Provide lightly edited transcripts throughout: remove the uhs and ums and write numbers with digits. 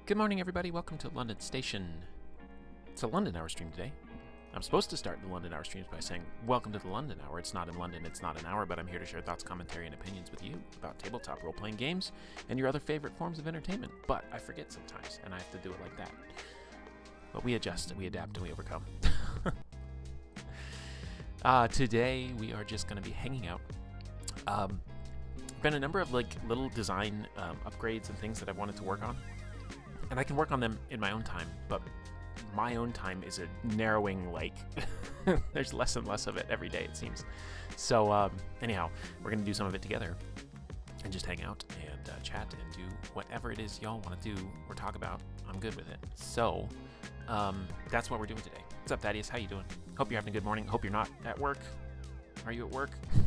Good morning, everybody. Welcome to London Station. It's a London Hour stream today. I'm supposed to start the London Hour streams by saying, welcome to the London Hour. It's not in London, it's not an hour, but I'm here to share thoughts, commentary, and opinions with you about tabletop role-playing games and your other favorite forms of entertainment. But I forget sometimes, and I have to do it like that. But we adjust, and we adapt, and we overcome. Today, we are just going to be hanging out. Been a number of little design upgrades and things that I've wanted to work on. And I can work on them in my own time, but my own time is a narrowing, there's less and less of it every day, it seems. So, anyhow, we're going to do some of it together and just hang out and chat and do whatever it is y'all want to do or talk about. I'm good with it. So, that's what we're doing today. What's up, Thaddeus? How you doing? Hope you're having a good morning. Hope you're not at work. Are you at work? I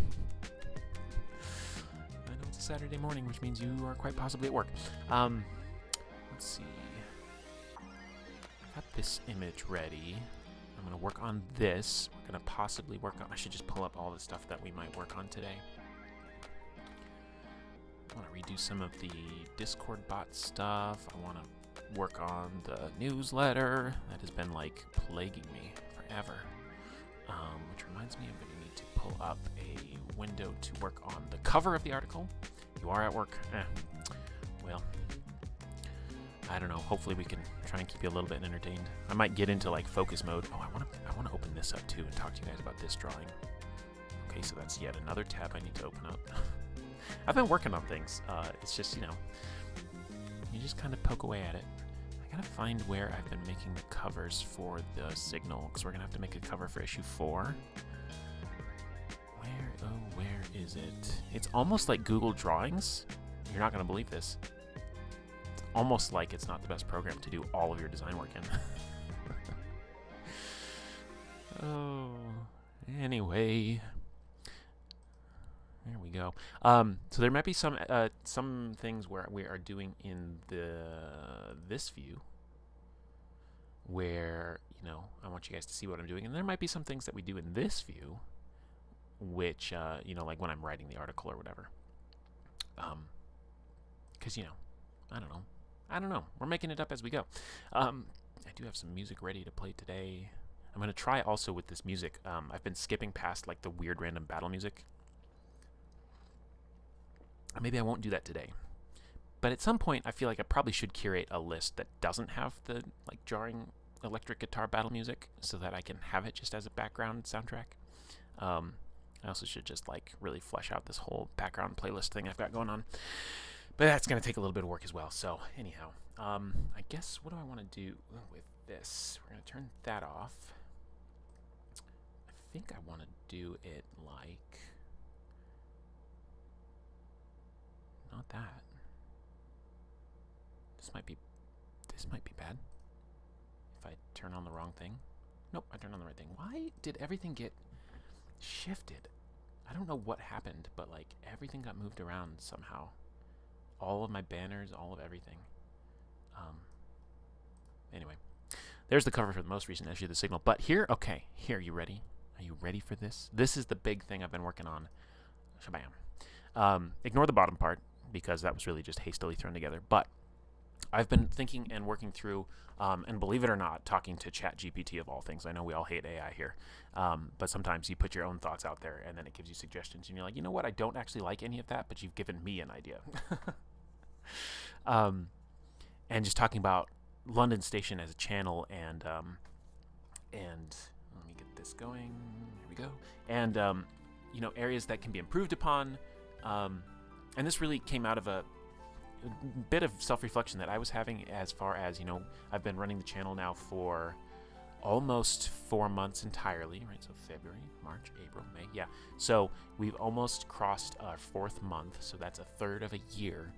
know it's a Saturday morning, which means you are quite possibly at work. Let's see. I've got this image ready. I'm going to work on this. We're going to possibly work on... I should just pull up all the stuff that we might work on today. I want to redo some of the Discord bot stuff. I want to work on the newsletter. That has been, plaguing me forever. Which reminds me, I'm going to need to pull up a window to work on the cover of the article. You are at work? Well... I don't know. Hopefully we can try and keep you a little bit entertained. I might get into focus mode. Oh, I want to open this up too and talk to you guys about this drawing. Okay, so that's yet another tab I need to open up. I've been working on things. It's just, you just kind of poke away at it. I gotta find where I've been making the covers for the Signal, because we're gonna have to make a cover for issue 4. Where is it? It's almost like Google Drawings. You're not gonna believe this. Almost like it's not the best program to do all of your design work in. Oh, anyway, there we go. So there might be some things where we are doing in this view, where I want you guys to see what I'm doing, and there might be some things that we do in this view, which like when I'm writing the article or whatever. Because I don't know. We're making it up as we go. I do have some music ready to play today. I'm going to try also with this music. I've been skipping past the weird random battle music. Maybe I won't do that today. But at some point, I feel like I probably should curate a list that doesn't have the jarring electric guitar battle music, so that I can have it just as a background soundtrack. I also should just really flesh out this whole background playlist thing I've got going on. But that's going to take a little bit of work as well. So anyhow, I guess what do I want to do with this? We're going to turn that off. I think I want to do it not that. This might be bad. If I turn on the wrong thing. Nope, I turned on the right thing. Why did everything get shifted? I don't know what happened, but everything got moved around somehow. All of my banners, all of everything. Anyway, there's the cover for the most recent issue of The Signal. But here, you ready? Are you ready for this? This is the big thing I've been working on. Shabam. Ignore the bottom part, because that was really just hastily thrown together. But I've been thinking and working through, and believe it or not, talking to ChatGPT of all things. I know we all hate AI here, but sometimes you put your own thoughts out there, and then it gives you suggestions, and you're like, you know what, I don't actually like any of that, but you've given me an idea. And just talking about London Station as a channel, and let me get this going. Here we go. And areas that can be improved upon. And this really came out of a bit of self-reflection that I was having, as far as I've been running the channel now for almost 4 months entirely, right? So February, March, April, May, yeah. So we've almost crossed our 4th month, so that's a third of a year.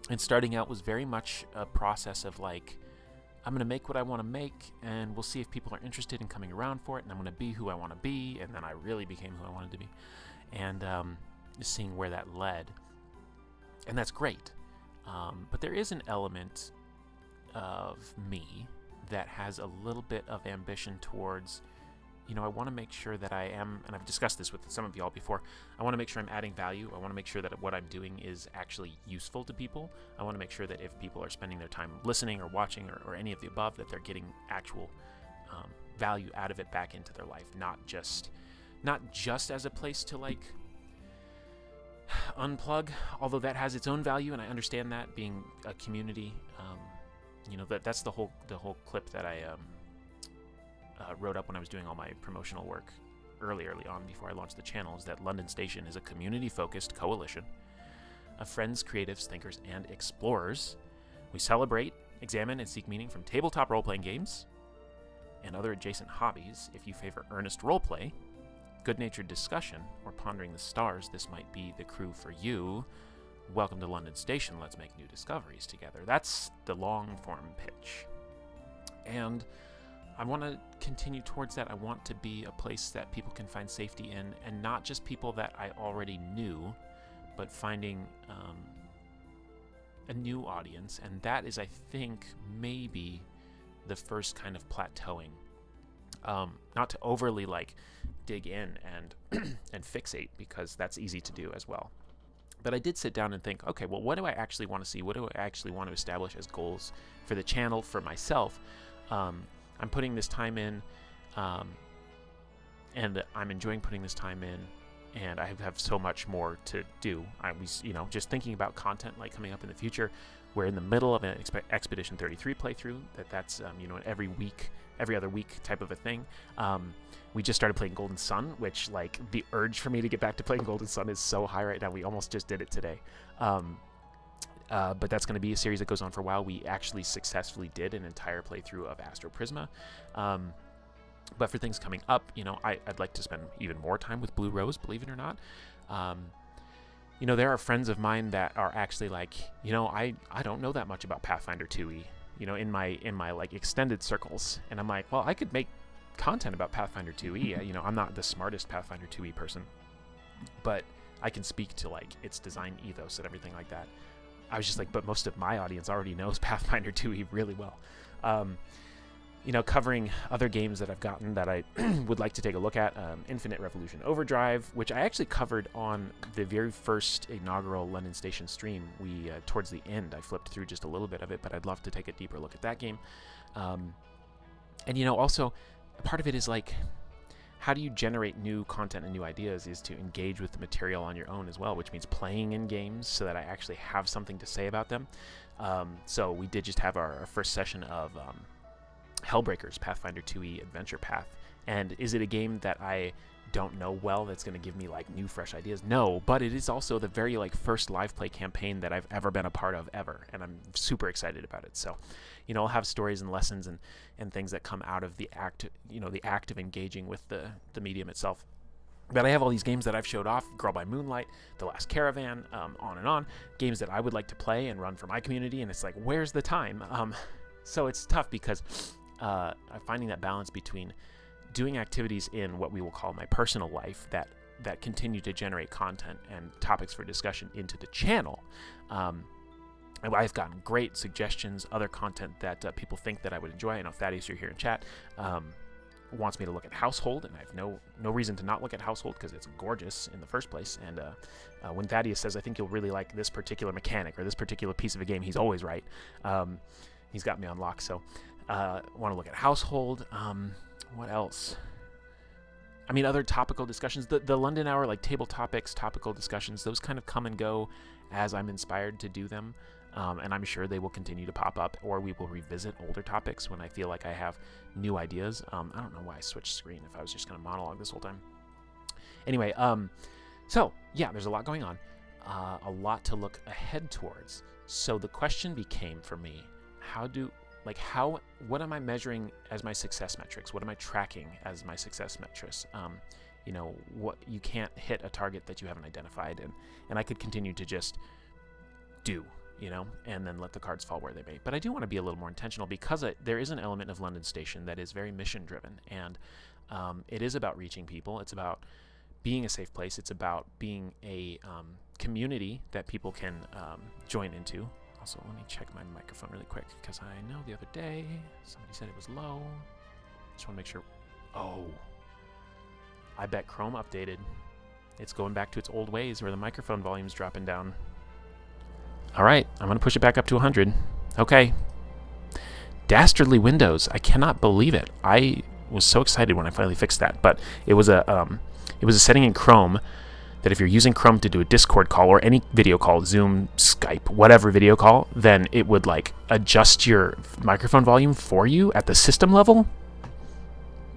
And starting out was very much a process of I'm going to make what I want to make, and we'll see if people are interested in coming around for it, and I'm going to be who I want to be, and then I really became who I wanted to be, and just seeing where that led. And that's great. But there is an element of me that has a little bit of ambition towards I want to make sure that I am, and I've discussed this with some of y'all before, I want to make sure I'm adding value. I want to make sure that what I'm doing is actually useful to people. I want to make sure that if people are spending their time listening or watching or any of the above, that they're getting actual value out of it back into their life, not just as a place to like unplug, although that has its own value, and I understand that being a community. That's the whole clip that I wrote up when I was doing all my promotional work early on before I launched the channel, is that London Station is a community-focused coalition of friends, creatives, thinkers, and explorers. We celebrate, examine, and seek meaning from tabletop role-playing games and other adjacent hobbies. If you favor earnest roleplay, good-natured discussion, or pondering the stars, this might be the crew for you. Welcome to London Station. Let's make new discoveries together. That's the long-form pitch. And I want to continue towards that. I want to be a place that people can find safety in, and not just people that I already knew, but finding a new audience. And that is, I think, maybe the first kind of plateauing. Not to overly like dig in and and fixate, because that's easy to do as well. But I did sit down and think, okay, well, what do I actually want to see? What do I actually want to establish as goals for the channel, for myself? I'm putting this time in, and I'm enjoying putting this time in, and I have so much more to do. I was, just thinking about content like coming up in the future. We're in the middle of an Expedition 33 playthrough. That's every other week type of a thing. We just started playing Golden Sun, which, like, the urge for me to get back to playing Golden Sun is so high right now. We almost just did it today. But that's going to be a series that goes on for a while. We actually successfully did an entire playthrough of Astro Prisma. But for things coming up, I'd like to spend even more time with Blue Rose, believe it or not. There are friends of mine that are actually like, I don't know that much about Pathfinder 2e, in my like extended circles. And I'm like, well, I could make content about Pathfinder 2e. I'm not the smartest Pathfinder 2e person, but I can speak to like its design ethos and everything like that. I was just like, but most of my audience already knows Pathfinder 2e really well. Covering other games that I've gotten that I would like to take a look at. Infinite Revolution Overdrive, which I actually covered on the very first inaugural London Station stream. We, towards the end, I flipped through just a little bit of it, but I'd love to take a deeper look at that game. And, also, part of it is like, how do you generate new content and new ideas is to engage with the material on your own as well, which means playing in games so that I actually have something to say about them. So we did just have our first session of Hellbreakers, Pathfinder 2e Adventure Path. And is it a game that I don't know well that's going to give me like new fresh ideas? No, but it is also the very like first live play campaign that I've ever been a part of ever, and I'm super excited about it. So, I'll have stories and lessons and things that come out of the act, the act of engaging with the medium itself. But I have all these games that I've showed off: Girl by Moonlight, The Last Caravan, on and on, games that I would like to play and run for my community, and it's like, where's the time? So it's tough because I'm finding that balance between doing activities in what we will call my personal life that continue to generate content and topics for discussion into the channel. I've gotten great suggestions, other content that people think that I would enjoy. I know Thaddeus, you're here in chat, wants me to look at Household, and I have no reason to not look at Household because it's gorgeous in the first place. And when Thaddeus says, I think you'll really like this particular mechanic or this particular piece of a game, he's always right. He's got me on lock. So want to look at Household. What else? I mean, other topical discussions. The London Hour, like table topics, topical discussions, those kind of come and go as I'm inspired to do them. And I'm sure they will continue to pop up, or we will revisit older topics when I feel like I have new ideas. I don't know why I switched screen if I was just going to monologue this whole time. Anyway, so yeah, there's a lot going on, a lot to look ahead towards. So the question became for me, what am I measuring as my success metrics? What am I tracking as my success metrics? What you can't hit a target that you haven't identified, and I could continue to just do, and then let the cards fall where they may. But I do want to be a little more intentional because there is an element of London Station that is very mission driven, and it is about reaching people. It's about being a safe place. It's about being a community that people can join into. Also, let me check my microphone really quick because I know the other day somebody said it was low. Just want to make sure. Oh, I bet Chrome updated. It's going back to its old ways where the microphone volume's dropping down. All right, I'm going to push it back up to 100. Okay. Dastardly Windows. I cannot believe it. I was so excited when I finally fixed that, but it was a setting in Chrome that if you're using Chrome to do a Discord call or any video call, Zoom, Skype, whatever video call, then it would like adjust your microphone volume for you at the system level.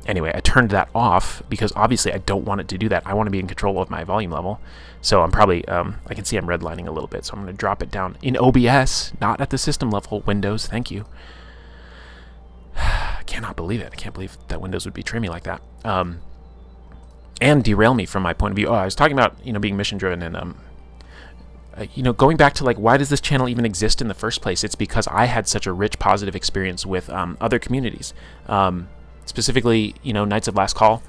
Anyway, I turned that off because obviously I don't want it to do that. I want to be in control of my volume level. So I'm probably, I can see I'm redlining a little bit, so I'm going to drop it down in OBS, not at the system level. Windows, thank you. I cannot believe it. I can't believe that Windows would betray me like that. And derail me from my point of view. Oh, I was talking about, being mission driven and, going back to like, why does this channel even exist in the first place? It's because I had such a rich, positive experience with other communities. Specifically, Knights of Last Call,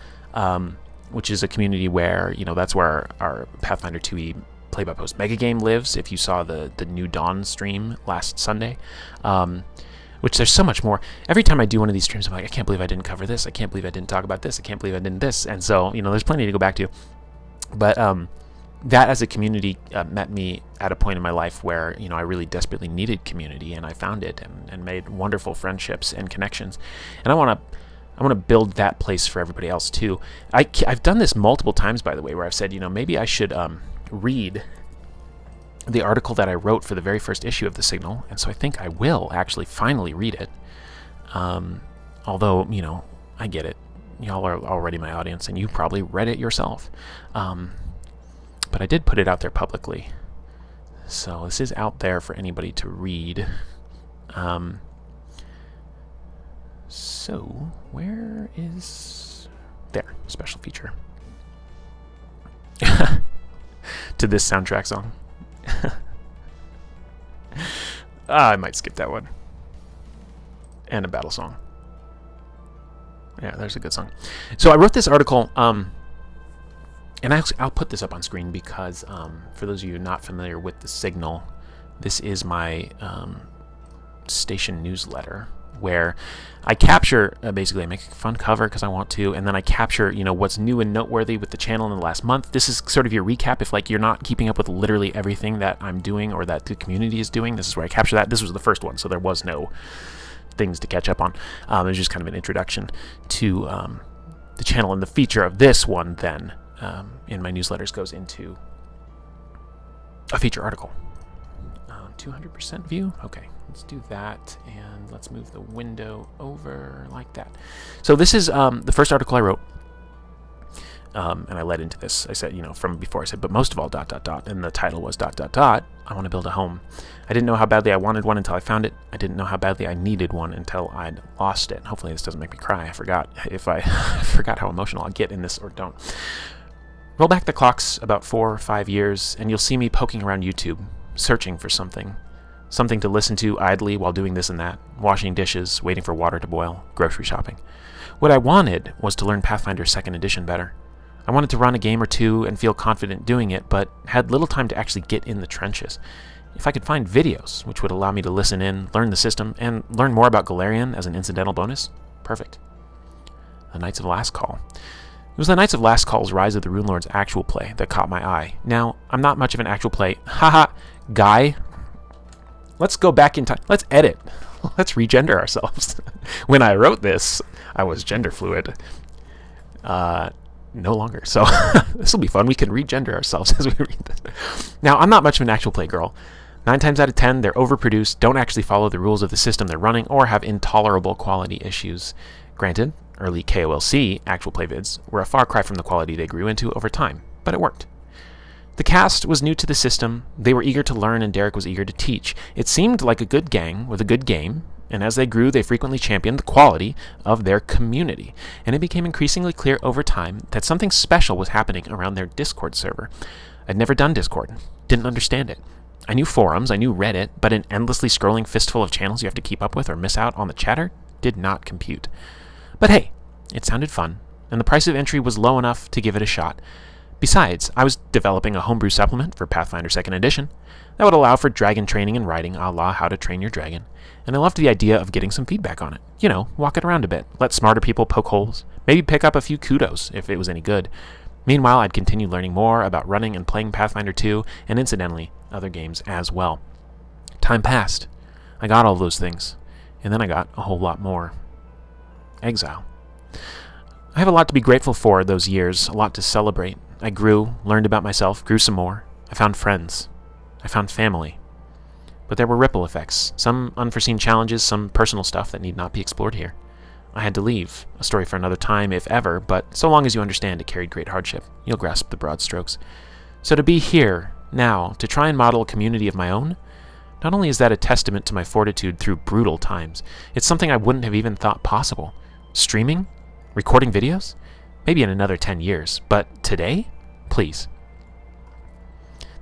which is a community where, that's where our Pathfinder 2e play-by-post mega game lives. If you saw the New Dawn stream last Sunday, which there's so much more. Every time I do one of these streams, I'm like, I can't believe I didn't cover this. I can't believe I didn't talk about this. I can't believe I didn't this. And so, there's plenty to go back to. But that as a community met me at a point in my life where, I really desperately needed community, and I found it and made wonderful friendships and connections. And I want to build that place for everybody else too. I've done this multiple times, by the way, where I've said, maybe I should read the article that I wrote for the very first issue of The Signal, and so I think I will actually finally read it. Although, I get it. Y'all are already my audience, and you probably read it yourself. But I did put it out there publicly. So this is out there for anybody to read. So, where is... There, special feature. To this soundtrack song. I might skip that one. And a battle song. Yeah, there's a good song. So I wrote this article, and I'll put this up on screen because for those of you not familiar with The Signal, this is my station newsletter where I capture, basically I make a fun cover because I want to, and then I capture, what's new and noteworthy with the channel in the last month. This is sort of your recap if like you're not keeping up with literally everything that I'm doing or that the community is doing. This is where I capture that. This was the first one, so there was no things to catch up on. It was just kind of an introduction to the channel, and the feature of this one then in my newsletters goes into a feature article. 200% view? Okay, let's do that, and let's move the window over like that. So this is the first article I wrote, and I led into this. I said, from before I said, but most of all, ... and the title was ... I want to build a home. I didn't know how badly I wanted one until I found it. I didn't know how badly I needed one until I'd lost it. Hopefully this doesn't make me cry. I forgot I forgot how emotional I'll get in this, or don't. Roll back the clocks about 4 or 5 years, and you'll see me poking around YouTube, searching for something to listen to idly while doing this and that, washing dishes, waiting for water to boil, grocery shopping. What I wanted was to learn Pathfinder 2nd Edition better. I wanted to run a game or two and feel confident doing it, but had little time to actually get in the trenches. If I could find videos which would allow me to listen in, learn the system, and learn more about Golarion as an incidental bonus, perfect. The Knights of Last Call. It was the Knights of Last Call's Rise of the Runelords actual play that caught my eye. Now, I'm not much of an actual play guy. Let's go back in time. Let's edit. Let's regender ourselves. When I wrote this, I was gender fluid. No longer. So this will be fun. We can regender ourselves as we read this. Now, I'm not much of an actual play girl. 9 times out of 10, they're overproduced, don't actually follow the rules of the system they're running, or have intolerable quality issues. Granted, early KOLC actual play vids were a far cry from the quality they grew into over time, but it worked. The cast was new to the system, they were eager to learn, and Derek was eager to teach. It seemed like a good gang with a good game, and as they grew, they frequently championed the quality of their community, and it became increasingly clear over time that something special was happening around their Discord server. I'd never done Discord, didn't understand it. I knew forums, I knew Reddit, but an endlessly scrolling fistful of channels you have to keep up with or miss out on the chatter did not compute. But hey, it sounded fun, and the price of entry was low enough to give it a shot. Besides, I was developing a homebrew supplement for Pathfinder 2nd Edition that would allow for dragon training and writing a la How to Train Your Dragon, and I loved the idea of getting some feedback on it. Walk it around a bit, let smarter people poke holes, maybe pick up a few kudos if it was any good. Meanwhile, I'd continue learning more about running and playing Pathfinder 2, and incidentally, other games as well. Time passed. I got all those things, and then I got a whole lot more. Exile. I have a lot to be grateful for those years, a lot to celebrate. I grew, learned about myself, grew some more. I found friends. I found family. But there were ripple effects, some unforeseen challenges, some personal stuff that need not be explored here. I had to leave, a story for another time, if ever, but so long as you understand it carried great hardship, you'll grasp the broad strokes. So to be here, now, to try and model a community of my own, not only is that a testament to my fortitude through brutal times, it's something I wouldn't have even thought possible. Streaming? Recording videos? Maybe in another 10 years, but today? Please.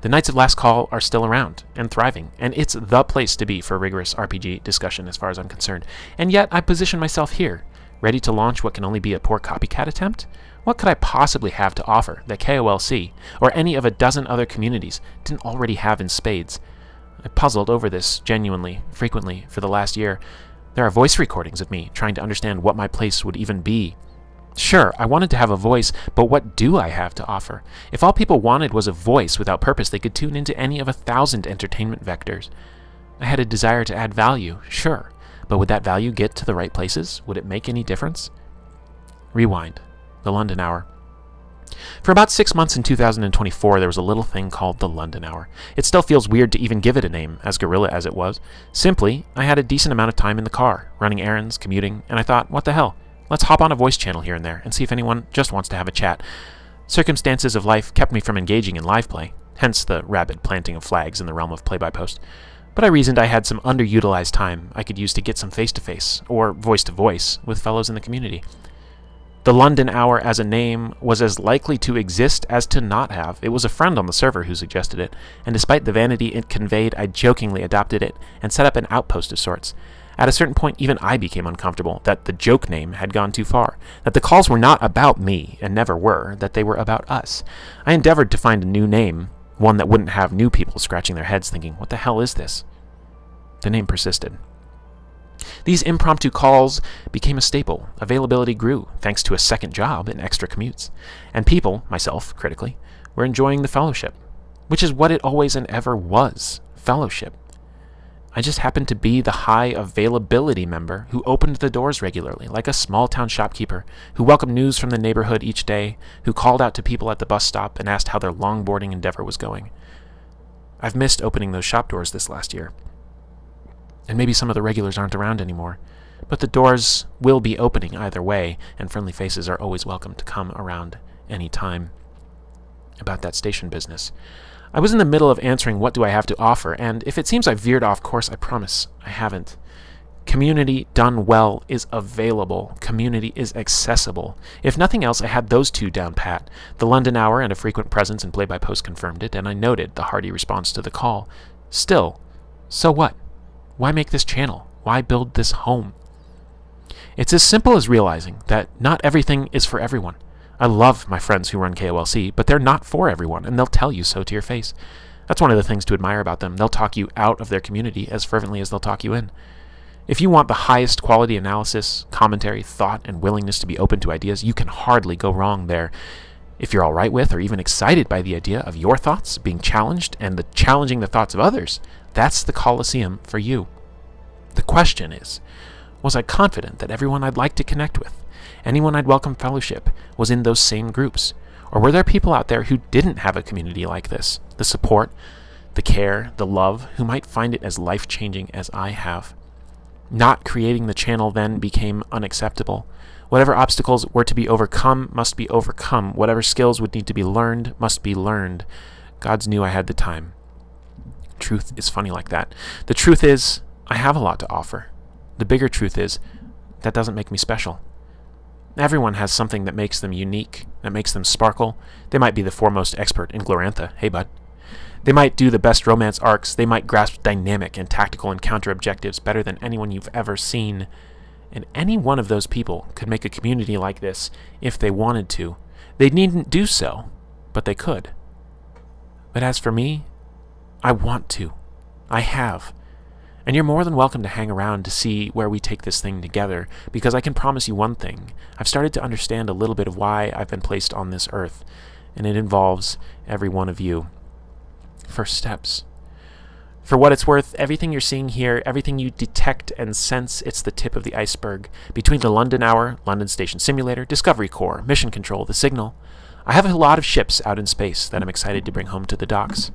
The Knights of Last Call are still around and thriving, and it's the place to be for rigorous RPG discussion as far as I'm concerned. And yet I position myself here, ready to launch what can only be a poor copycat attempt? What could I possibly have to offer that KOLC, or any of a dozen other communities, didn't already have in spades? I puzzled over this genuinely, frequently, for the last year. There are voice recordings of me trying to understand what my place would even be. Sure, I wanted to have a voice, but what do I have to offer? If all people wanted was a voice without purpose, they could tune into any of 1,000 entertainment vectors. I had a desire to add value, sure, but would that value get to the right places? Would it make any difference? Rewind. The London Hour. For about 6 months in 2024, there was a little thing called the London Hour. It still feels weird to even give it a name, as guerrilla as it was. Simply, I had a decent amount of time in the car, running errands, commuting, and I thought, what the hell? Let's hop on a voice channel here and there and see if anyone just wants to have a chat. Circumstances of life kept me from engaging in live play, hence the rapid planting of flags in the realm of play-by-post. But I reasoned I had some underutilized time I could use to get some face-to-face, or voice-to-voice, with fellows in the community. The London Hour as a name was as likely to exist as to not have. It was a friend on the server who suggested it, and despite the vanity it conveyed, I jokingly adopted it and set up an outpost of sorts. At a certain point, even I became uncomfortable that the joke name had gone too far, that the calls were not about me, and never were, that they were about us. I endeavored to find a new name, one that wouldn't have new people scratching their heads thinking, what the hell is this? The name persisted. These impromptu calls became a staple. Availability grew, thanks to a second job and extra commutes. And people, myself critically, were enjoying the fellowship, which is what it always and ever was, fellowship. I just happened to be the high availability member who opened the doors regularly, like a small-town shopkeeper, who welcomed news from the neighborhood each day, who called out to people at the bus stop and asked how their longboarding endeavor was going. I've missed opening those shop doors this last year. And maybe some of the regulars aren't around anymore, but the doors will be opening either way, and friendly faces are always welcome to come around any time. About that station business. I was in the middle of answering what do I have to offer, and if it seems I veered off course, I promise I haven't. Community done well is available. Community is accessible. If nothing else, I had those two down pat. The London Hour and a frequent presence in play-by-post confirmed it, and I noted the hearty response to the call. Still, so what? Why make this channel? Why build this home? It's as simple as realizing that not everything is for everyone. I love my friends who run KOLC, but they're not for everyone, and they'll tell you so to your face. That's one of the things to admire about them. They'll talk you out of their community as fervently as they'll talk you in. If you want the highest quality analysis, commentary, thought, and willingness to be open to ideas, you can hardly go wrong there. If you're all right with or even excited by the idea of your thoughts being challenged and the challenging the thoughts of others, that's the Coliseum for you. The question is, was I confident that everyone I'd like to connect with, anyone I'd welcome fellowship, was in those same groups? Or were there people out there who didn't have a community like this? The support, the care, the love, who might find it as life-changing as I have? Not creating the channel then became unacceptable. Whatever obstacles were to be overcome must be overcome. Whatever skills would need to be learned must be learned. Gods knew I had the time. Truth is funny like that. The truth is, I have a lot to offer. The bigger truth is, that doesn't make me special. Everyone has something that makes them unique, that makes them sparkle. They might be the foremost expert in Glorantha. Hey, bud. They might do the best romance arcs. They might grasp dynamic and tactical encounter objectives better than anyone you've ever seen. And any one of those people could make a community like this if they wanted to. They needn't do so, but they could. But as for me, I want to. I have. And you're more than welcome to hang around to see where we take this thing together, because I can promise you one thing. I've started to understand a little bit of why I've been placed on this earth, and it involves every one of you. First steps. For what it's worth, everything you're seeing here, everything you detect and sense, it's the tip of the iceberg. Between the London Hour, London Station Simulator, Discovery Corps, Mission Control, the Signal, I have a lot of ships out in space that I'm excited to bring home to the docks.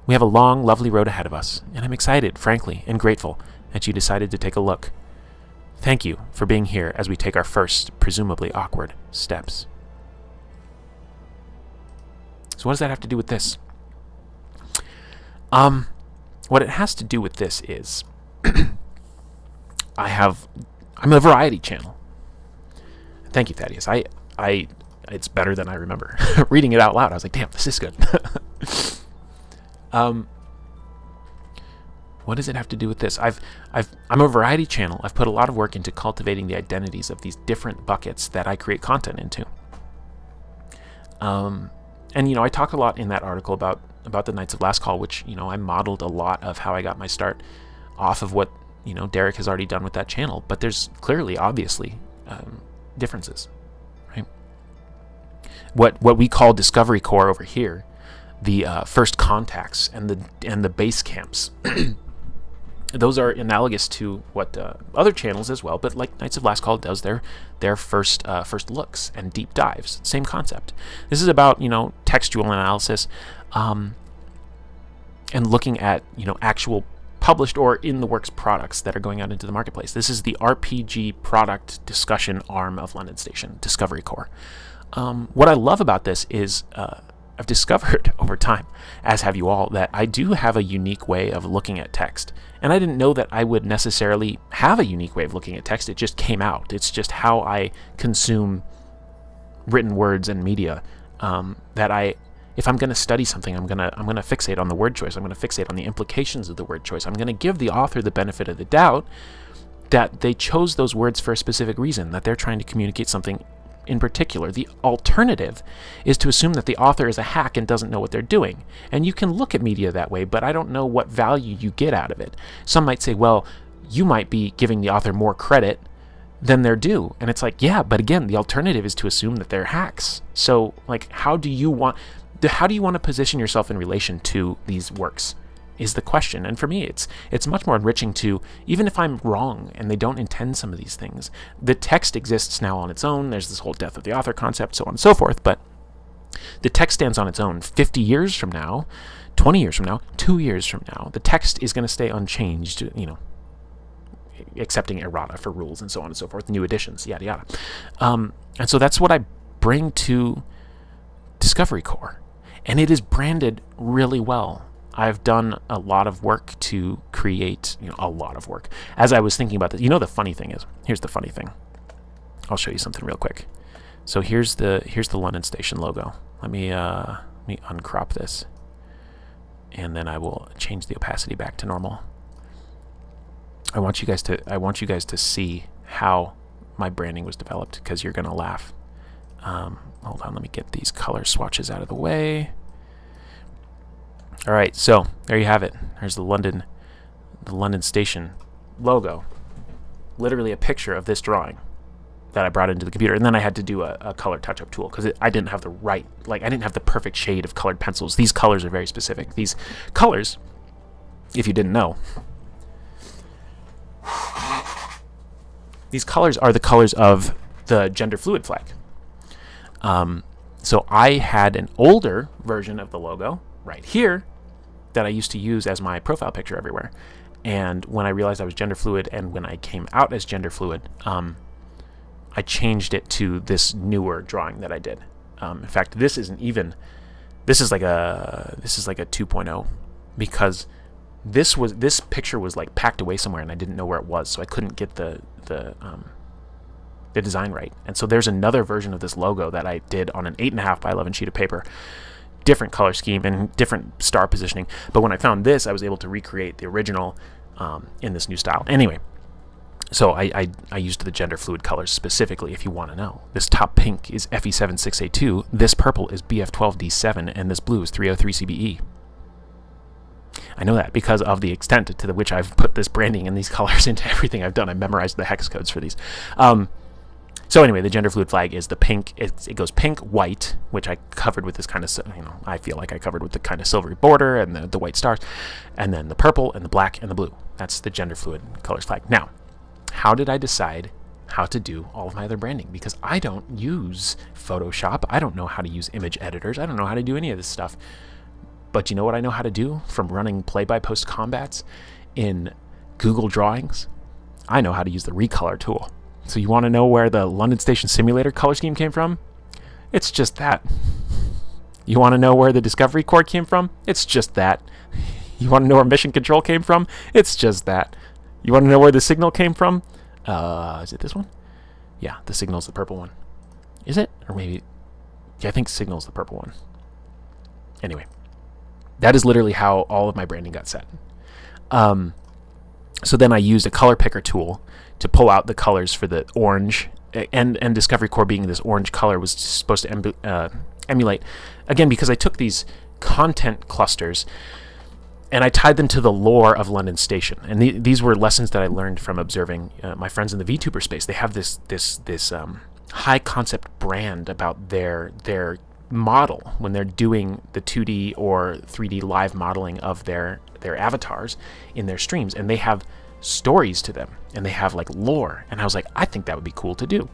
We have a long, lovely road ahead of us, and I'm excited, frankly, and grateful that you decided to take a look. Thank you for being here as we take our first, presumably awkward, steps. So what does that have to do with this? What it has to do with this is I'm a variety channel. Thank you, Thaddeus. It's better than I remember. Reading it out loud, I was like, damn, this is good. What does it have to do with this? I'm a variety channel. I've put a lot of work into cultivating the identities of these different buckets that I create content into. And, I talk a lot in that article about the Knights of Last Call, which, I modeled a lot of how I got my start off of what, Derek has already done with that channel. But there's clearly, obviously, differences, right? What we call Discovery Corps over here, the first contacts and the base camps, those are analogous to what other channels as well, but like Knights of Last Call does their first looks and deep dives. Same concept. This is about textual analysis, and looking at actual published or in the works products that are going out into the marketplace. This is the RPG product discussion arm of London Station, Discovery Corps. What I love about this is I've discovered over time, as have you all, that I do have a unique way of looking at text. And I didn't know that I would necessarily have a unique way of looking at text. It just came out. It's just how I consume written words and media. If I'm going to study something, I'm going to fixate on the word choice. I'm going to fixate on the implications of the word choice. I'm going to give the author the benefit of the doubt that they chose those words for a specific reason, that they're trying to communicate something in particular. The alternative is to assume that the author is a hack and doesn't know what they're doing. And you can look at media that way, but I don't know what value you get out of it. Some might say, well, you might be giving the author more credit than they're due. And it's like, yeah, but again, the alternative is to assume that they're hacks. So, like, how do you want to position yourself in relation to these works is the question. And for me, it's much more enriching to, even if I'm wrong and they don't intend some of these things, the text exists now on its own. There's this whole death of the author concept, so on and so forth, but the text stands on its own. 50 years from now, 20 years from now, 2 years from now, the text is going to stay unchanged, accepting errata for rules and so on and so forth, new editions, yada yada. And so that's what I bring to Discovery Corps, and it is branded really well. I've done a lot of work to create, a lot of work. As I was thinking about this, the funny thing is, here's the funny thing. I'll show you something real quick. So here's the London Station logo. Let me uncrop this, and then I will change the opacity back to normal. I want you guys to see how my branding was developed, because you're gonna laugh. Hold on, let me get these color swatches out of the way. All right, so there you have it. There's the London Station logo. Literally a picture of this drawing that I brought into the computer, and then I had to do a color touch-up tool because I didn't have I didn't have the perfect shade of colored pencils. These colors are very specific. These colors, if you didn't know, these colors are the colors of the gender fluid flag. So I had an older version of the logo right here that I used to use as my profile picture everywhere. And when I realized I was gender fluid, and when I came out as gender fluid, I changed it to this newer drawing that I did. In fact, this is like a 2.0, because this picture was like packed away somewhere and I didn't know where it was, so I couldn't get the design right. And so there's another version of this logo that I did on an 8.5 by 11 sheet of paper, different color scheme and different star positioning. But when I found this, I was able to recreate the original in this new style. Anyway, so I used the gender fluid colors specifically, if you want to know. This top pink is FE76A2, this purple is BF12D7, and this blue is 303CBE. I know that because of the extent to which I've put this branding and these colors into everything I've done. I memorized the hex codes for these. So anyway, the gender fluid flag is the pink. It goes pink, white, which I covered with this kind of, I feel like I covered with the kind of silvery border and the white stars, and then the purple and the black and the blue. That's the gender fluid colors flag. Now, how did I decide how to do all of my other branding? Because I don't use Photoshop. I don't know how to use image editors. I don't know how to do any of this stuff. But you know what I know how to do from running play-by-post combats in Google Drawings? I know how to use the recolor tool. So you want to know where the London Station Simulator color scheme came from? It's just that. You want to know where the Discovery Corps came from? It's just that. You want to know where Mission Control came from? It's just that. You want to know where the Signal came from? Is it this one? Yeah, the Signal's the purple one. Is it? Or maybe... Yeah, I think Signal's the purple one. Anyway. That is literally how all of my branding got set. So then I used a color picker tool to pull out the colors for the orange, and Discovery Corps being this orange color was supposed to emulate, again, because I took these content clusters and I tied them to the lore of London Station. And these were lessons that I learned from observing my friends in the VTuber space. They have this high concept brand about their model when they're doing the 2D or 3D live modeling of their avatars in their streams, and they have stories to them and they have like lore, and I was like, I think that would be cool to do.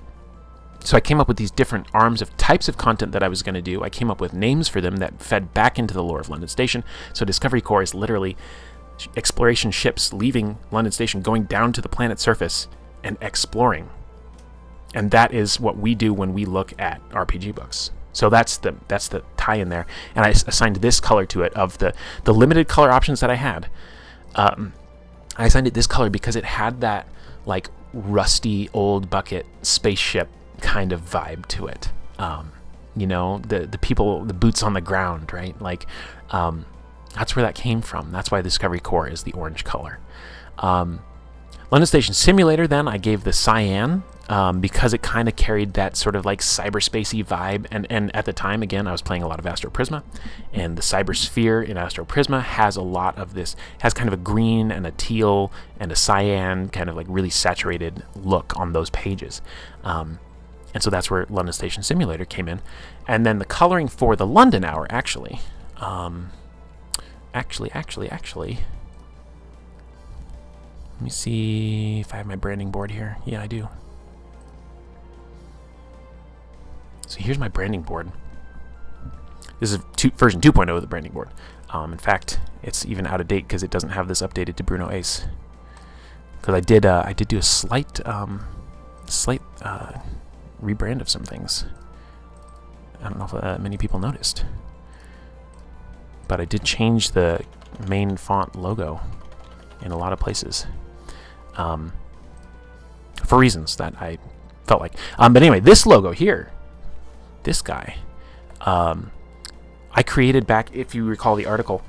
So I came up with these different arms of types of content that I was going to do. I came up with names for them that fed back into the lore of London Station. So Discovery Corps is literally exploration ships leaving London Station, going down to the planet's surface and exploring, and that is what we do when we look at RPG books. So that's the tie-in there, and I assigned this color to it of the limited color options that I had. I assigned it this color because it had that like rusty old bucket spaceship kind of vibe to it. You know, the people, the boots on the ground, right? Like that's where that came from. That's why Discovery Corps is the orange color. London Station Simulator, then I gave the cyan. Because it kind of carried that sort of like cyberspacey vibe, and at the time, again, I was playing a lot of Astro Prisma, and the cybersphere in Astro Prisma has a lot of this, has kind of a green and a teal and a cyan kind of like really saturated look on those pages, and so that's where London Station Simulator came in, and then the coloring for the London Hour actually, let me see if I have my branding board here. Yeah, I do. So here's my branding board. This is version 2.0 of the branding board. In fact, it's even out of date because it doesn't have this updated to Bruno Ace. Because I did do a slight rebrand of some things. I don't know if many people noticed, but I did change the main font logo in a lot of places for reasons that I felt like. But anyway, this logo here. This guy, I created back, if you recall the article,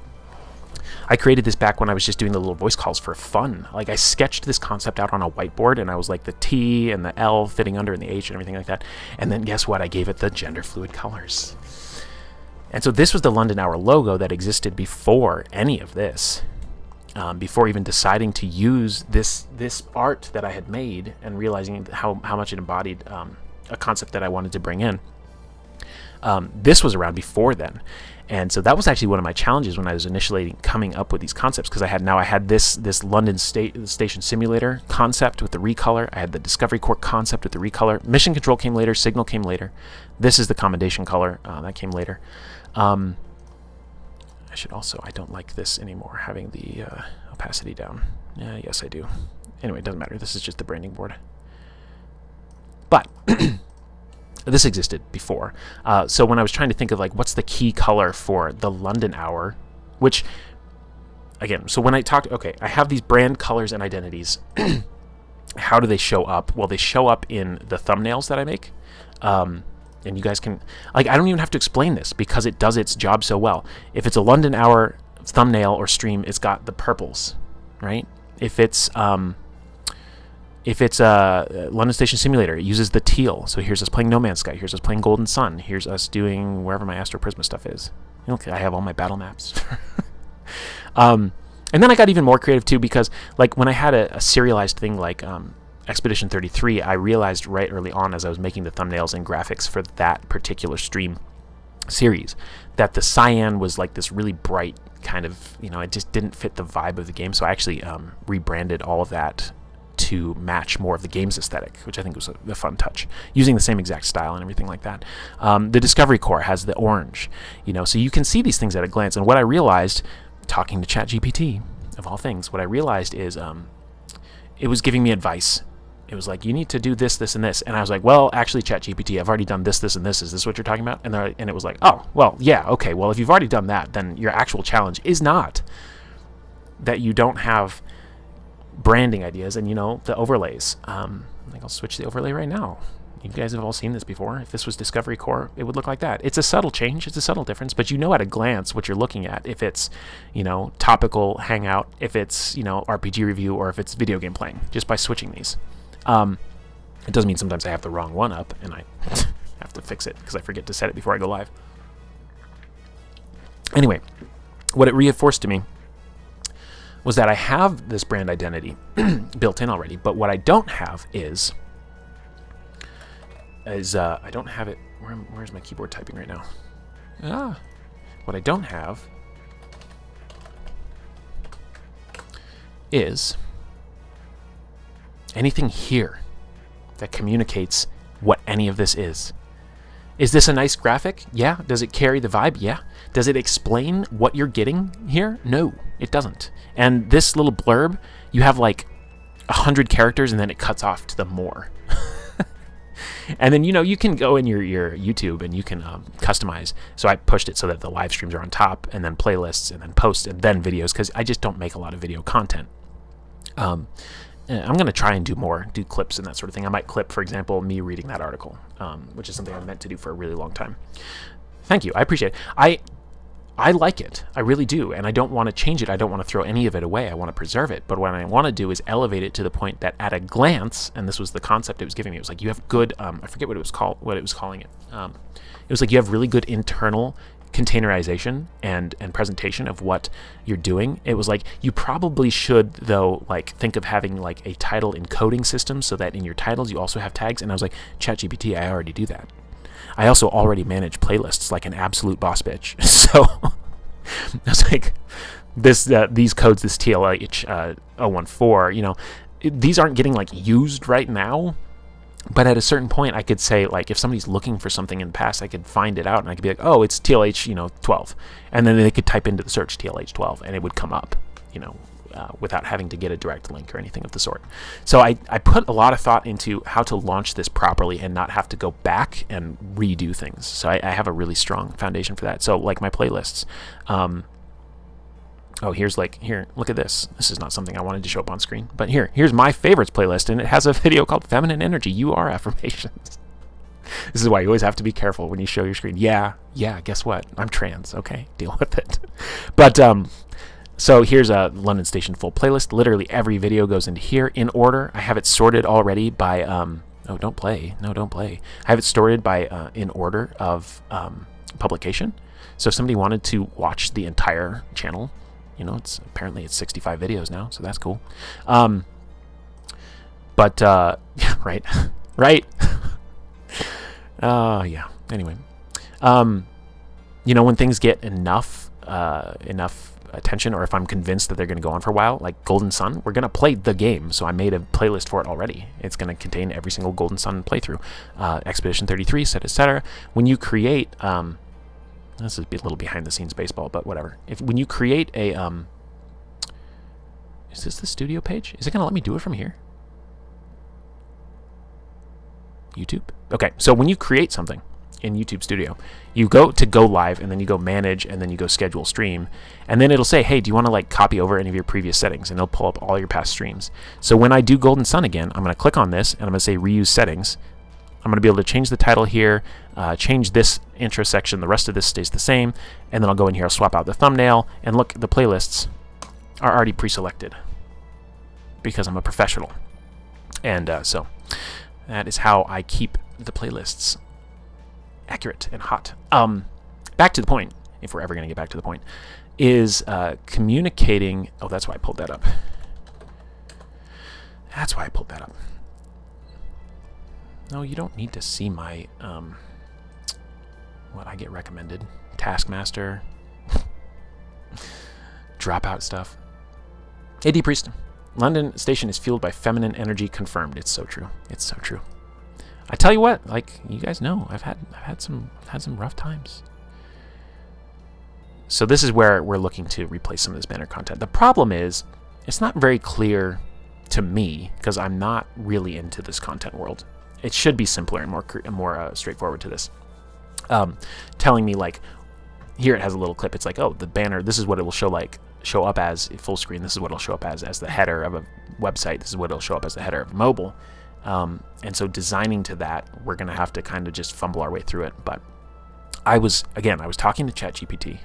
I created this back when I was just doing the little voice calls for fun. Like I sketched this concept out on a whiteboard, and I was like the T and the L fitting under and the H and everything like that. And then guess what? I gave it the gender fluid colors. And so this was the London Hour logo that existed before any of this, before even deciding to use this art that I had made and realizing how much it embodied a concept that I wanted to bring in. This was around before then, and so that was actually one of my challenges when I was initially coming up with these concepts, because I had this London Station Simulator concept with the recolor. I had the Discovery Corps concept with the recolor. Mission Control came later. Signal came later. This is the commendation color that came later. I don't like this anymore, having the opacity down. Yes, I do. Anyway, it doesn't matter. This is just the branding board. But this existed before. So when I was trying to think of like what's the key color for the London Hour, which again, so when I talked, okay, I have these brand colors and identities. How do they show up? Well, they show up in the thumbnails that I make. And you guys can, like, I don't even have to explain this because it does its job so well. If it's a London Hour thumbnail or stream, it's got the purples, right? If it's London Station Simulator, it uses the teal. So here's us playing No Man's Sky. Here's us playing Golden Sun. Here's us doing wherever my Astro Prisma stuff is. Okay, I have all my battle maps. And then I got even more creative too, because like when I had a serialized thing like Expedition 33, I realized right early on as I was making the thumbnails and graphics for that particular stream series that the cyan was like this really bright kind of, it just didn't fit the vibe of the game. So I actually rebranded all of that to match more of the game's aesthetic, which I think was a fun touch, using the same exact style and everything like that. The Discovery Core has the orange, so you can see these things at a glance. And what I realized, talking to ChatGPT, of all things, what I realized is it was giving me advice. It was like, you need to do this, this, and this. And I was like, well, actually, ChatGPT, I've already done this, this, and this. Is this what you're talking about? And it was like, oh, well, yeah, okay. Well, if you've already done that, then your actual challenge is not that you don't have branding ideas and, the overlays. I think I'll switch the overlay right now. You guys have all seen this before. If this was Discovery Core, it would look like that. It's a subtle change. It's a subtle difference, but at a glance what you're looking at. If it's, topical hangout, if it's, RPG review, or if it's video game playing, just by switching these. It doesn't mean sometimes I have the wrong one up and I have to fix it because I forget to set it before I go live. Anyway, what it reinforced to me was that I have this brand identity built in already, but what I don't have is I don't have it. Where's my keyboard typing right now? What I don't have is anything here that communicates what any of this is. Is this a nice graphic? Yeah. Does it carry the vibe? Yeah. Does it explain what you're getting here? No, it doesn't. And this little blurb, you have like 100 characters and then it cuts off to the more. And then, you can go in your YouTube and you can customize. So I pushed it so that the live streams are on top, and then playlists, and then posts, and then videos, because I just don't make a lot of video content. I'm going to try and do clips and that sort of thing. I might clip, for example, me reading that article, which is something I meant to do for a really long time. Thank you. I appreciate it. I like it. I really do. And I don't want to change it. I don't want to throw any of it away. I want to preserve it. But what I want to do is elevate it to the point that at a glance, and this was the concept it was giving me, it was like you have good, I forget what it was calling it. It was like you have really good internal containerization and presentation of what you're doing. It was like you probably should, though, like think of having like a title encoding system so that in your titles you also have tags. And I was like, ChatGPT, I already do that. I also already manage playlists like an absolute boss bitch. So I was like, these codes, this TLH 014, these aren't getting like used right now. But at a certain point, I could say, like, if somebody's looking for something in the past, I could find it out, and I could be like, oh, it's TLH, 12. And then they could type into the search TLH 12, and it would come up, without having to get a direct link or anything of the sort. So I put a lot of thought into how to launch this properly and not have to go back and redo things. So I have a really strong foundation for that. So, like my playlists, here, look at this. This is not something I wanted to show up on screen. But here's my favorites playlist, and it has a video called Feminine Energy, You Are Affirmations. This is why you always have to be careful when you show your screen. Yeah, guess what? I'm trans, okay? Deal with it. But, so here's a London Station full playlist. Literally every video goes into here in order. I have it sorted already by, don't play. I have it sorted by, in order of publication. So if somebody wanted to watch the entire channel, it's 65 videos now, so that's cool. But right. Yeah. Anyway, when things get enough attention, or if I'm convinced that they're going to go on for a while, like Golden Sun, we're going to play the game. So I made a playlist for it already. It's going to contain every single Golden Sun playthrough, Expedition 33, etc. When you create, this is a little behind the scenes baseball, but whatever. When you create a, is this the studio page? Is it going to let me do it from here? YouTube? Okay, so when you create something in YouTube Studio, you go to go live, and then you go manage, and then you go schedule stream, and then it'll say, hey, do you want to like copy over any of your previous settings? And it'll pull up all your past streams. So when I do Golden Sun again, I'm going to click on this, and I'm going to say reuse settings. I'm going to be able to change the title here, change this intro section, the rest of this stays the same, and then I'll go in here, I'll swap out the thumbnail, and look, the playlists are already pre-selected because I'm a professional. And so that is how I keep the playlists accurate and hot. Back to the point, if we're ever going to get back to the point. is communicating. Oh, that's why I pulled that up. No, you don't need to see my what I get recommended. Taskmaster. Dropout stuff. AD Priest. London station is fueled by feminine energy, confirmed. It's so true. It's so true. I tell you what, like you guys know, I've had some rough times. So this is where we're looking to replace some of this banner content. The problem is, it's not very clear to me because I'm not really into this content world. It should be simpler and more straightforward to this. Telling me like, here it has a little clip. It's like, oh, the banner. This is what it will show up as full screen. This is what it'll show up as the header of a website. This is what it'll show up as the header of mobile. And so designing to that, we're gonna have to kind of just fumble our way through it. But I was talking to ChatGPT,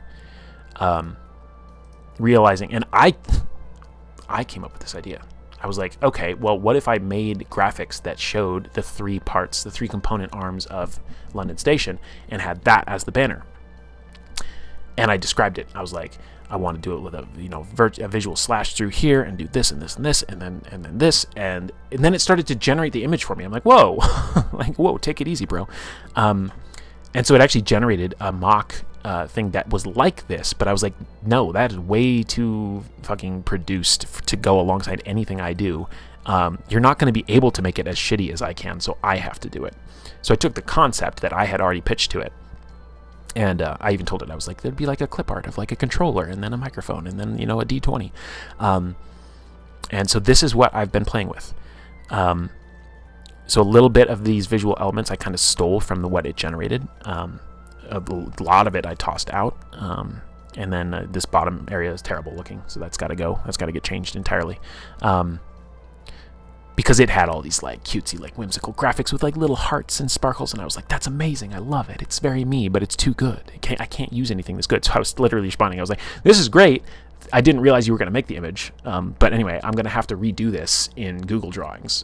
realizing, and I came up with this idea. I was like, okay, well, what if I made graphics that showed the three parts, the three component arms of London Station, and had that as the banner? And I described it. I was like, I want to do it with a visual slash through here, and do this and this and this, and then this, and then it started to generate the image for me. I'm like, whoa, like whoa, take it easy, bro. And so it actually generated a mock thing that was like this, but I was like, no, that is way too fucking produced to go alongside anything I do. You're not going to be able to make it as shitty as I can, so I have to do it. So I took the concept that I had already pitched to it, and I even told it, I was like, there'd be like a clip art of like a controller, and then a microphone, and then a D20. And so this is what I've been playing with. So a little bit of these visual elements I kind of stole from what it generated. A lot of it I tossed out, and then this bottom area is terrible looking, so that's got to go. That's got to get changed entirely, because it had all these like cutesy, like whimsical graphics with like little hearts and sparkles, and I was like, that's amazing, I love it. It's very me, but it's too good. I can't use anything that's good. So I was literally responding. I was like, this is great. I didn't realize you were going to make the image, but anyway, I'm going to have to redo this in Google Drawings.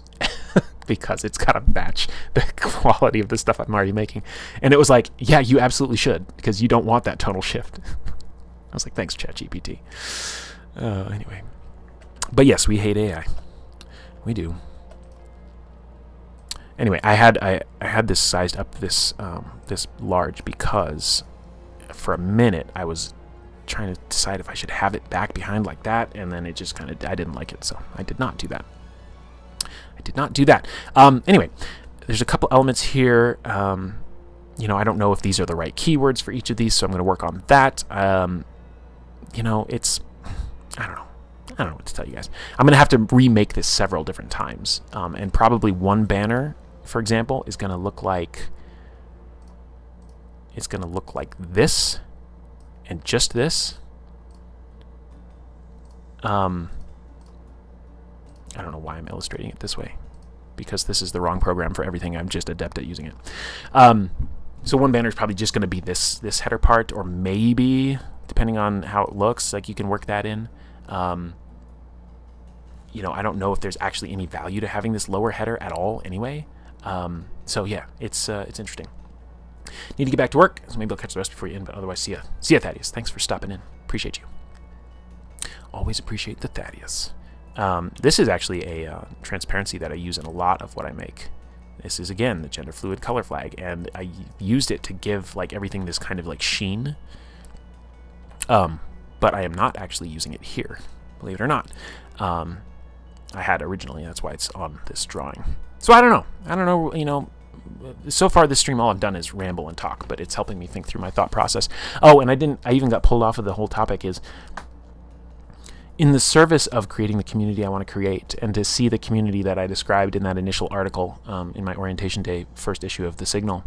Because it's got to match the quality of the stuff I'm already making. And it was like, yeah, you absolutely should, because you don't want that tonal shift. I was like, thanks, ChatGPT. Anyway. But yes, we hate AI. We do. Anyway, I had this sized up this large because for a minute I was trying to decide if I should have it back behind like that, and then it just kind of, I didn't like it, so I did not do that. Anyway, there's a couple elements here. I don't know if these are the right keywords for each of these, so I'm going to work on that. It's, I don't know what to tell you guys. I'm going to have to remake this several different times, and probably one banner, for example, is going to look like, this, and just this. I don't know why I'm illustrating it this way, because this is the wrong program for everything. I'm just adept at using it. So one banner is probably just going to be this header part, or maybe, depending on how it looks, like you can work that in. I don't know if there's actually any value to having this lower header at all anyway. So yeah, it's interesting. Need to get back to work, so maybe I'll catch the rest before you end, but otherwise, see ya, Thaddeus. Thanks for stopping in. Appreciate you. Always appreciate the Thaddeus. This is actually a transparency that I use in a lot of what I make. This is, again, the gender fluid color flag, and I used it to give like everything this kind of like sheen. But I am not actually using it here, believe it or not. I had originally, that's why it's on this drawing. So I don't know, so far this stream all I've done is ramble and talk, but it's helping me think through my thought process. Oh, and I even got pulled off of the whole topic is, in the service of creating the community I want to create, and to see the community that I described in that initial article in my orientation day first issue of The Signal,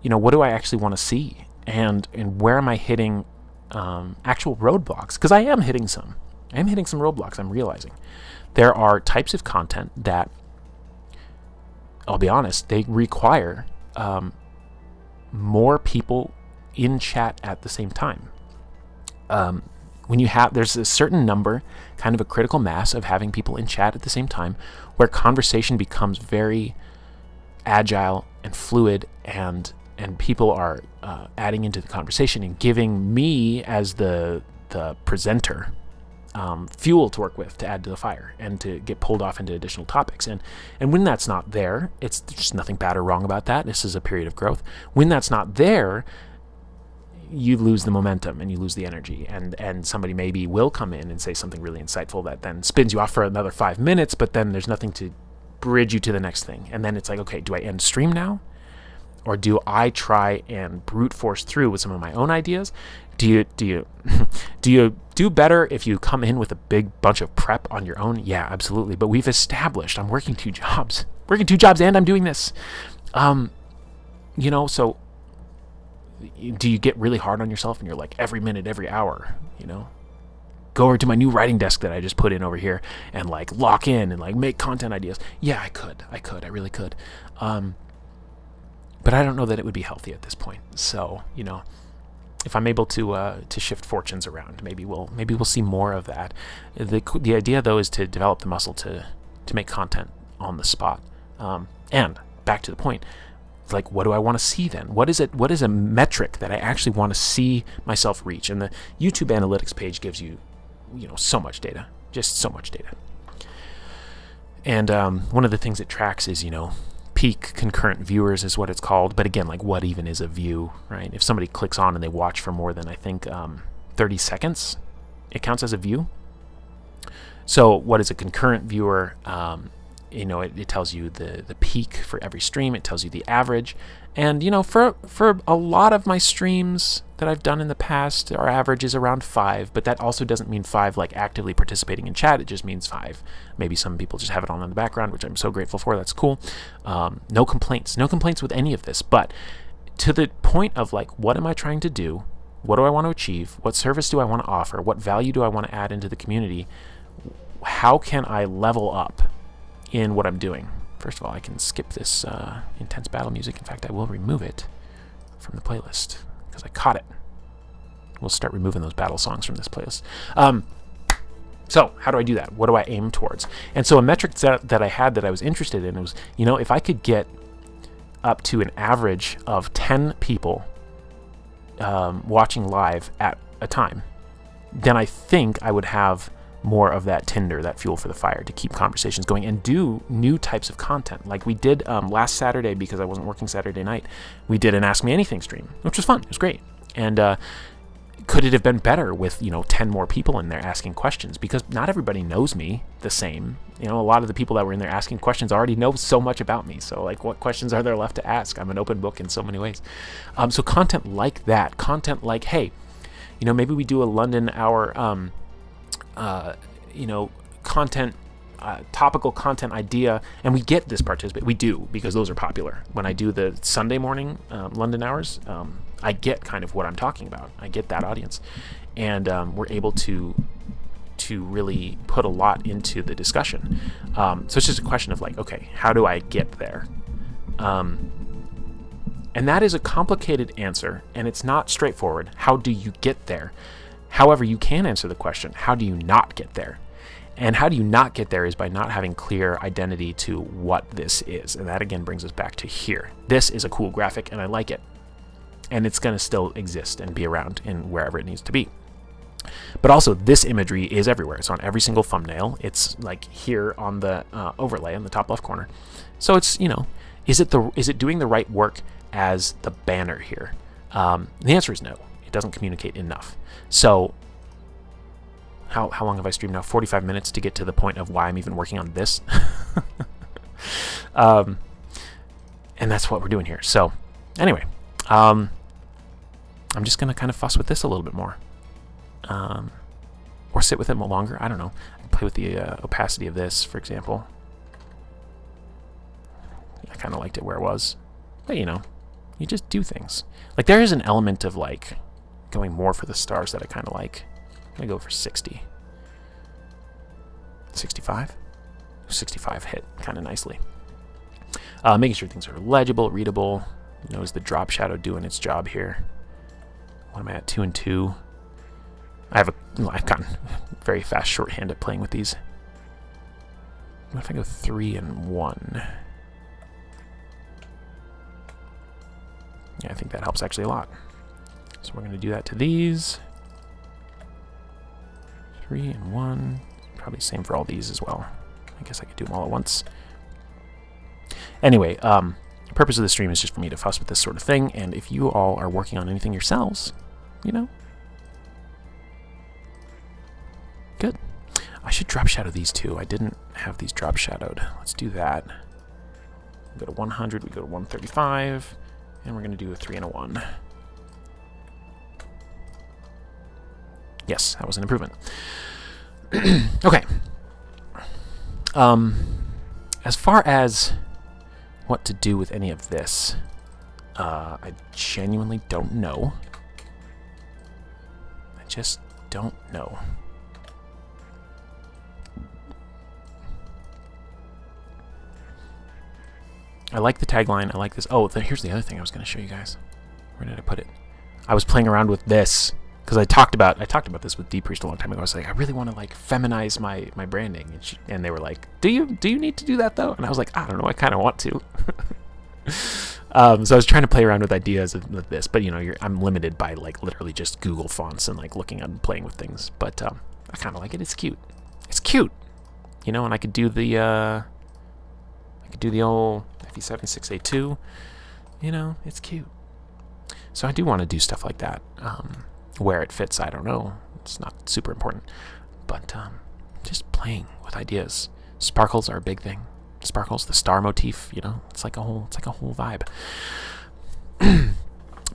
what do I actually want to see, and where am I hitting actual roadblocks? Because I am hitting some roadblocks. I'm realizing there are types of content that, I'll be honest, they require more people in chat at the same time. When there's a certain number, kind of a critical mass of having people in chat at the same time, where conversation becomes very agile and fluid and and people are adding into the conversation and giving me as the presenter fuel to work with, to add to the fire, and to get pulled off into additional topics. And when that's not there, it's just nothing bad or wrong about that. This is a period of growth. When that's not there, you lose the momentum and you lose the energy, and somebody maybe will come in and say something really insightful that then spins you off for another 5 minutes, but then there's nothing to bridge you to the next thing. And then it's like, okay, do I end stream now? Or do I try and brute force through with some of my own ideas? Do you do better if you come in with a big bunch of prep on your own? Yeah, absolutely. But we've established I'm working 2 jobs. And I'm doing this. So do you get really hard on yourself and you're like every minute, every hour, go over to my new writing desk that I just put in over here and like lock in and like make content ideas? Yeah, I really could. But I don't know that it would be healthy at this point. So, if I'm able to shift fortunes around, maybe we'll see more of that. The idea though is to develop the muscle to make content on the spot. And back to the point, like, what do I want to see then? What is a metric that I actually want to see myself reach? And the YouTube analytics page gives you, so much data, just so much data. And one of the things it tracks is, peak concurrent viewers is what it's called. But again, like, what even is a view, right? If somebody clicks on and they watch for more than, I think, 30 seconds, it counts as a view. So what is a concurrent viewer? It tells you the peak for every stream. It tells you the average. And, for a lot of my streams that I've done in the past, our average is around 5. But that also doesn't mean 5 like actively participating in chat. It just means 5. Maybe some people just have it on in the background, which I'm so grateful for. That's cool. No complaints. No complaints with any of this. But to the point of, like, what am I trying to do? What do I want to achieve? What service do I want to offer? What value do I want to add into the community? How can I level up in what I'm doing? First of all, I can skip this intense battle music. In fact, I will remove it from the playlist because I caught it. We'll start removing those battle songs from this playlist. So how do I do that? What do I aim towards? And so a metric that I had that I was interested in was, if I could get up to an average of 10 people watching live at a time, then I think I would have more of that tinder, that fuel for the fire to keep conversations going and do new types of content. Like we did last Saturday, because I wasn't working Saturday night, we did an Ask Me Anything stream, which was fun. It was great. And could it have been better with 10 more people in there asking questions? Because not everybody knows me the same. A lot of the people that were in there asking questions already know so much about me. So like, what questions are there left to ask? I'm an open book in so many ways. So content like that, content like, hey, maybe we do a London hour content, topical content idea, and we get this participate. We do, because those are popular. When I do the Sunday morning London hours, I get kind of what I'm talking about. I get that audience, and we're able to really put a lot into the discussion. So it's just a question of like, okay, how do I get there? And that is a complicated answer, and it's not straightforward. How do you get there? However, you can answer the question, how do you not get there? And how do you not get there is by not having clear identity to what this is. And that again brings us back to here. This is a cool graphic and I like it. And it's going to still exist and be around in wherever it needs to be. But also, this imagery is everywhere. It's on every single thumbnail. It's like here on the overlay in the top left corner. So it's, is it doing the right work as the banner here? The answer is no. It doesn't communicate enough. So how long have I streamed now? 45 minutes to get to the point of why I'm even working on this. And that's what we're doing here. So anyway, I'm just going to kind of fuss with this a little bit more. Or sit with it more longer. I don't know. I can play with the opacity of this, for example. I kind of liked it where it was. But, you just do things. Like, there is an element of, like, going more for the stars that I kind of like. I'm going to go for 60. 65? 65 hit kind of nicely. Making sure things are legible, readable. Notice the drop shadow doing its job here. What am I at? 2 and 2. I've gotten very fast shorthand at playing with these. What if I go 3 and 1? Yeah, I think that helps actually a lot. So we're going to do that to these. 3 and 1. Probably same for all these as well. I guess I could do them all at once. Anyway, the purpose of the stream is just for me to fuss with this sort of thing, and if you all are working on anything yourselves, you know, good. I should drop shadow these two. I didn't have these drop shadowed. Let's do that. We go to 100, we go to 135, and we're going to do a 3 and a 1. Yes, that was an improvement. Okay. As far as what to do with any of this, I genuinely don't know. I just don't know. I like the tagline. I like this. Oh, here's the other thing I was going to show you guys. Where did I put it? I was playing around with this because I talked about this with D-Priest a long time ago. I was like, I really want to like feminize my branding, and they were like, do you need to do that though? And I was like, I don't know. I kind of want to. So I was trying to play around with ideas with this, but you know, I'm limited by like literally just Google fonts and like looking and playing with things. But I kind of like it. It's cute. It's cute. You know, and I could do the old FE76A2. You know, it's cute. So I do want to do stuff like that. Where it fits, I don't know. It's not super important. But just playing with ideas. Sparkles are a big thing. Sparkles, the star motif, you know, it's like a whole vibe.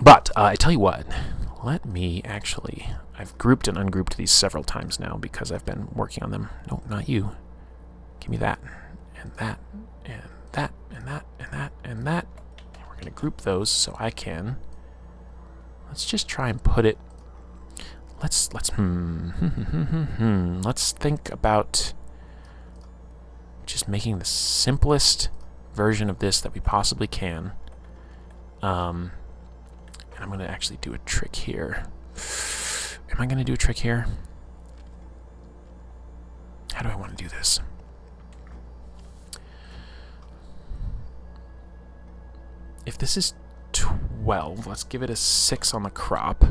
But I tell you what, let me actually, I've grouped and ungrouped these several times now because I've been working on them. No, not you. Give me that, and that, and that, and that, and that, and that. And we're gonna group those so I can. Let's just try and put it. Let's think about just making the simplest version of this that we possibly can. And I'm going to actually do a trick here. Am I going to do a trick here? How do I want to do this? If this is 12, let's give it a 6 on the crop.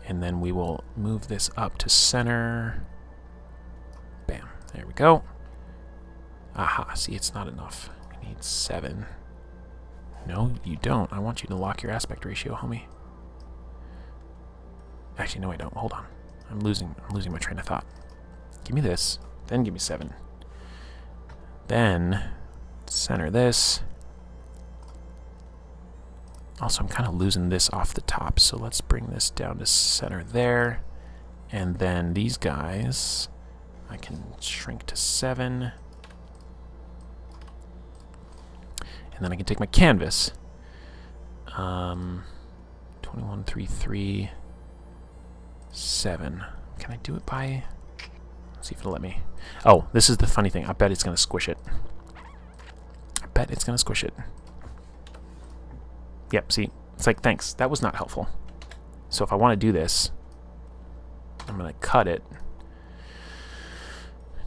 And then we will move this up to center. Bam. There we go. Aha, see, it's not enough. We need 7. No, you don't. I want you to lock your aspect ratio, homie. Actually, no, I don't. Hold on. I'm losing my train of thought. Give me this, then give me 7. Then center this. Also, I'm kind of losing this off the top, so let's bring this down to center there. And then these guys, I can shrink to 7. And then I can take my canvas. 21, 3, 3, 7. Can I do it by... Let's see if it'll let me. Oh, this is the funny thing. I bet it's going to squish it. I bet it's going to squish it. Yep, see? It's like, thanks. That was not helpful. So if I want to do this, I'm going to cut it.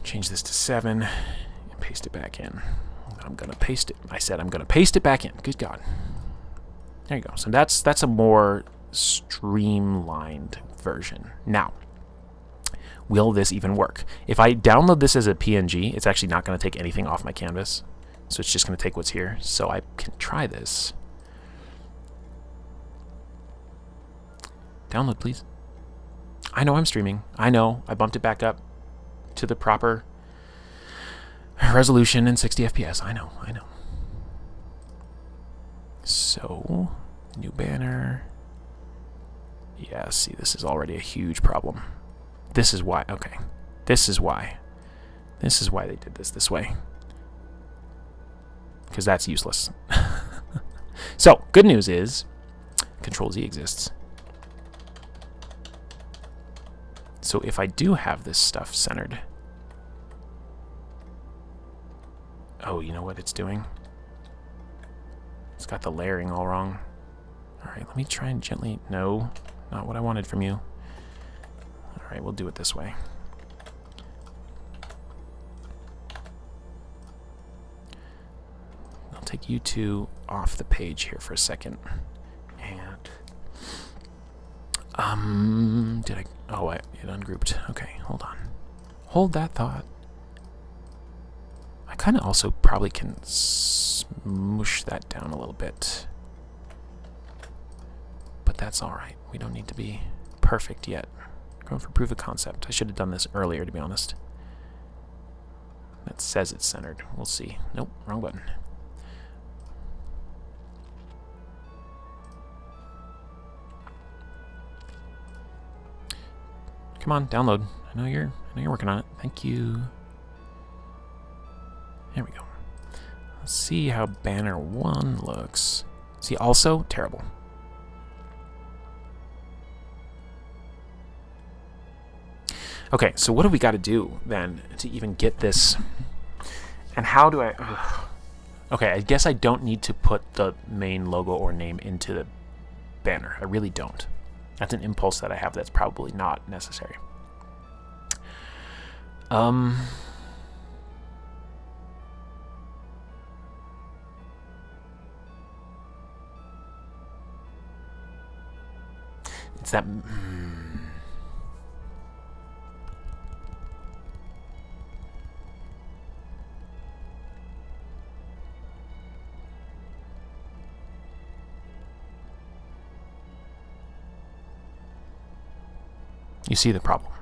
Change this to 7. And paste it back in. I'm going to paste it. I said I'm going to paste it back in. Good God. There you go. So that's a more streamlined version. Now, will this even work? If I download this as a PNG, it's actually not going to take anything off my canvas. So it's just going to take what's here. So I can try this. Download, please. I know I'm streaming. I know. I bumped it back up to the proper resolution and 60 FPS. I know. So, new banner. Yeah, see, this is already a huge problem. This is why. Okay. This is why. This is why they did this way. Because that's useless. So, good news is Control-Z exists. So if I do have this stuff centered... Oh, you know what it's doing? It's got the layering all wrong. Alright, let me try and gently... No, not what I wanted from you. Alright, we'll do it this way. I'll take you two off the page here for a second. And Did I? Oh, it ungrouped. Okay, hold on. Hold that thought. I kind of also probably can smoosh that down a little bit. But that's alright. We don't need to be perfect yet. Going for proof of concept. I should have done this earlier, to be honest. That says it's centered. We'll see. Nope, wrong button. Come on, download. I know you're working on it. Thank you. There we go. Let's see how banner 1 looks. See, also terrible. Okay, so what do we got to do then to even get this? And how do I? Okay, I guess I don't need to put the main logo or name into the banner. I really don't. That's an impulse that I have that's probably not necessary. It's that. You see the problem.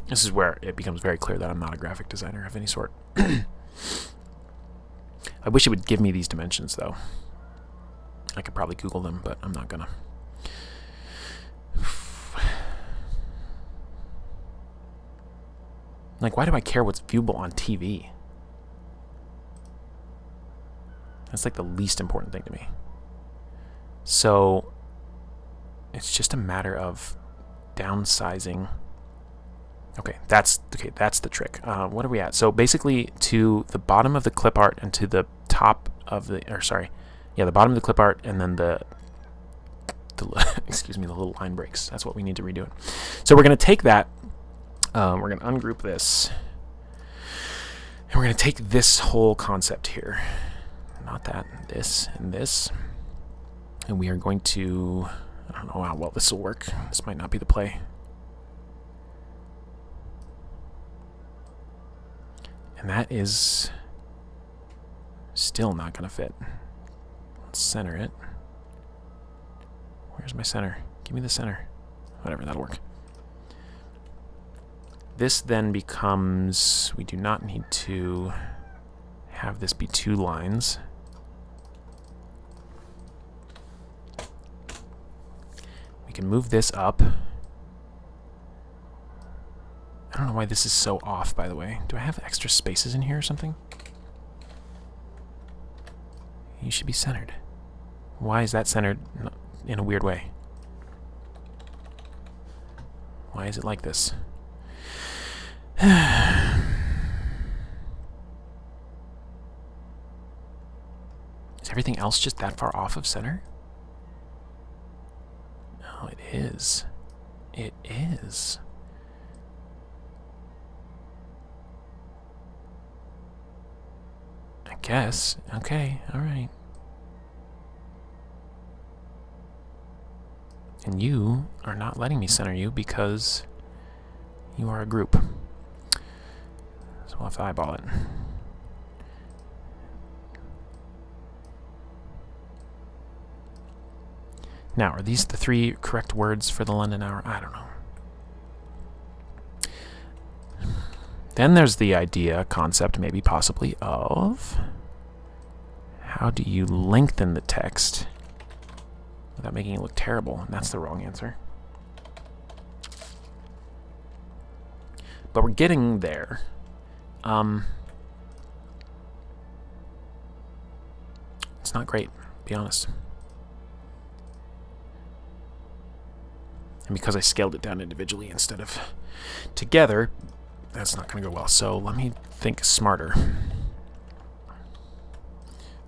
This is where it becomes very clear that I'm not a graphic designer of any sort. I wish it would give me these dimensions, though. I could probably Google them, but I'm not gonna. Like, why do I care what's viewable on TV? That's like the least important thing to me. So, it's just a matter of downsizing. Okay, that's the trick. What are we at? So basically, to the bottom of the clip art and to the top of the, the bottom of the clip art, and then the excuse me, the little line breaks. That's what we need to redo it. So we're gonna take that. We're gonna ungroup this, and we're gonna take this whole concept here, not that, this and this, and we are going to. I don't know how well this will work. This might not be the play. And that is still not going to fit. Let's center it. Where's my center? Give me the center. Whatever, that'll work. This then becomes, we do not need to have this be 2 lines. We can move this up. I don't know why this is so off, by the way. Do I have extra spaces in here or something? You should be centered. Why is that centered in a weird way? Why is it like this? Is everything else just that far off of center? No, it is. It is. I guess. Okay, alright. And you are not letting me center you because you are a group. So we'll have to eyeball it. Now, are these the 3 correct words for the London Hour? I don't know. Then there's the idea, concept, maybe possibly, of how do you lengthen the text without making it look terrible? And that's the wrong answer. But we're getting there. It's not great, to be honest. And because I scaled it down individually instead of together, that's not going to go well. So let me think smarter.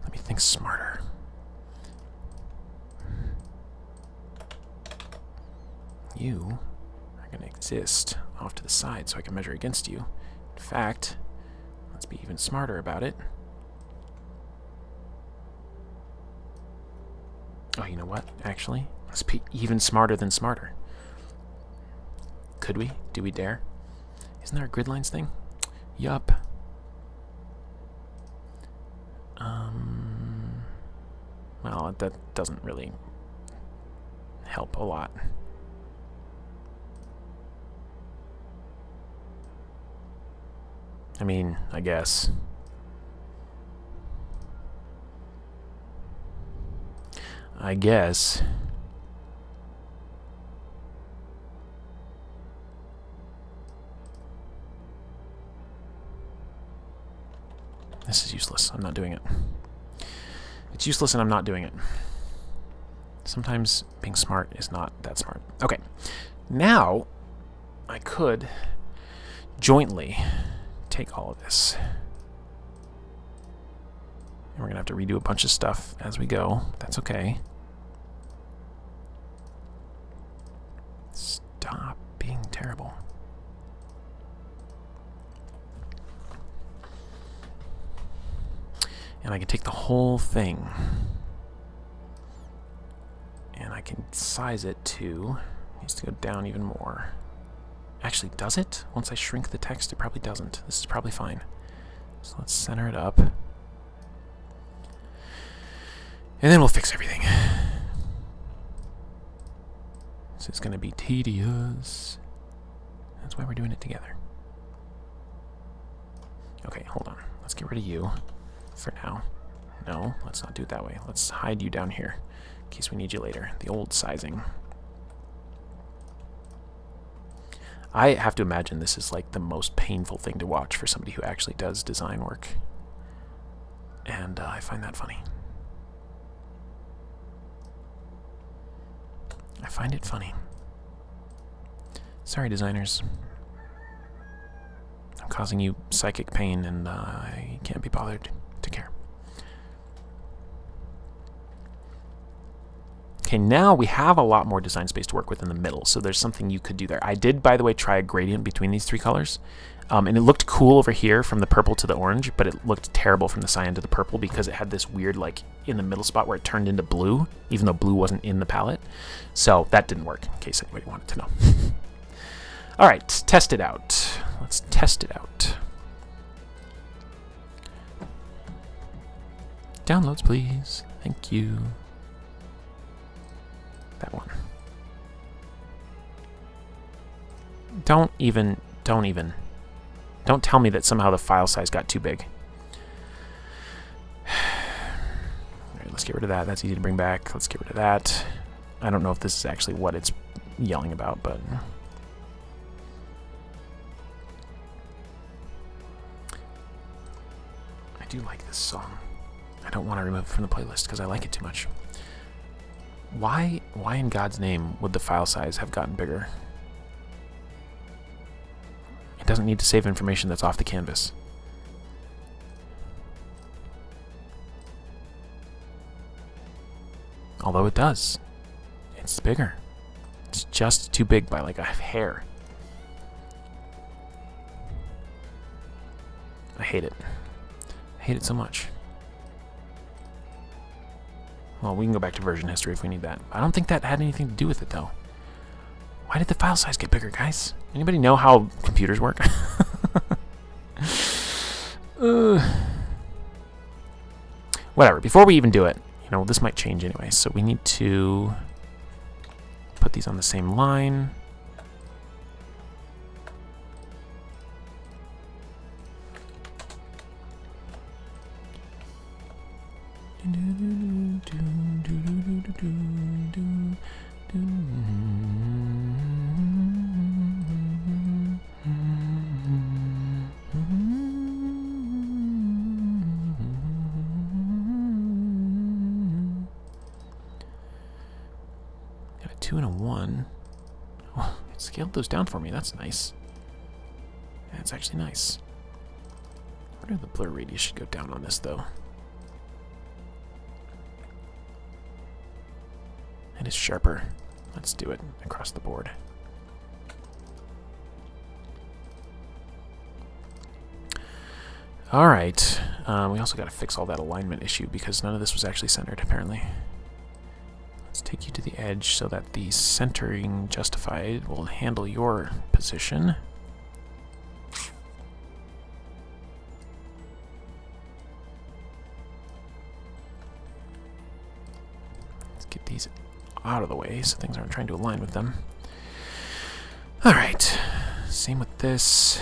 Let me think smarter. You are going to exist off to the side so I can measure against you. In fact, let's be even smarter about it. Oh, you know what? Actually, let's be even smarter than smarter. Could we? Do we dare? Isn't there a grid lines thing? Yup. Well, that doesn't really help a lot. I mean, I guess. This is useless. I'm not doing it. It's useless and I'm not doing it. Sometimes being smart is not that smart. Okay. Now, I could jointly take all of this. And we're going to have to redo a bunch of stuff as we go. That's okay. Stop being terrible. And I can take the whole thing and I can size it to, needs to go down even more. Actually, does it? Once I shrink the text, it probably doesn't. This is probably fine. So let's center it up. And then we'll fix everything. This is going to be tedious. That's why we're doing it together. Okay, hold on. Let's get rid of you for now. No, let's not do it that way. Let's hide you down here in case we need you later. The old sizing. I have to imagine this is like the most painful thing to watch for somebody who actually does design work. And I find that funny. I find it funny. Sorry, designers. I'm causing you psychic pain, and I can't be bothered to care. Okay, now we have a lot more design space to work with in the middle, so there's something you could do there. I did, by the way, try a gradient between these three colors, and it looked cool over here from the purple to the orange, but it looked terrible from the cyan to the purple because it had this weird, like, in the middle spot where it turned into blue, even though blue wasn't in the palette. So that didn't work, in case anybody wanted to know. All right, test it out. Let's test it out. Downloads, please. Thank you. That one. Don't tell me that somehow the file size got too big. Alright, let's get rid of that. That's easy to bring back. Let's get rid of that. I don't know if this is actually what it's yelling about, but... I do like this song. I don't want to remove it from the playlist because I like it too much. Why in God's name would the file size have gotten bigger? It doesn't need to save information that's off the canvas. Although it does. It's bigger. It's just too big by like a hair. I hate it. I hate it so much. Well, we can go back to version history if we need that. I don't think that had anything to do with it, though. Why did the file size get bigger, guys? Anybody know how computers work? Whatever. Before we even do it, you know, this might change anyway. So we need to put these on the same line. Got a 2 and a 1. It scaled those down for me. That's nice. That's actually nice. I wonder if the blur radius should go down on this, though. It is sharper. Let's do it across the board. Alright. We also got to fix all that alignment issue because none of this was actually centered, apparently. Let's take you to the edge so that the centering justified will handle your position. Let's get these out of the way so things aren't trying to align with them. Alright. Same with this.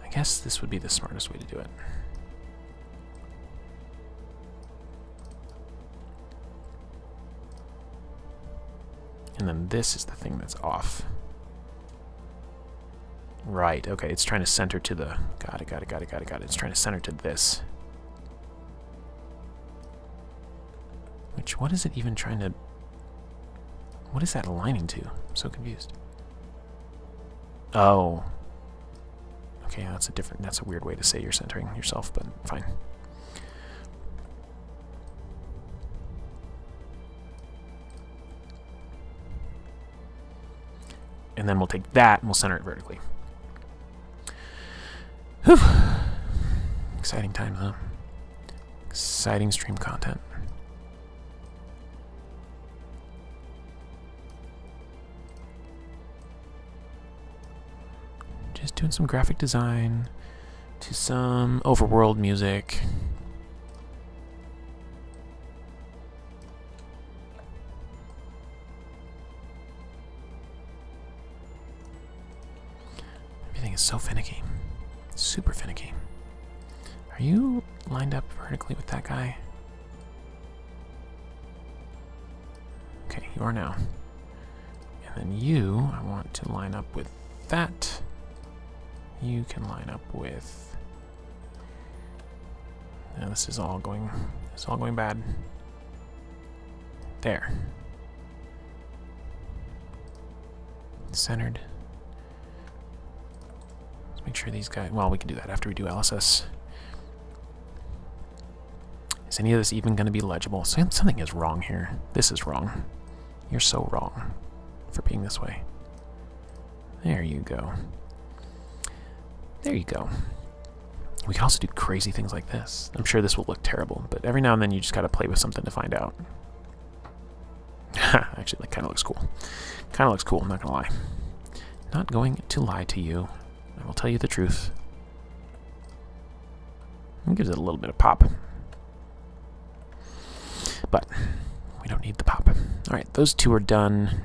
I guess this would be the smartest way to do it. And then this is the thing that's off. Right, okay, it's trying to center to the... Got it. It's trying to center to this. Which, what is it even trying to... What is that aligning to? I'm so confused. Oh. Okay, that's a weird way to say you're centering yourself, but fine. And then we'll take that and we'll center it vertically. Whew. Exciting times, huh? Exciting stream content. Just doing some graphic design to some overworld music. Everything is so finicky. Super finicky. Are you lined up vertically with that guy? Okay, you are now. And then you, I want to line up with that. You can line up with... Now this is all going bad. There. Centered. Let's make sure these guys... Well, we can do that after we do LSS. Is any of this even going to be legible? Something is wrong here. This is wrong. You're so wrong for being this way. There you go. There you go. We can also do crazy things like this. I'm sure this will look terrible, but every now and then you just got to play with something to find out. Actually, that kind of looks cool. Kind of looks cool, I'm not going to lie. Not going to lie to you. I will tell you the truth. It gives it a little bit of pop. But we don't need the pop. Alright, those two are done.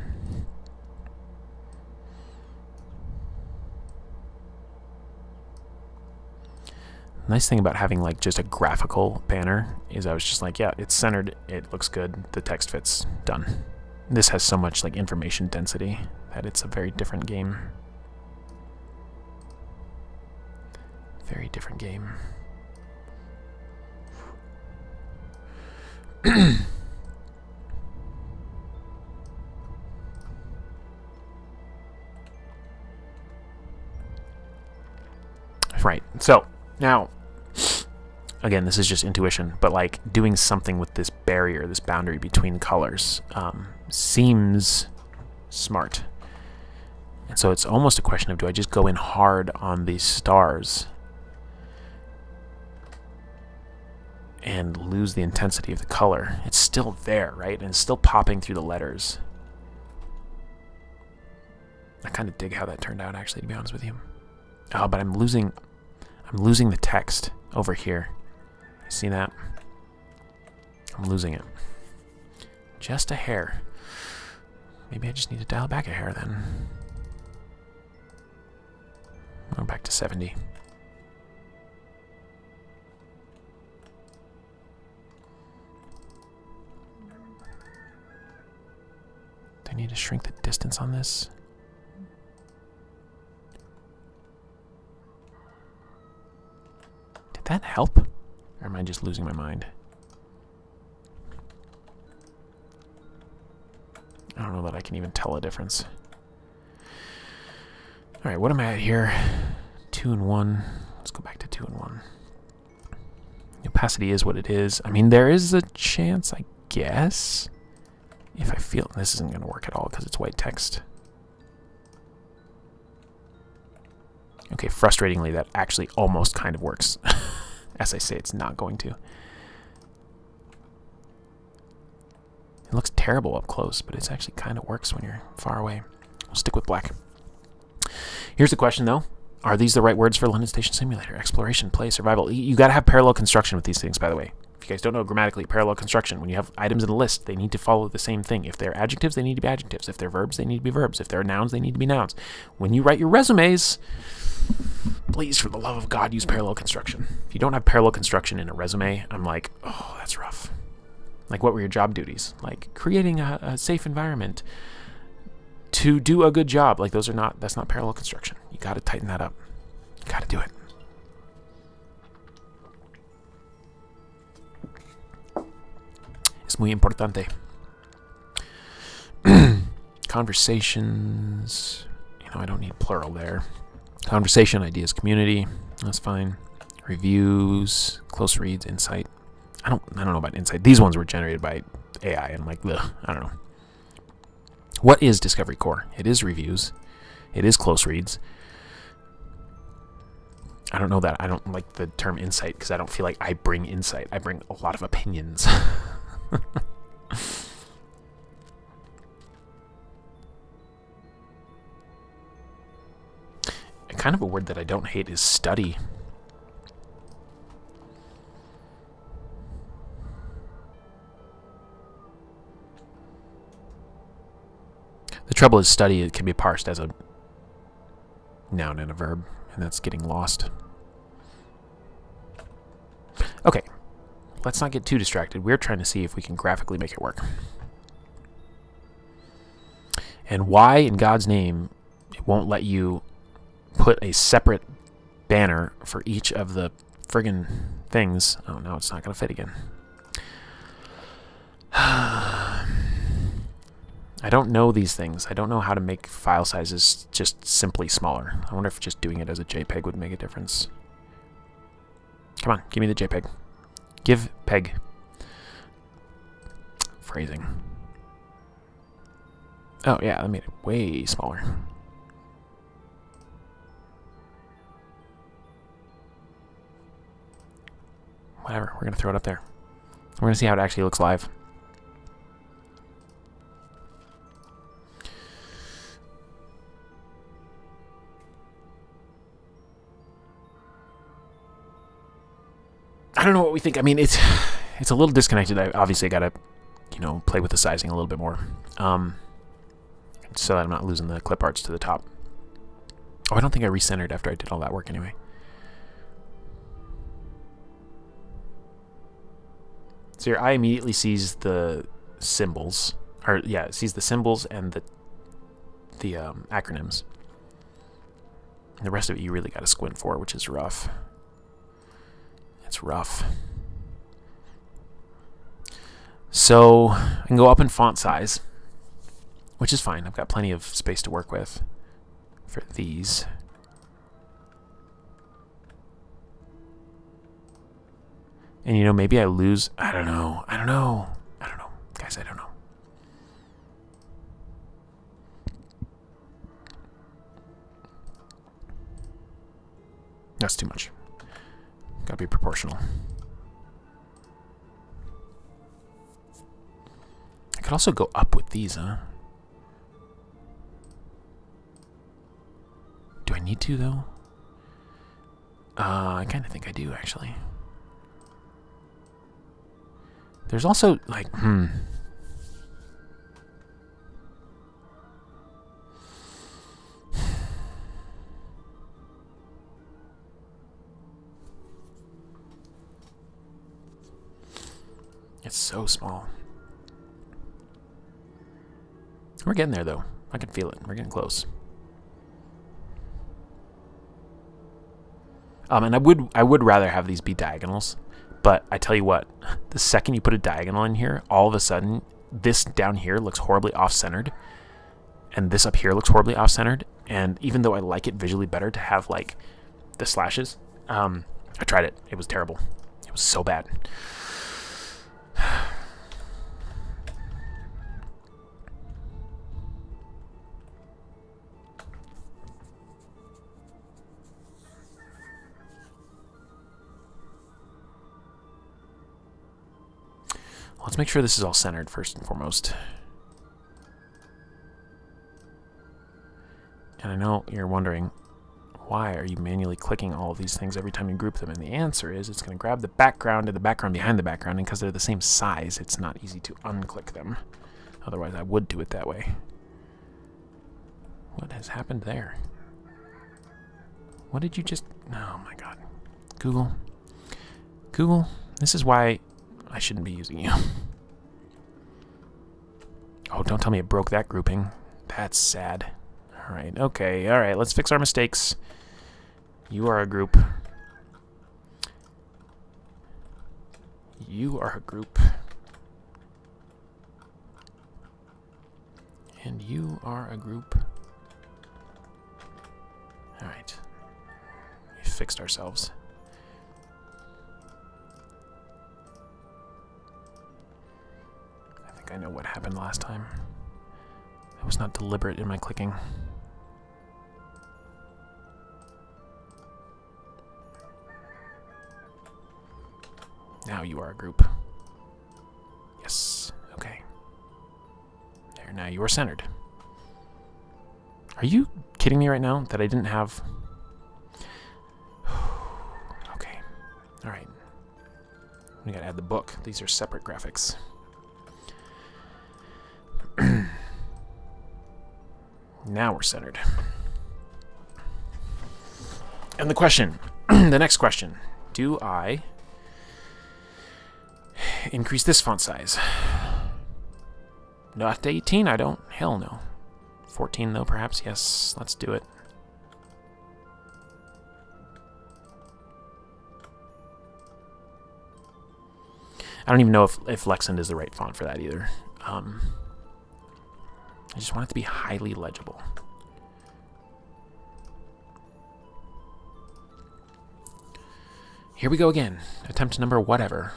Nice thing about having like just a graphical banner is I was just like, yeah, it's centered, it looks good, the text fits, done. This has so much like information density that it's a very different game. Very different game. Right, so now again, this is just intuition, but like doing something with this barrier, this boundary between colors, seems smart. And so it's almost a question of, do I just go in hard on these stars and lose the intensity of the color? It's still there, right? And it's still popping through the letters. I kind of dig how that turned out, actually, to be honest with you. Oh, but I'm losing the text over here. You see that? I'm losing it. Just a hair. Maybe I just need to dial back a hair then. Go back to 70. Do I need to shrink the distance on this? that help? Or am I just losing my mind? I don't know that I can even tell a difference. Alright, what am I at here? 2 and 1. Let's go back to 2 and 1. Opacity is what it is. I mean, there is a chance, I guess, if I feel... This isn't going to work at all because it's white text. Okay, frustratingly, that actually almost kind of works. As I say, it's not going to. It looks terrible up close, but it actually kind of works when you're far away. We'll stick with black. Here's the question, though. Are these the right words for London Station Simulator? Exploration, play, survival. You got to have parallel construction with these things, by the way. If you guys don't know grammatically, parallel construction, when you have items in a list, they need to follow the same thing. If they're adjectives, they need to be adjectives. If they're verbs, they need to be verbs. If they're nouns, they need to be nouns. When you write your resumes, please, for the love of God, use parallel construction. If you don't have parallel construction in a resume, I'm like, oh, that's rough. Like, what were your job duties? Like, creating a safe environment to do a good job. Like, that's not parallel construction. You got to tighten that up. You got to do it. Es muy importante. Conversations. I don't need plural there. Conversation, ideas, community. That's fine. Reviews, close reads, insight. I don't know about insight. These ones were generated by AI, and I'm like, ugh, I don't know. What is Discovery Core? It is reviews. It is close reads. I don't know that. I don't like the term insight because I don't feel like I bring insight. I bring a lot of opinions. Kind of a word that I don't hate is study. The trouble is study, it can be parsed as a noun and a verb, and that's getting lost. Okay, let's not get too distracted. We're trying to see if we can graphically make it work. And why in God's name it won't let you put a separate banner for each of the friggin' things. Oh, no, it's not going to fit again. I don't know these things. I don't know how to make file sizes just simply smaller. I wonder if just doing it as a JPEG would make a difference. Come on, give me the JPEG. Give peg. Phrasing. Oh, yeah, that made it way smaller. Whatever, we're going to throw it up there. We're going to see how it actually looks live. I don't know what we think. I mean, it's a little disconnected. I obviously got to, play with the sizing a little bit more. So that I'm not losing the clip arts to the top. Oh, I don't think I recentered after I did all that work anyway. So your eye immediately sees the symbols, it sees the symbols and the acronyms. And the rest of it you really got to squint for, which is rough. It's rough. So I can go up in font size, which is fine. I've got plenty of space to work with for these. And maybe I lose. I don't know. Guys, I don't know. That's too much. Gotta be proportional. I could also go up with these, huh? Do I need to, though? I kind of think I do, actually. There's also, like, It's so small. We're getting there, though. I can feel it. We're getting close. And I would rather have these be diagonals, but I tell you what, the second you put a diagonal in here, all of a sudden, this down here looks horribly off-centered, and this up here looks horribly off-centered, and even though I like it visually better to have, like, the slashes, I tried it. It was terrible. It was so bad. Let's make sure this is all centered first and foremost. And I know you're wondering, why are you manually clicking all of these things every time you group them? And the answer is it's going to grab the background and the background behind the background, and because they're the same size, it's not easy to unclick them. Otherwise, I would do it that way. What has happened there? What did you just... Oh my god. Google. Google, this is why I shouldn't be using you. Oh, don't tell me it broke that grouping. That's sad. Alright, okay, alright, let's fix our mistakes. You are a group. You are a group. And you are a group. Alright. We fixed ourselves. I think I know what happened last time. I was not deliberate in my clicking. Now you are a group. Yes. Okay. There, now you are centered. Are you kidding me right now that I didn't have... Okay. Alright. We gotta add the book. These are separate graphics. Now we're centered. And the question, the next question, do I increase this font size? Not to 18, I don't. Hell no. 14 though, perhaps? Yes, let's do it. I don't even know if Lexend is the right font for that either. I just want it to be highly legible. Here we go again. Attempt number whatever.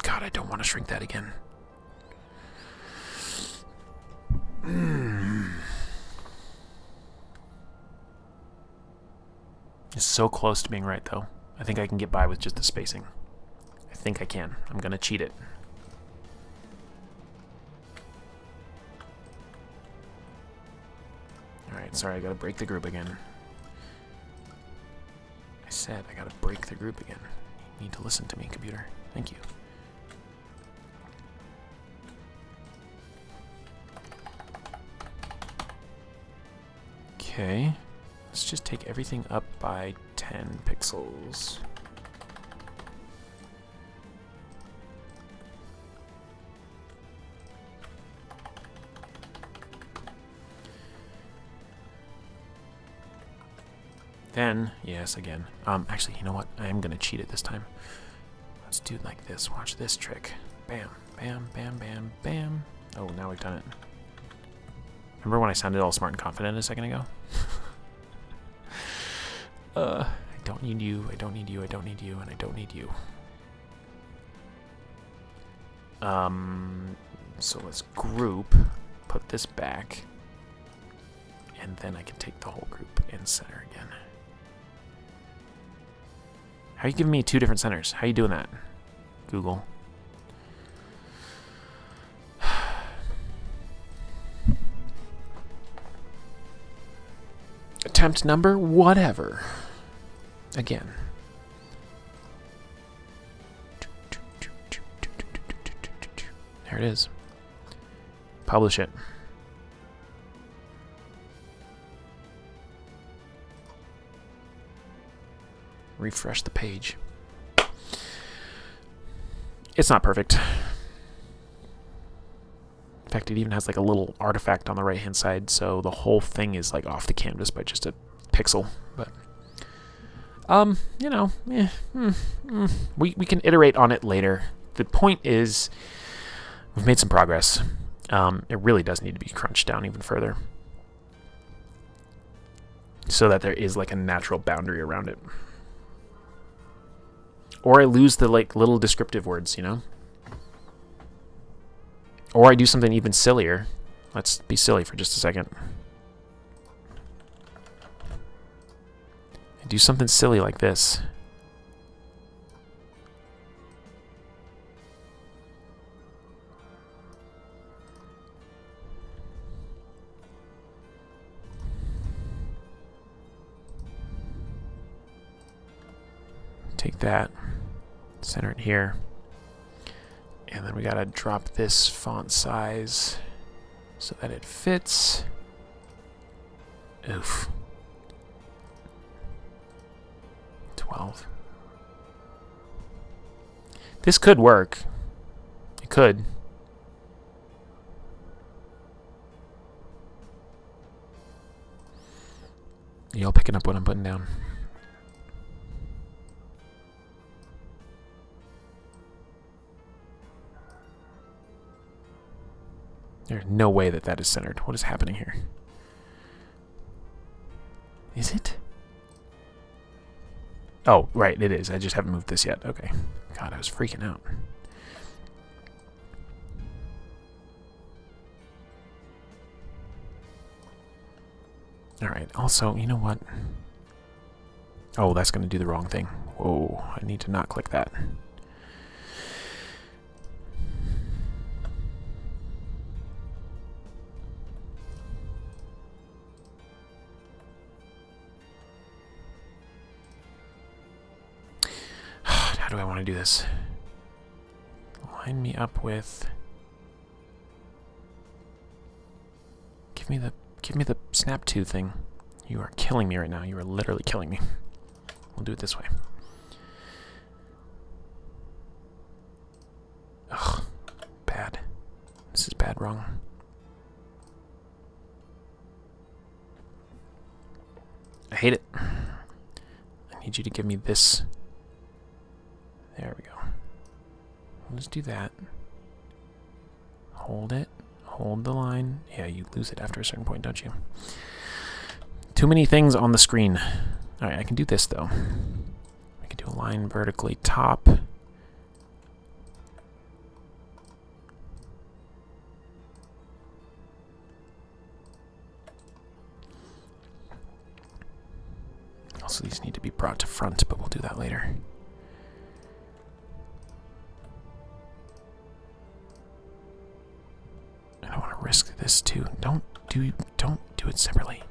God, I don't want to shrink that again. It's so close to being right, though. I think I can get by with just the spacing. I think I can. I'm going to cheat it. Alright, sorry, I got to break the group again. I said I got to break the group again. You need to listen to me, computer. Thank you. Okay. Let's just take everything up by 10 pixels. Then, yes, again. Actually, you know what? I am going to cheat it this time. Let's do it like this. Watch this trick. Bam, bam, bam, bam, bam. Oh, now we've done it. Remember when I sounded all smart and confident a second ago? I don't need you, I don't need you, I don't need you, and I don't need you. So let's group, put this back, and then I can take the whole group and center again. How are you giving me two different centers? How are you doing that, Google? Attempt number whatever. Again. There it is. Publish it. Refresh the page. It's not perfect. fact, it even has like a little artifact on the right hand side, so the whole thing is like off the canvas by just a pixel. But you know, we can iterate on it later. The point is, we've made some progress. It really does need to be crunched down even further, so that there is like a natural boundary around it. Or I lose the like little descriptive words, you know? Or I do something even sillier. Let's be silly for just a second. I do something silly like this. Take that, center it here, and then we gotta drop this font size so that it fits. Oof. 12. This could work. It could. Y'all picking up what I'm putting down? There's no way that that is centered. What is happening here? Is it? Oh, right, it is. I just haven't moved this yet. Okay. God, I was freaking out. Alright, also, you know what? Oh, that's going to do the wrong thing. Whoa, I need to not click that. How do I want to do this? Line me up with... Give me the snap to thing. You are killing me right now. You are literally killing me. We'll do it this way. Ugh. Bad. This is bad wrong. I hate it. I need you to give me this. There we go. Let's do that. Hold it. Hold the line. Yeah, you lose it after a certain point, don't you? Too many things on the screen. Alright, I can do this, though. I can do a line vertically top. Also, these need to be brought to front, but we'll do that later. I don't want to risk this too. Don't do it separately.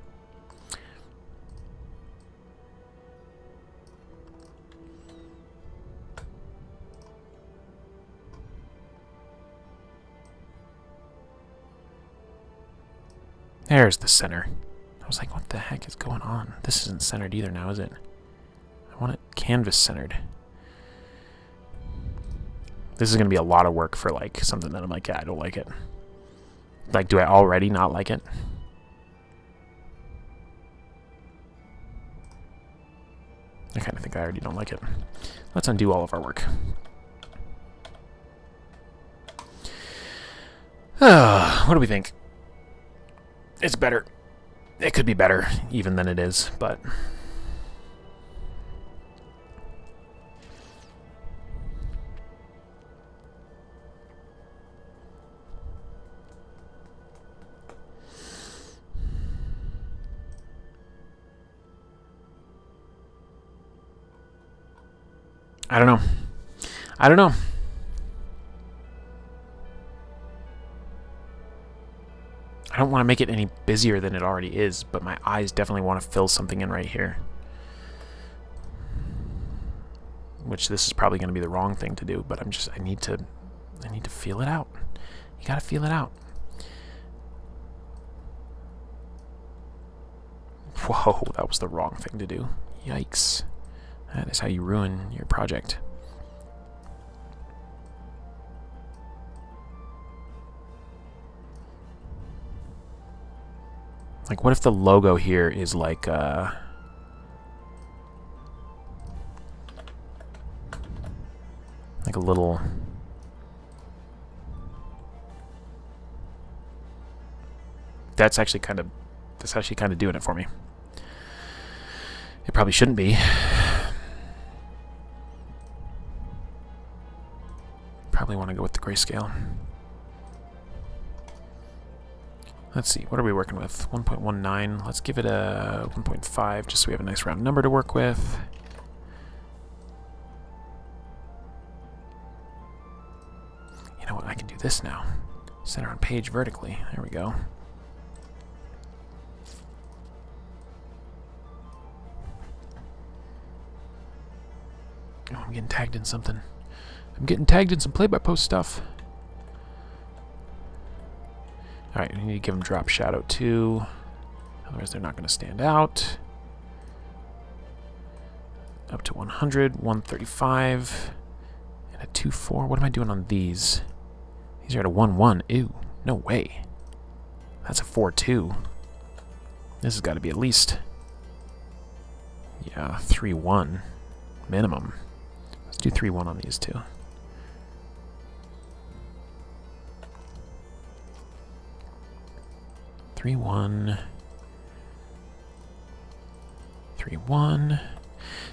There's the center. I was like, what the heck is going on? This isn't centered either now, is it? I want it canvas centered. This is going to be a lot of work for like something that I'm like, yeah, I don't like it. Like, do I already not like it? I kind of think I already don't like it. Let's undo all of our work. What do we think? It's better. It could be better even than it is, but... I don't know. I don't know. I don't want to make it any busier than it already is, but my eyes definitely want to fill something in right here. Which this is probably going to be the wrong thing to do, but I need to feel it out. You got to feel it out. Whoa, that was the wrong thing to do. Yikes. That is how you ruin your project. Like, what if the logo here is like a little... That's actually kind of doing it for me. It probably shouldn't be. Probably want to go with the grayscale. Let's see, what are we working with? 1.19. Let's give it a 1.5 just so we have a nice round number to work with. You know what? I can do this now. Center on page vertically. There we go. Oh, I'm getting tagged in something. I'm getting tagged in some play-by-post stuff. Alright, we need to give them drop shadow too. Otherwise they're not going to stand out. Up to 100, 135, and a 2.4. What am I doing on these? These are at a 1.1. Ew, no way. That's a 4.2. This has got to be at least, yeah, 3.1 minimum. Let's do 3.1 on these two. Three one.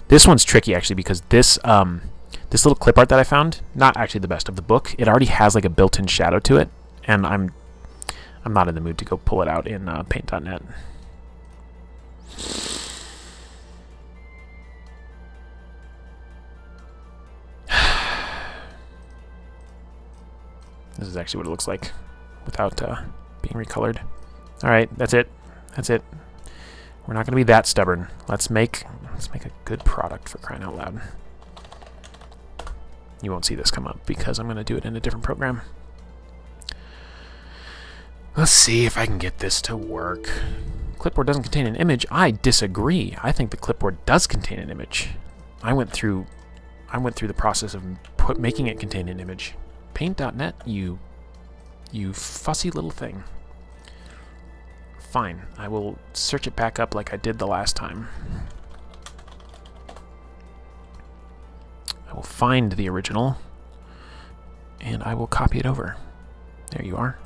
This one's tricky actually because this this little clip art that I found, not actually the best of the book. It already has like a built-in shadow to it, and I'm not in the mood to go pull it out in paint.net. This is actually what it looks like without being recolored. Alright, that's it. That's it. We're not going to be that stubborn. Let's make a good product, for crying out loud. You won't see this come up because I'm going to do it in a different program. Let's see if I can get this to work. Clipboard doesn't contain an image. I disagree. I think the clipboard does contain an image. I went through the process of making it contain an image. Paint.net, you fussy little thing. Fine, I will search it back up like I did the last time. I will find the original, and I will copy it over. There you are.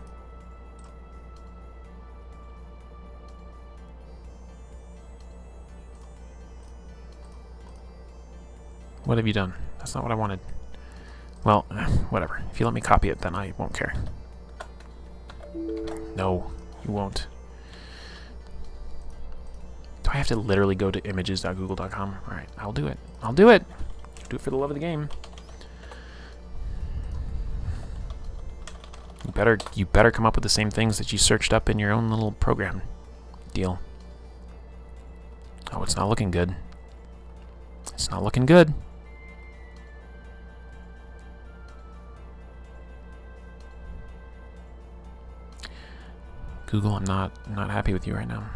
What have you done? That's not what I wanted. Well, whatever. If you let me copy it, then I won't care. No, you won't. Do I have to literally go to images.google.com? Alright, I'll do it. I'll do it! I'll do it for the love of the game. You better come up with the same things that you searched up in your own little program. Deal. Oh, it's not looking good. It's not looking good. Google, I'm not happy with you right now.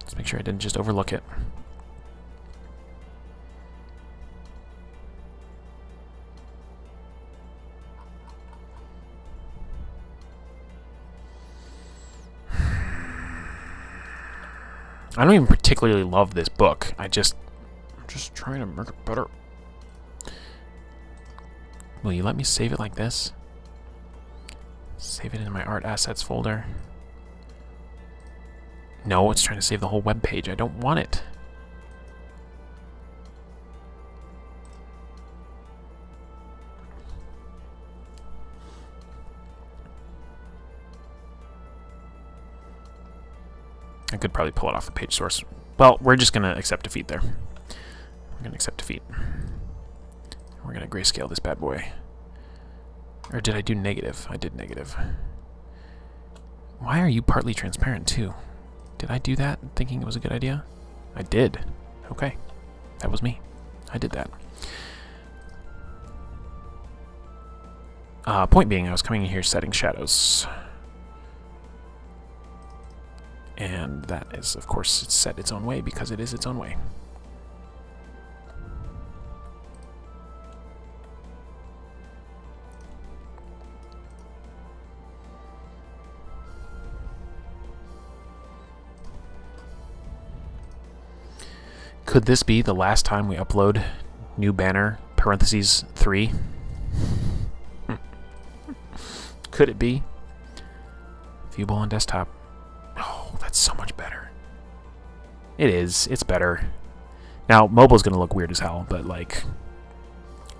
Let's make sure I didn't just overlook it. I don't even particularly love this book. I'm just trying to make it better. Will you let me save it like this? Save it in my art assets folder. No, it's trying to save the whole web page. I don't want it. I could probably pull it off the page source. Well, we're just going to accept defeat there. We're going to accept defeat. We're going to grayscale this bad boy. Or did I do negative? I did negative. Why are you partly transparent too? Did I do that thinking it was a good idea? I did. Okay. That was me. I did that. Point being, I was coming in here setting shadows. And that is, of course, it's set its own way because it is its own way. Could this be the last time we upload new banner, parentheses 3? Could it be? Viewable on desktop. Oh, that's so much better. It is. It's better. Now, mobile's going to look weird as hell, but, like,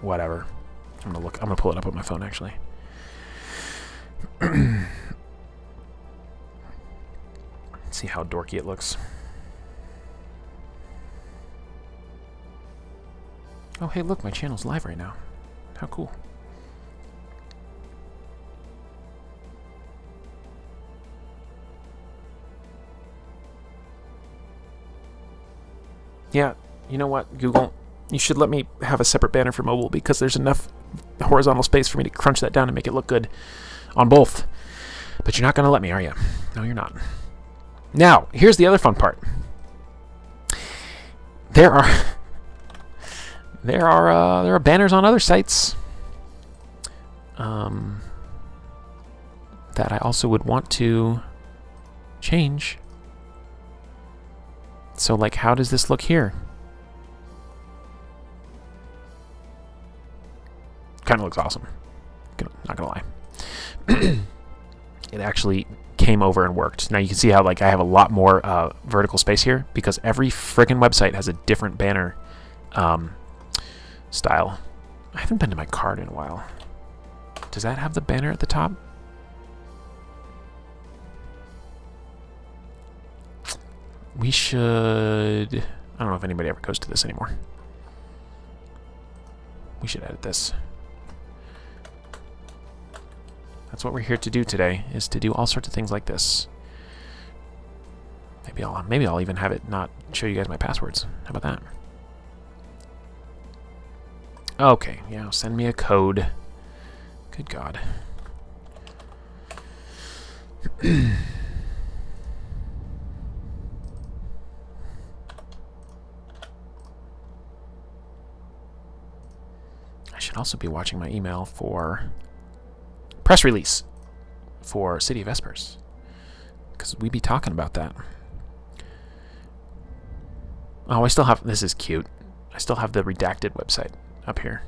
whatever. I'm gonna pull it up on my phone, actually. See how dorky it looks. Oh, hey, look, my channel's live right now. How cool. Yeah, you know what, Google? You should let me have a separate banner for mobile because there's enough horizontal space for me to crunch that down and make it look good on both. But you're not going to let me, are you? No, you're not. Now, here's the other fun part. There are banners on other sites that I also would want to change. So, like, how does this look here? Kind of looks awesome. Not gonna lie. It actually came over and worked. Now you can see how, like, I have a lot more vertical space here because every friggin' website has a different banner style. I haven't been to my card in a while. Does that have the banner at the top? We should... I don't know if anybody ever goes to this anymore. We should edit this. That's what we're here to do today, is to do all sorts of things like this. Maybe I'll even have it not show you guys my passwords. How about that? Okay, yeah, send me a code. Good God. I should also be watching my email for press release for City of Vespers, because we be talking about that. Oh, I still have, this is cute, I still have the redacted website up here.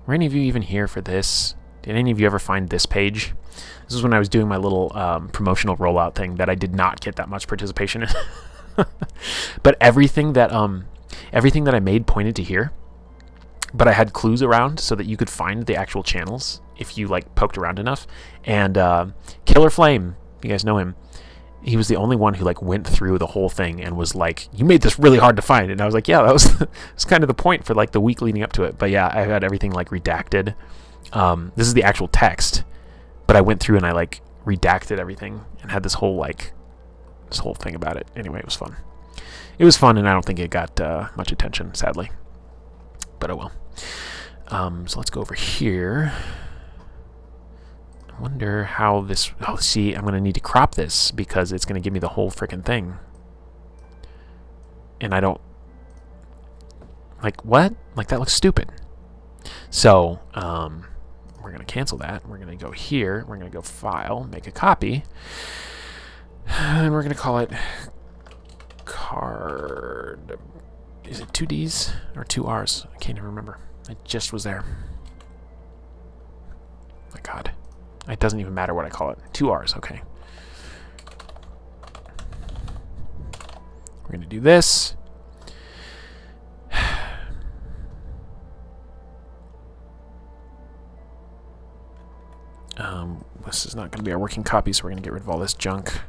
Were any of you even here for this? Did any of you ever find this page? This is when I was doing my little promotional rollout thing that I did not get that much participation in. But everything that I made pointed to here. But I had clues around so that you could find the actual channels if you, like, poked around enough. And Killer Flame, you guys know him, he was the only one who, like, went through the whole thing and was like, you made this really hard to find. And I was like, yeah, that was kind of the point for, like, the week leading up to it. But yeah, I had everything, like, redacted. This is the actual text, but I went through and I, like, redacted everything and had this whole thing about it. Anyway, it was fun. It was fun, and I don't think it got much attention, sadly. But oh well. So let's go over here. I wonder how this... Oh, see, I'm going to need to crop this because it's going to give me the whole frickin' thing. And I don't... Like, what? Like, that looks stupid. So, we're going to cancel that. We're going to go here. We're going to go File, make a copy. And we're going to call it card... Is it 2 Ds or 2 Rs? I can't even remember. It just was there. My God. It doesn't even matter what I call it. 2 Rs, okay. We're going to do this. This is not going to be our working copy, so we're going to get rid of all this junk.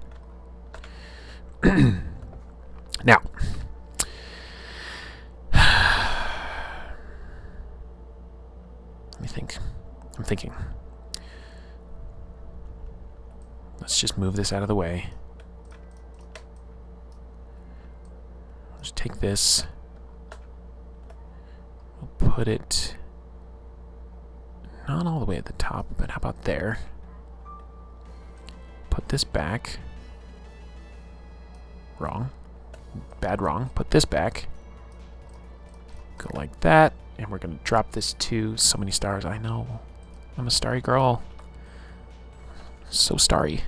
Now... Let me think. I'm thinking. Let's just move this out of the way. Let's take this. We'll put it not all the way at the top, but how about there? Put this back. Wrong. Bad wrong. Put this back. Go like that. And we're going to drop this to so many stars. I know. I'm a starry girl. So starry.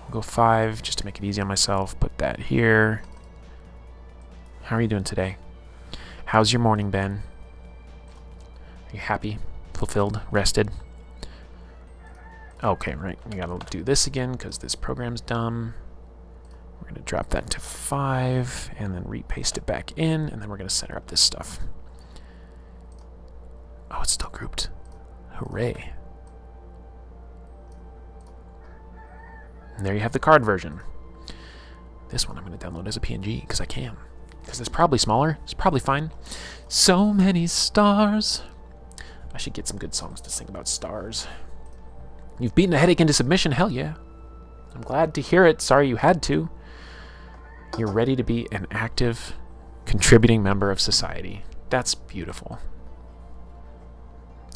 We'll go 5 just to make it easy on myself. Put that here. How are you doing today? How's your morning been? Are you happy, fulfilled, rested? Okay, right. We gotta do this again because this program's dumb. We're gonna drop that to 5 and then repaste it back in, and then we're gonna center up this stuff. Oh, it's still grouped. Hooray. And there you have the card version. This one I'm going to download as a PNG because I can. Because it's probably smaller. It's probably fine. So many stars. I should get some good songs to sing about stars. You've beaten a headache into submission. Hell yeah. I'm glad to hear it. Sorry you had to. You're ready to be an active, contributing member of society. That's beautiful.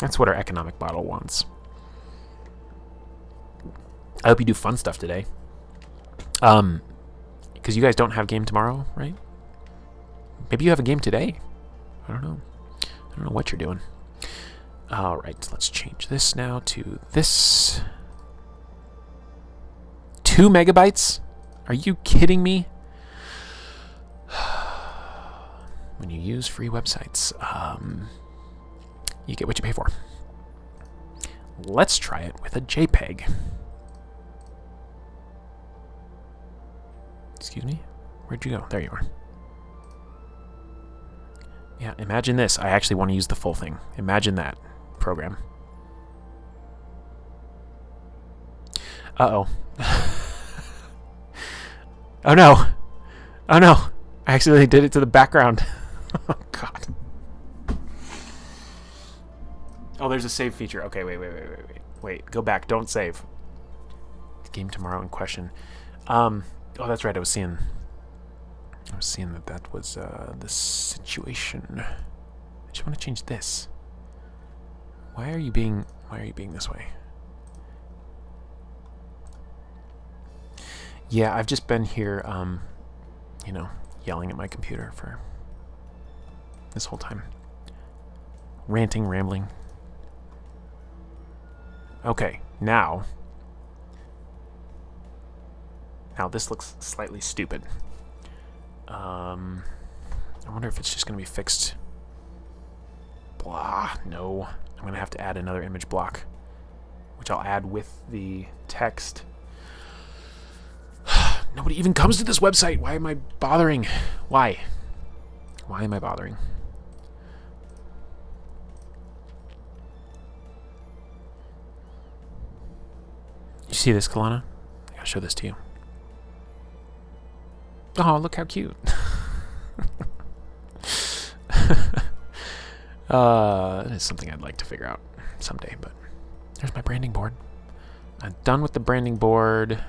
That's what our economic model wants. I hope you do fun stuff today. Because you guys don't have game tomorrow, right? Maybe you have a game today. I don't know. I don't know what you're doing. All right, let's change this now to this. 2 megabytes? Are you kidding me? When you use free websites, you get what you pay for. Let's try it with a JPEG. Excuse me? Where'd you go? There you are. Yeah, imagine this. I actually want to use the full thing. Imagine that program. Uh-oh. Oh no. Oh no. I accidentally did it to the background. Oh god. Oh, there's a save feature. Okay, wait. Go back. Don't save. Game tomorrow in question. Oh, that's right. I was seeing that was the situation. I just want to change this. Why are you being this way? Yeah, I've just been here, you know, yelling at my computer for this whole time. Ranting, rambling. Okay, now this looks slightly stupid. I wonder if it's just going to be fixed. Blah, no. I'm going to have to add another image block, which I'll add with the text. Nobody even comes to this website. Why am I bothering? Why? Why am I bothering? You see this, Kalana? I gotta show this to you. Oh, look how cute. That is something I'd like to figure out someday, but there's my branding board. I'm done with the branding board.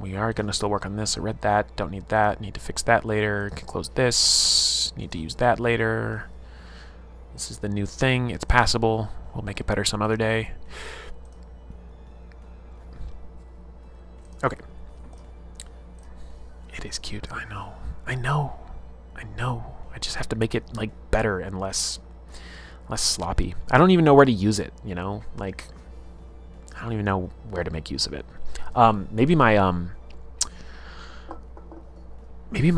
We are going to still work on this. I read that. Don't need that. Need to fix that later. Can close this. Need to use that later. This is the new thing. It's passable. We'll make it better some other day. Okay. It is cute. I know. I know. I know. I just have to make it like better and less sloppy. I don't even know where to use it, you know? Like, I don't even know where to make use of it. Maybe my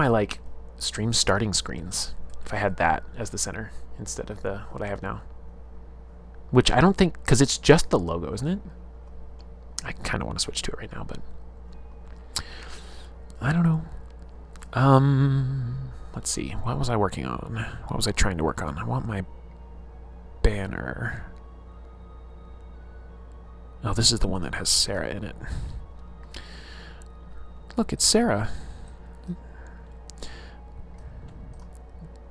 like stream starting screens, if I had that as the center instead of what I have now. Which I don't think, because it's just the logo, isn't it? I kind of want to switch to it right now, but I don't know. Let's see. What was I working on? What was I trying to work on? I want my banner. Oh, this is the one that has Sarah in it. Look, it's Sarah.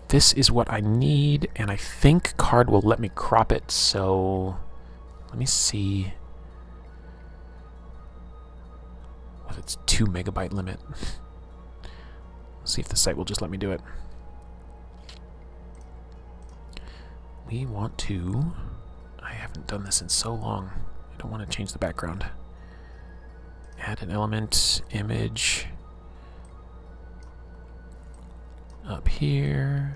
This is what I need, and I think Card will let me crop it, so let me see. What, it's 2 megabyte limit. Let's see if the site will just let me do it. We want to... I haven't done this in so long. I don't want to change the background. Add an element, image. Up here.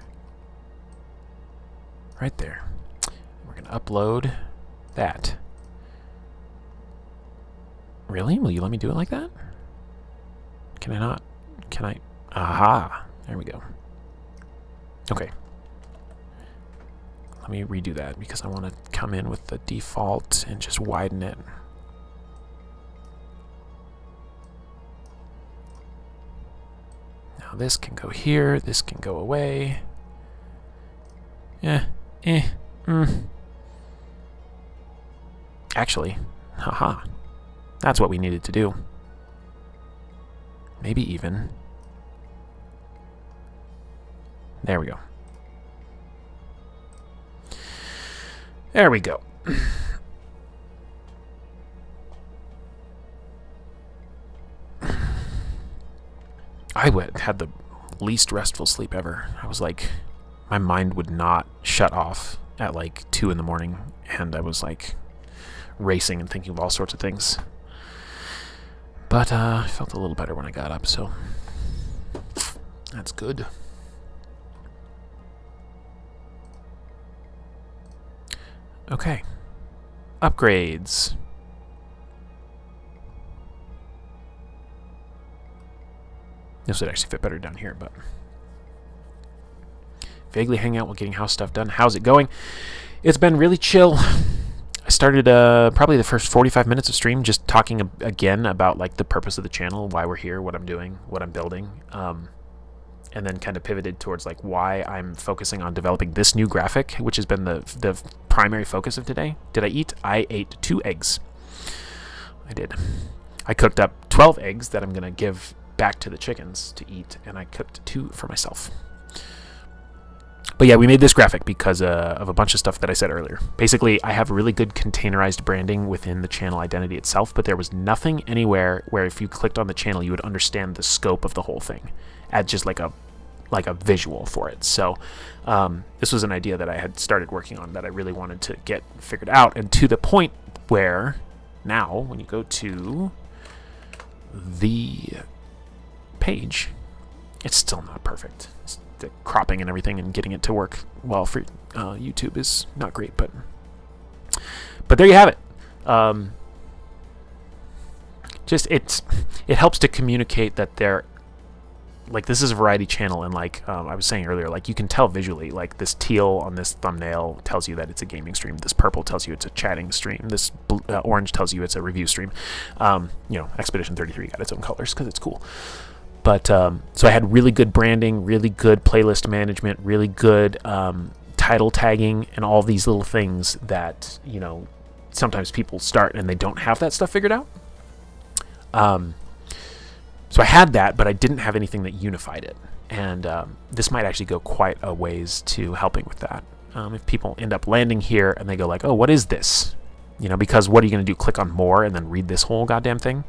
Right there. We're going to upload that. Really? Will you let me do it like that? Can I not? Can I? Aha! There we go. Okay. Let me redo that because I want to come in with the default and just widen it. Now this can go here, this can go away. Actually, haha, that's what we needed to do. Maybe even. There we go. There we go. I had the least restful sleep ever. I was like, my mind would not shut off at like 2 in the morning, and I was like racing and thinking of all sorts of things. But I felt a little better when I got up, so that's good. Okay. Upgrades. This would actually fit better down here, but vaguely hang out while getting house stuff done. How's it going? It's been really chill. I started probably the first 45 minutes of stream just talking again about like the purpose of the channel, why we're here, what I'm doing, what I'm building, and then kind of pivoted towards like why I'm focusing on developing this new graphic, which has been the primary focus of today. Did I eat? I ate 2 eggs. I did. I cooked up 12 eggs that I'm going to give back to the chickens to eat, and I cooked 2 for myself. But yeah, we made this graphic because of a bunch of stuff that I said earlier. Basically, I have really good containerized branding within the channel identity itself, but there was nothing anywhere where if you clicked on the channel, you would understand the scope of the whole thing at just like a visual for it. So this was an idea that I had started working on that I really wanted to get figured out, and to the point where now when you go to the page, it's still not perfect. The cropping and everything and getting it to work well for YouTube is not great, but there you have it. Just it helps to communicate that this is a variety channel, and like I was saying earlier, like you can tell visually, like this teal on this thumbnail tells you that it's a gaming stream, this purple tells you it's a chatting stream, this orange tells you it's a review stream. Expedition 33 got its own colors because it's cool. But so I had really good branding, really good playlist management, really good title tagging, and all these little things that, sometimes people start and they don't have that stuff figured out. So I had that, but I didn't have anything that unified it. And this might actually go quite a ways to helping with that. If people end up landing here and they go like, oh, what is this? Because what are you going to do? Click on more and then read this whole goddamn thing?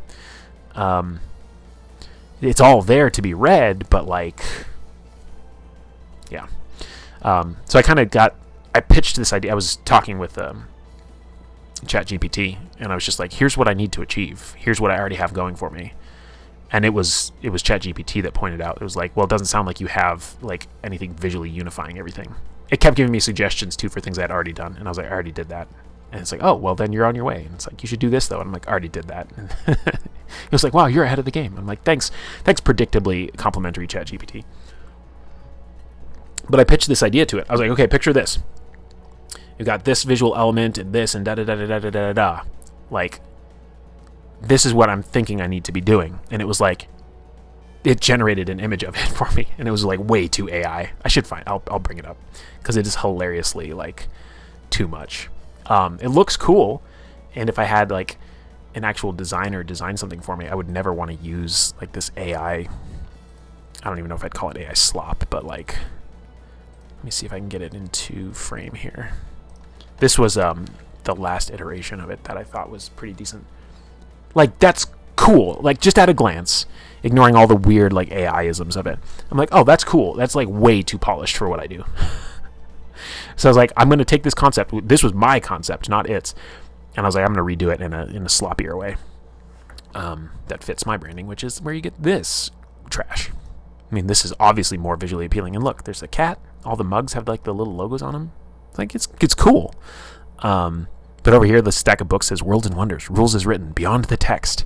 It's all there to be read, but like, yeah. So I pitched this idea. I was talking with ChatGPT, and I was just like, here's what I need to achieve. Here's what I already have going for me. And it was ChatGPT that pointed out, it was like, well, it doesn't sound like you have like anything visually unifying everything. It kept giving me suggestions too for things I had already done, and I was like, I already did that. And it's like, oh, well, then you're on your way. And it's like, you should do this, though. And I'm like, I already did that. And it was like, wow, you're ahead of the game. I'm like, thanks, predictably complimentary ChatGPT. But I pitched this idea to it. I was like, okay, picture this. You've got this visual element and this and da-da-da-da-da-da-da-da. Like, this is what I'm thinking I need to be doing. And it was like, it generated an image of it for me. And it was like way too AI. I should I'll bring it up. Because it is hilariously, like, too much. It looks cool, and if I had like an actual designer design something for me, I would never want to use like this AI. I don't even know if I'd call it AI slop, but like, let me see if I can get it into frame here. This was the last iteration of it that I thought was pretty decent. Like, that's cool. Like, just at a glance, ignoring all the weird like AI-isms of it, I'm like, oh, that's cool. That's like way too polished for what I do. So I was like, I'm going to take this concept. This was my concept, not its. And I was like, I'm going to redo it in a sloppier way that fits my branding, which is where you get this trash. I mean, this is obviously more visually appealing. And look, there's a cat. All the mugs have like the little logos on them. Like, it's cool. But over here, the stack of books says Worlds and Wonders, Rules as Written, Beyond the Text.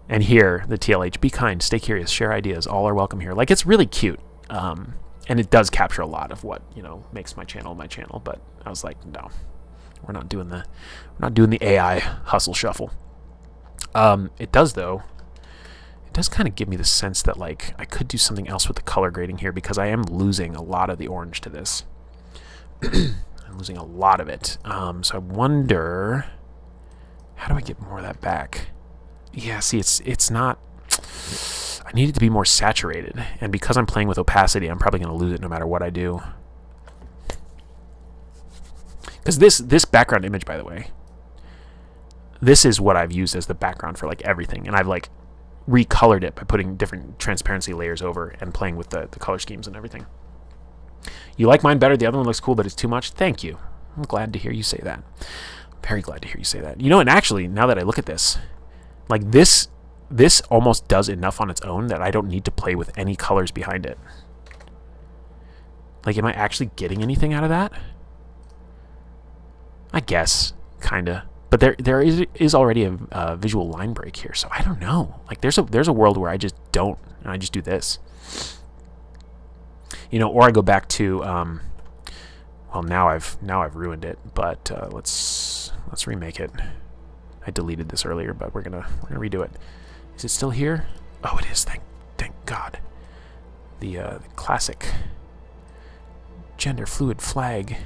And here, the TLH, be kind, stay curious, share ideas, all are welcome here. Like, it's really cute. And it does capture a lot of what, makes my channel. But I was like, no, we're not doing the AI hustle shuffle. It does, though. It does kind of give me the sense that, like, I could do something else with the color grading here, because I am losing a lot of the orange to this. I'm losing a lot of it. So I wonder, how do I get more of that back? Yeah, see, it's not... I need it to be more saturated, and because I'm playing with opacity, I'm probably going to lose it no matter what I do. Because this background image, by the way, this is what I've used as the background for, like, everything, and I've, like, recolored it by putting different transparency layers over and playing with the color schemes and everything. You like mine better? The other one looks cool, but it's too much? Thank you. I'm glad to hear you say that. Very glad to hear you say that. And actually, now that I look at this, like, this almost does enough on its own that I don't need to play with any colors behind it. Like, am I actually getting anything out of that? I guess, kinda. But there is already a visual line break here, so I don't know. Like, there's a world where I just don't, and I just do this. Or I go back to, well, now I've ruined it, but let's remake it. I deleted this earlier, but we're gonna redo it. Is it still here? Oh, it is. Thank God. The classic gender fluid flag.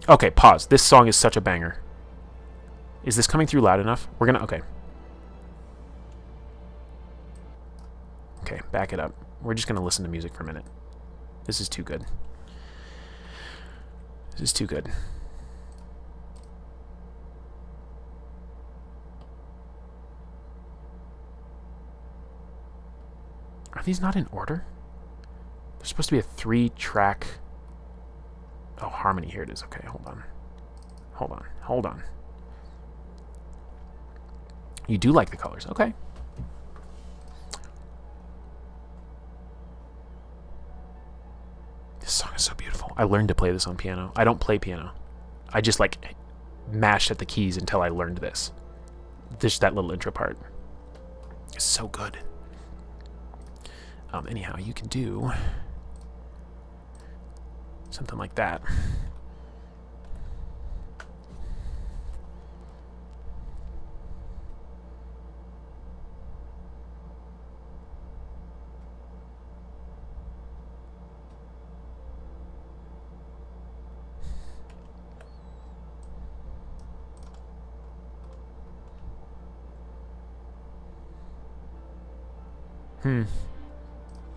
Okay, pause. This song is such a banger. Is this coming through loud enough? Okay. Okay, back it up. We're just gonna listen to music for a minute. This is too good. This is too good. Are these not in order? There's supposed to be a 3-track... Oh, harmony. Here it is. Okay, hold on. You do like the colors. Okay. This song is so beautiful. I learned to play this on piano. I don't play piano. I just, like, mashed at the keys until I learned this. Just that little intro part. It's so good. Anyhow, you can do something like that.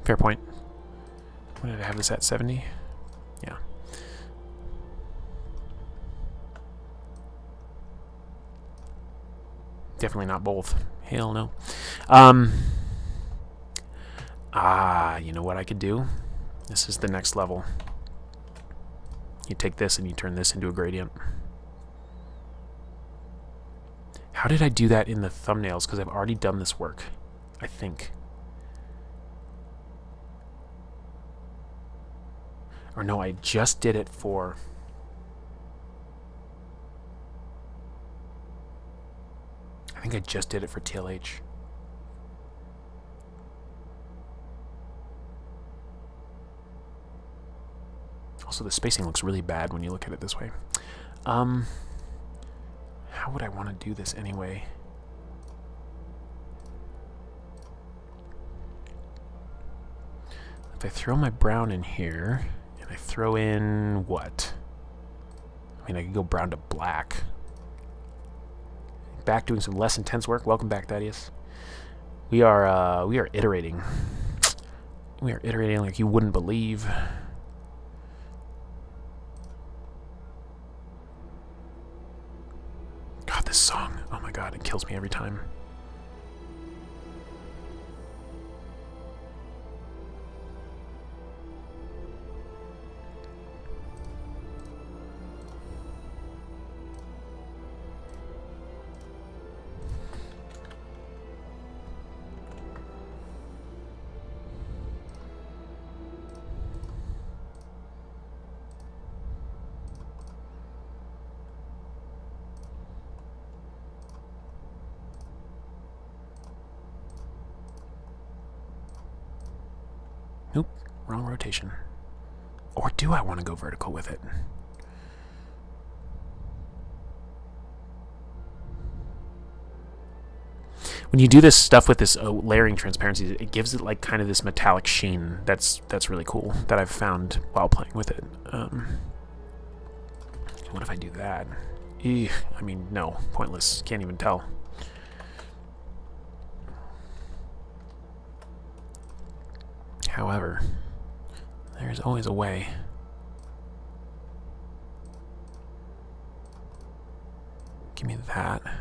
Fair point. What did I have this at? 70? Yeah. Definitely not both. Hell no. You know what I could do? This is the next level. You take this and you turn this into a gradient. How did I do that in the thumbnails? Because I've already done this work, I think. Or no, I just did it for... I think I just did it for TLH. Also, the spacing looks really bad when you look at it this way. How would I want to do this anyway? If I throw my brown in here... I throw in what? I mean, I could go brown to black. Back doing some less intense work. Welcome back, Thaddeus. We are iterating. We are iterating like you wouldn't believe. God, this song. Oh my God, it kills me every time. Nope, wrong rotation. Or do I want to go vertical with it? When you do this stuff with this layering transparency, it gives it like kind of this metallic sheen. That's really cool that I've found while playing with it. What if I do that? I mean, no, pointless. Can't even tell. However, there's always a way. Give me that. I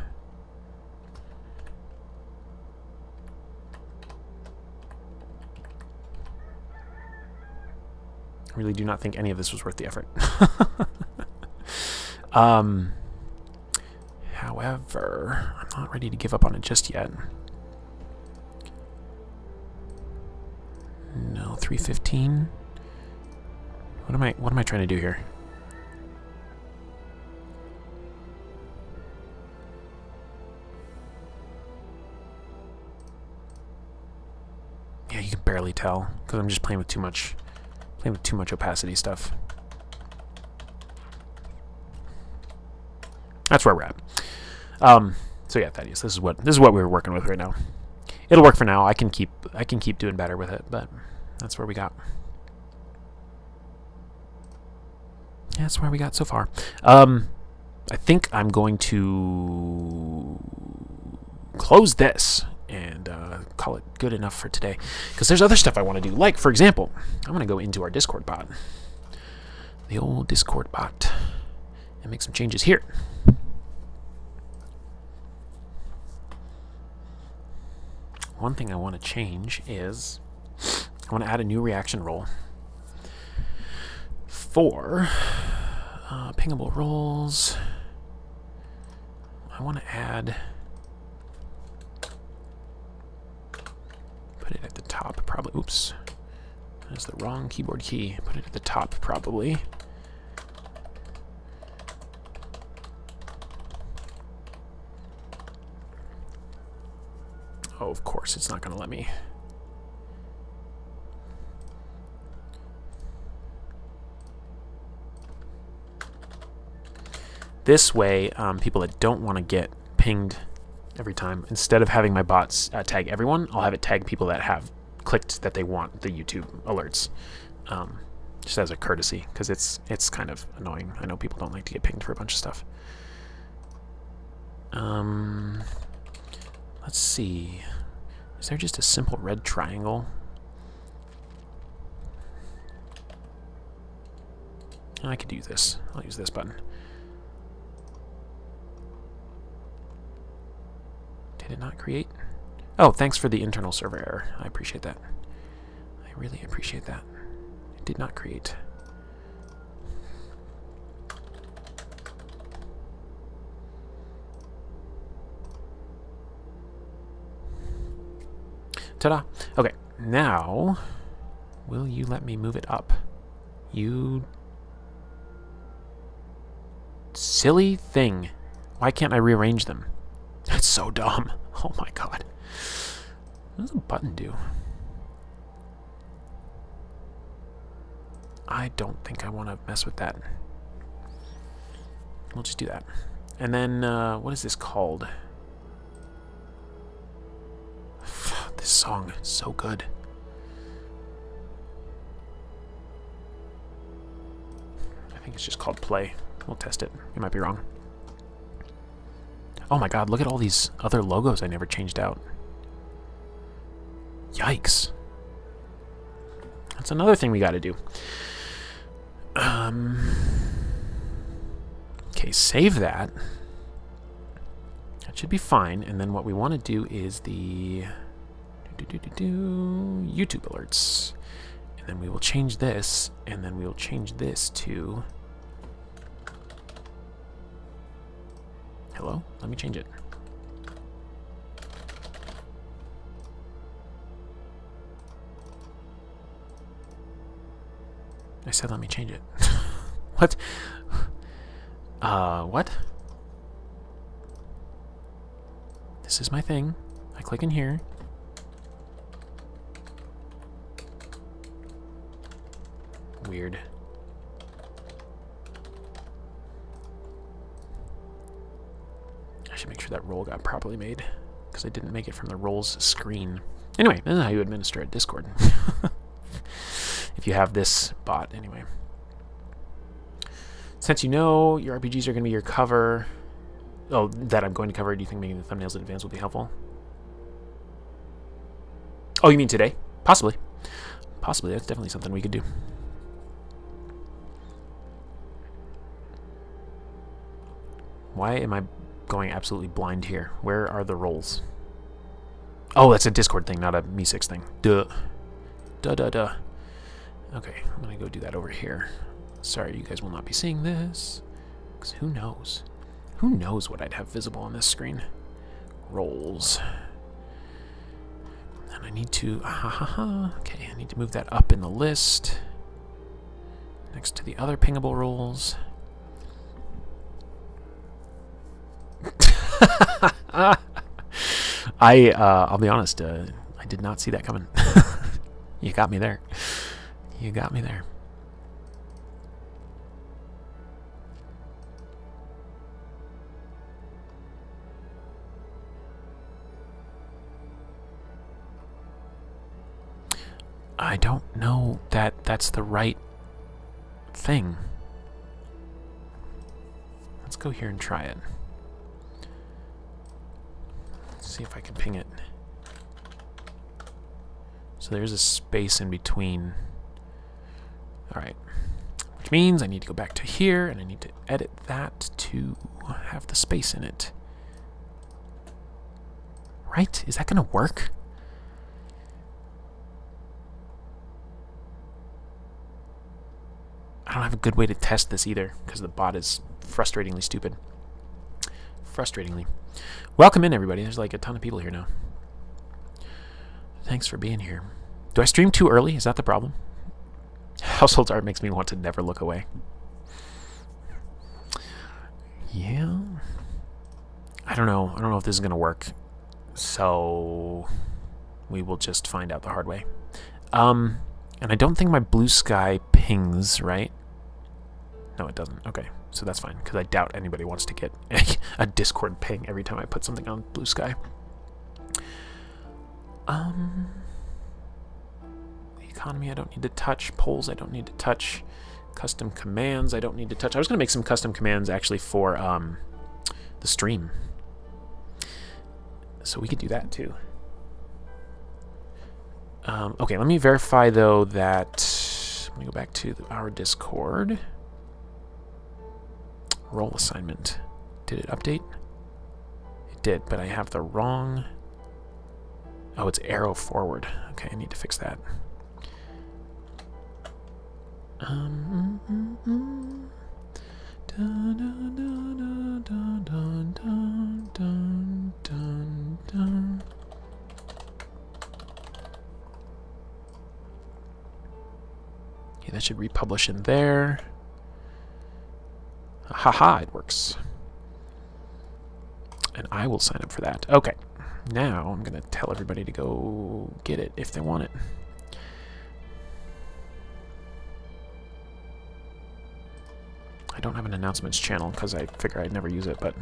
really do not think any of this was worth the effort. However, I'm not ready to give up on it just yet. No, 315. What am I trying to do here? Yeah, you can barely tell because I'm just playing with too much opacity stuff. That's where we're at. So yeah, Thaddeus, this is what we're working with right now. It'll work for now. I can keep doing better with it, but that's where we got. Yeah, that's where we got so far. I think I'm going to close this and call it good enough for today, because there's other stuff I want to do. Like, for example, I want to go into our Discord bot, the old Discord bot, and make some changes here. One thing I want to change is I want to add a new reaction roll for pingable rolls. I want to add, put it at the top probably. Oops, that's the wrong keyboard key. Put it at the top probably. Oh, of course, it's not going to let me. This way, people that don't want to get pinged every time, instead of having my bots tag everyone, I'll have it tag people that have clicked that they want the YouTube alerts, just as a courtesy, because it's kind of annoying. I know people don't like to get pinged for a bunch of stuff. Let's see. Is there just a simple red triangle? I could use this. I'll use this button. Did it not create? Oh, thanks for the internal server error. I appreciate that. I really appreciate that. It did not create. Ta-da! Okay, now, will you let me move it up? You silly thing. Why can't I rearrange them? That's so dumb. Oh my god. What does a button do? I don't think I want to mess with that. We'll just do that. And then, what is this called? This song is so good. I think it's just called Play. We'll test it. We might be wrong. Oh my god, look at all these other logos I never changed out. Yikes. That's another thing we gotta do. Okay, save that. That should be fine. And then what we want to do is the YouTube alerts. And then we will change this, and then we will change this to... Hello? Let me change it. I said let me change it. What? What? This is my thing. I click in here. Weird. I should make sure that roll got properly made, because I didn't make it from the roles screen. Anyway, this is how you administer a Discord. If you have this bot, anyway. Since you know your RPGs are going to be your cover... Oh, that I'm going to cover, do you think making the thumbnails in advance will be helpful? Oh, you mean today? Possibly. Possibly, that's definitely something we could do. Why am I going absolutely blind here? Where are the roles? Oh, that's a Discord thing, not a Me6 thing. Duh. Duh, duh, duh. Okay, I'm going to go do that over here. Sorry, you guys will not be seeing this. Because who knows? Who knows what I'd have visible on this screen? Roles. And I need to... Okay, I need to move that up in the list. Next to the other pingable roles. I'll be honest, I did not see that coming. You got me there. You got me there. I don't know that that's the right thing. Let's go here and try it. Let's see if I can ping it. So there's a space in between. Alright. Which means I need to go back to here and I need to edit that to have the space in it. Right? Is that going to work? I don't have a good way to test this either, because the bot is frustratingly stupid. Frustratingly. Welcome in, everybody. There's like a ton of people here now. Thanks for being here. Do I stream too early? Is that the problem? Household art makes me want to never look away. Yeah. I don't know. I don't know if this is going to work. So we will just find out the hard way. And I don't think my blue sky pings, right? No, it doesn't. Okay, so that's fine, because I doubt anybody wants to get a Discord ping every time I put something on blue sky. The economy I don't need to touch. Polls I don't need to touch. Custom commands I don't need to touch. I was going to make some custom commands actually for the stream. So we could do that too. Okay, let me verify though that... Let me go back to our Discord. Role assignment. Did it update? It did, but I have the wrong... Oh, it's arrow forward. Okay, I need to fix that. Okay, that should republish in there. Haha, it works. And I will sign up for that. Okay, now I'm going to tell everybody to go get it if they want it. I don't have an announcements channel because I figure I'd never use it, but...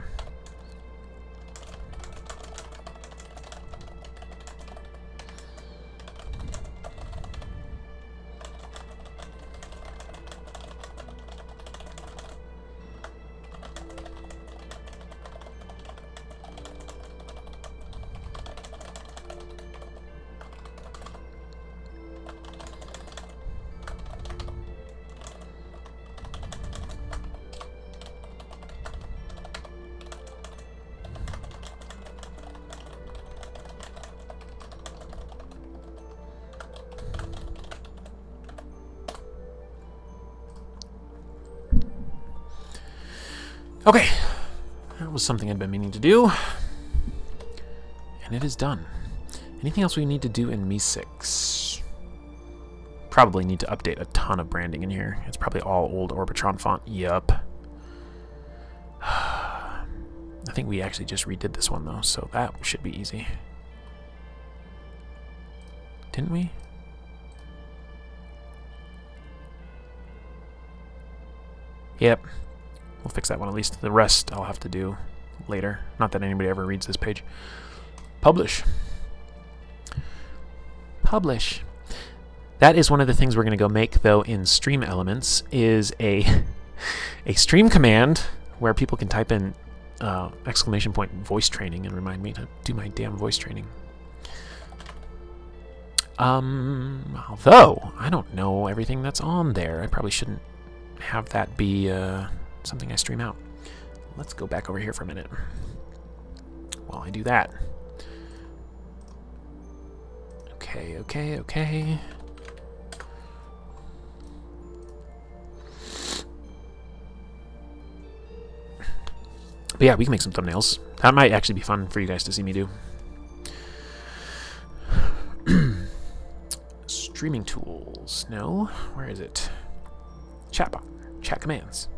Okay, that was something I'd been meaning to do, and it is done. Anything else we need to do in Me6? Probably need to update a ton of branding in here. It's probably all old Orbitron font. Yup. I think we actually just redid this one, though, so that should be easy. Didn't we? Yep. We'll fix that one at least. The rest I'll have to do later. Not that anybody ever reads this page. Publish. Publish. That is one of the things we're going to go make, though, in Stream Elements, is a stream command where people can type in exclamation point voice training and remind me to do my damn voice training. Although, I don't know everything that's on there. I probably shouldn't have that be something I stream out. Let's go back over here for a minute while I do that. Okay. But yeah, we can make some thumbnails. That might actually be fun for you guys to see me do. Streaming tools. No. Where is it? Chatbot. Chat commands.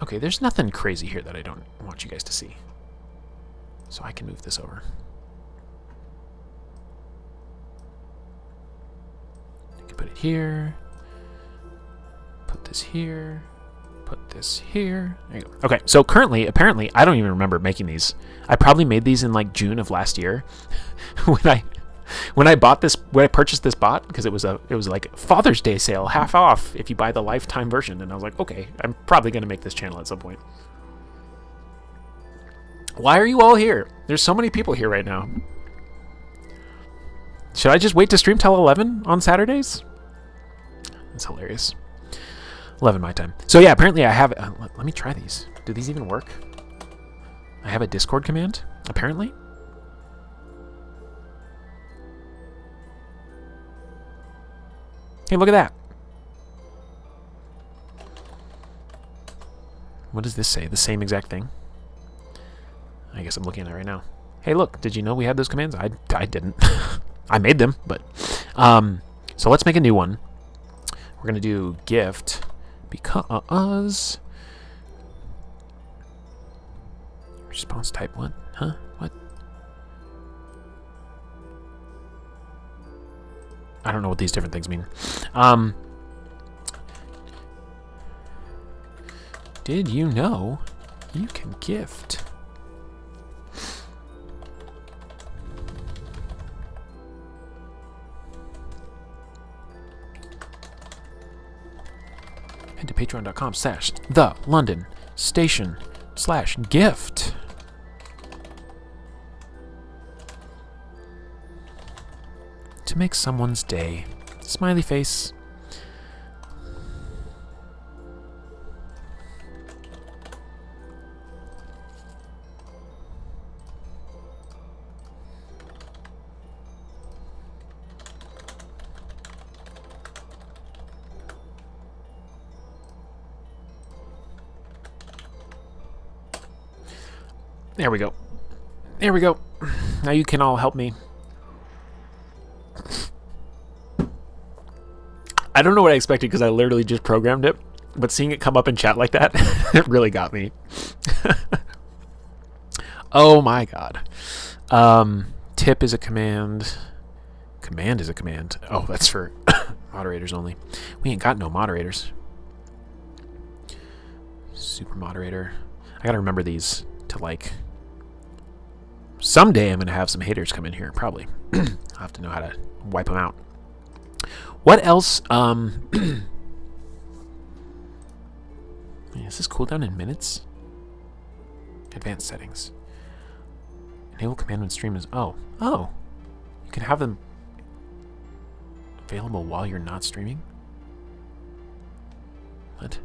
Okay, there's nothing crazy here that I don't want you guys to see. So I can move this over. I can put it here. Put this here. Put this here. There you go. Okay, so currently, apparently, I don't even remember making these. I probably made these in like June of last year when I purchased this bot, because it was like Father's Day sale, half off if you buy the lifetime version, and I was like, okay, I'm probably gonna make this channel at some point. Why are you all here? There's so many people here right now. Should I just wait to stream till 11 on Saturdays? That's hilarious. 11 my time. So yeah, apparently I have... let me try these. Do these even work? I have a Discord command, apparently. Hey, look at that. What does this say? The same exact thing? I guess I'm looking at it right now. Hey, look. Did you know we had those commands? I didn't. I made them, but... so let's make a new one. We're going to do gift... because response type what? Huh? What? I don't know what these different things mean. Did you know you can gift? Head to patreon.com/the-london-station/gift. To make someone's day. Smiley face. There we go. There we go. Now you can all help me. I don't know what I expected because I literally just programmed it, but seeing it come up in chat like that, it really got me. Oh my god. Tip is a command. Command is a command. Oh, that's for moderators only. We ain't got no moderators. Super moderator. I gotta remember these to like... Someday I'm going to have some haters come in here, probably. I'll have to know how to wipe them out. What else? Is this cooldown in minutes? Advanced settings. Enable command when stream is... Oh. You can have them available while you're not streaming? What?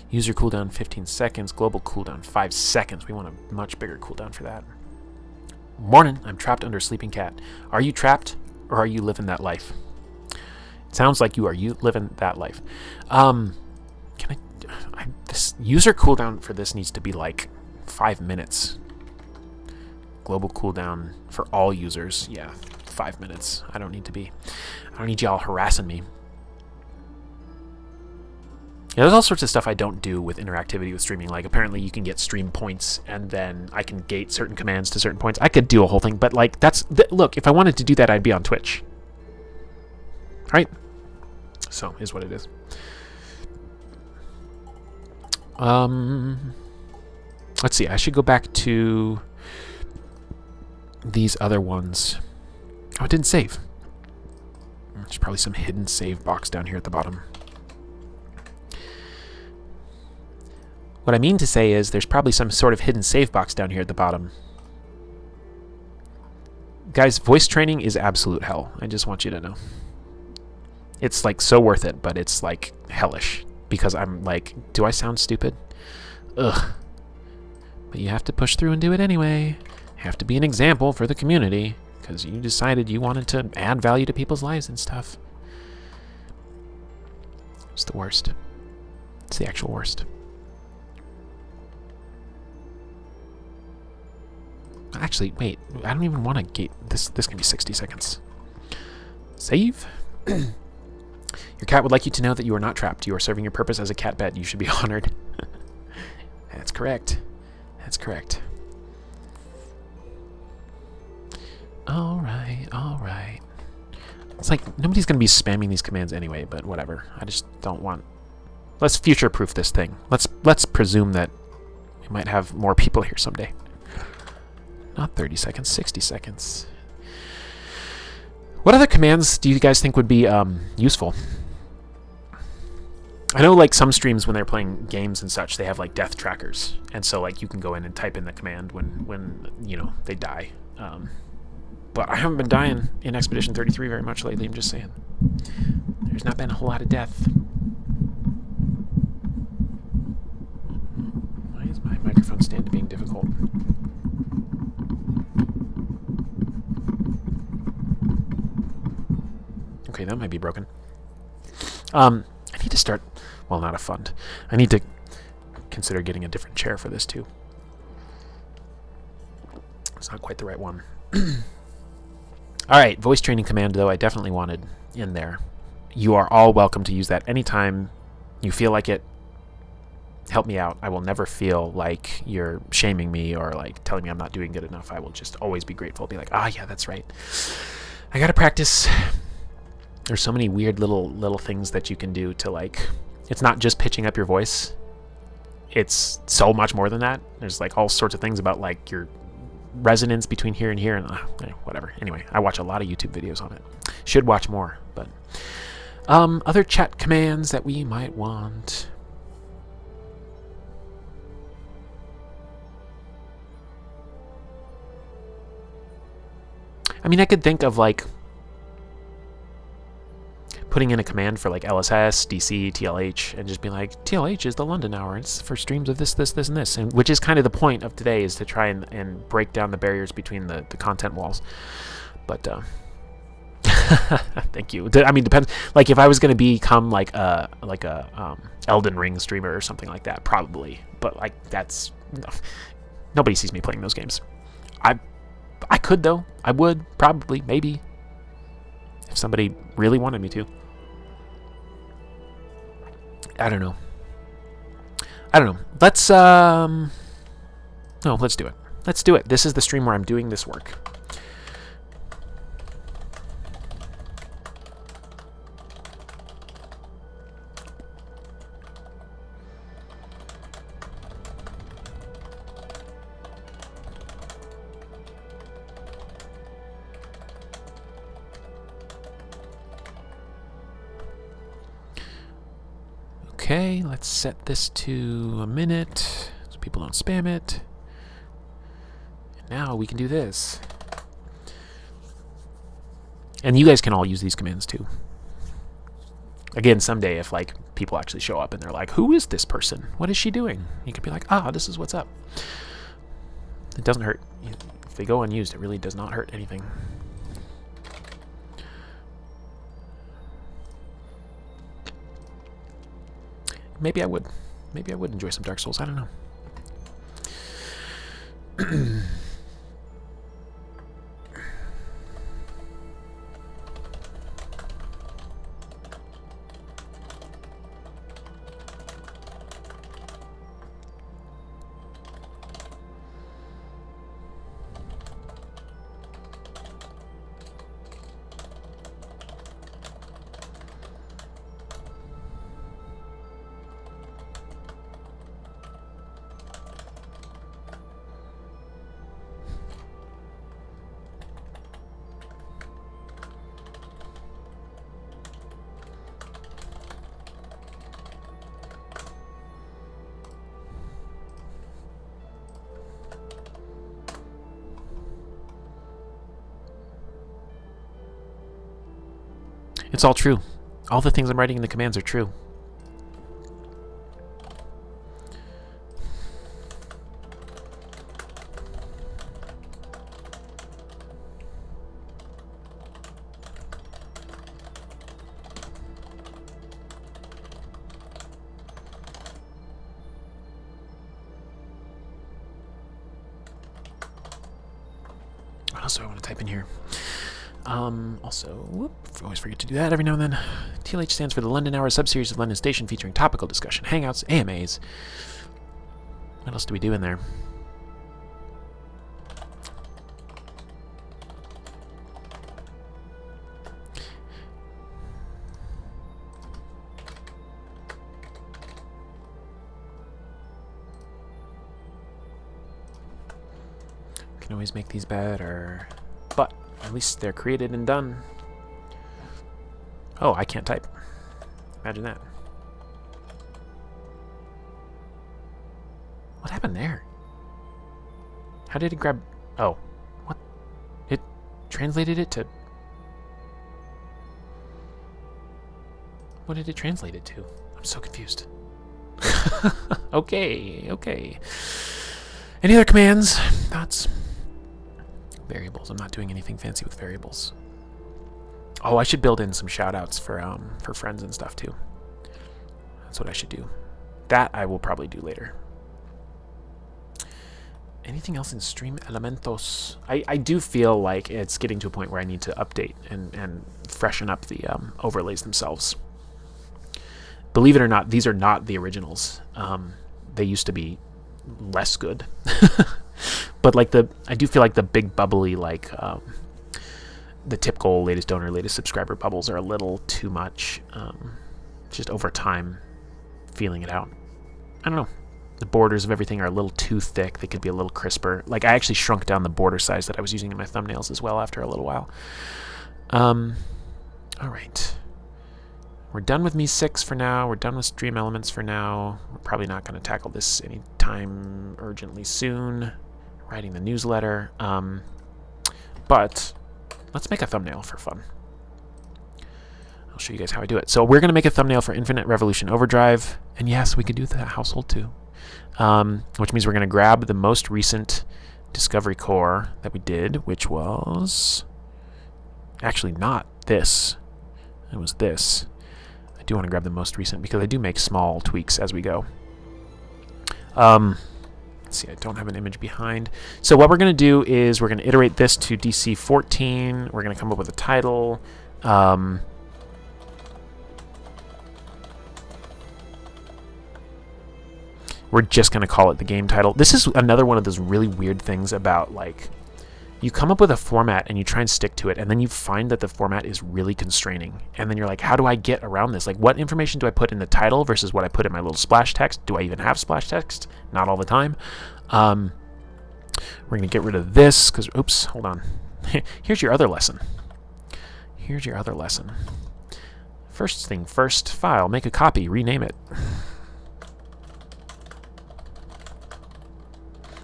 User cooldown 15 seconds. Global cooldown 5 seconds. We want a much bigger cooldown for that. Morning, I'm trapped under a sleeping cat. Are you trapped, or are you living that life? It sounds like you are living that life. This user cooldown for this needs to be like 5 minutes. Global cooldown for all users, yeah, 5 minutes. I don't need y'all harassing me. Yeah, there's all sorts of stuff I don't do with interactivity with streaming. Like, apparently you can get stream points, and then I can gate certain commands to certain points. I could do a whole thing, but, like, look, if I wanted to do that, I'd be on Twitch. Right? So, is what it is. Let's see. I should go back to these other ones. Oh, it didn't save. There's probably some hidden save box down here at the bottom. What I mean to say is there's probably some sort of hidden save box down here at the bottom. Guys, voice training is absolute hell. I just want you to know. It's like so worth it, but it's like hellish because I'm like, do I sound stupid? Ugh. But you have to push through and do it anyway. You have to be an example for the community because you decided you wanted to add value to people's lives and stuff. It's the worst. It's the actual worst. Actually, wait. I don't even want to gate this. This can be 60 seconds. Save. Your cat would like you to know that you are not trapped. You are serving your purpose as a cat pet. You should be honored. That's correct. That's correct. All right, all right. It's like nobody's going to be spamming these commands anyway, but whatever. I just don't want... Let's future-proof this thing. Let's presume that we might have more people here someday. Not 30 seconds, 60 seconds. What other commands do you guys think would be useful? I know like some streams when they're playing games and such, they have like death trackers. And so like you can go in and type in the command when you know, they die. But I haven't been dying in Expedition 33 very much lately, I'm just saying. There's not been a whole lot of death. Why is my microphone stand being difficult? Okay, that might be broken. I need to start... Well, not a fund. I need to consider getting a different chair for this, too. It's not quite the right one. Alright, voice training command, though, I definitely wanted in there. You are all welcome to use that anytime you feel like it. Help me out. I will never feel like you're shaming me or like telling me I'm not doing good enough. I will just always be grateful. Be like, ah, yeah, that's right. I gotta practice. There's so many weird little things that you can do to like... It's not just pitching up your voice. It's so much more than that. There's like all sorts of things about like your resonance between here and here and whatever. Anyway, I watch a lot of YouTube videos on it. Should watch more, but other chat commands that we might want. I mean, I could think of like putting in a command for like LSS, DC, TLH, and just be like, TLH is the London hour. It's for streams of this, and this. And which is kind of the point of today, is to try and break down the barriers between the content walls. But thank you. I mean, depends. Like if I was going to become like a Elden Ring streamer or something like that, probably. But like that's nobody sees me playing those games. I could though. I would probably, maybe, if somebody really wanted me to. I don't know. Let's no, let's do it. Let's do it. This is the stream where I'm doing this work. Okay, let's set this to a minute so people don't spam it. And now we can do this. And you guys can all use these commands too. Again, someday if like people actually show up and they're like, who is this person? What is she doing? You could be like, ah, this is what's up. It doesn't hurt. If they go unused, it really does not hurt anything. Maybe I would. Maybe I would enjoy some Dark Souls. I don't know. It's all true. All the things I'm writing in the commands are true. What else do I want to type in here? Also, whoop, always forget to do that every now and then. TLH stands for the London Hour, sub-series of London Station featuring topical discussion, hangouts, AMAs. What else do we do in there? Can always make these better, but at least they're created and done. Oh, I can't type. Imagine that. What happened there? How did it grab... Oh, what? It translated it to... What did it translate it to? I'm so confused. Okay. Any other commands? Thoughts? Variables. I'm not doing anything fancy with variables. Oh, I should build in some shoutouts for friends and stuff too. That's what I should do. That I will probably do later. Anything else in Stream Elementos? I do feel like it's getting to a point where I need to update and freshen up the overlays themselves. Believe it or not, these are not the originals. They used to be less good. But like I do feel like the big bubbly, like the typical latest donor, latest subscriber bubbles are a little too much. Just over time, feeling it out. I don't know. The borders of everything are a little too thick. They could be a little crisper. Like I actually shrunk down the border size that I was using in my thumbnails as well after a little while. All right. We're done with Me6 for now. We're done with Stream Elements for now. We're probably not going to tackle this anytime urgently soon. Writing the newsletter. But let's make a thumbnail for fun. I'll show you guys how I do it. So we're going to make a thumbnail for Infinite Revolution Overdrive. And yes, we could do the household too. Which means we're going to grab the most recent Discovery Core that we did, which was actually not this. It was this. I do want to grab the most recent because I do make small tweaks as we go. Let's see, I don't have an image behind. So what we're going to do is we're going to iterate this to DC 14. We're going to come up with a title. We're just going to call it the game title. This is another one of those really weird things about, like, you come up with a format and you try and stick to it, and then you find that the format is really constraining. And then you're like, how do I get around this? Like, what information do I put in the title versus what I put in my little splash text? Do I even have splash text? Not all the time. We're going to get rid of this because, oops, hold on. Here's your other lesson. Here's your other lesson. First thing first, file, make a copy, rename it.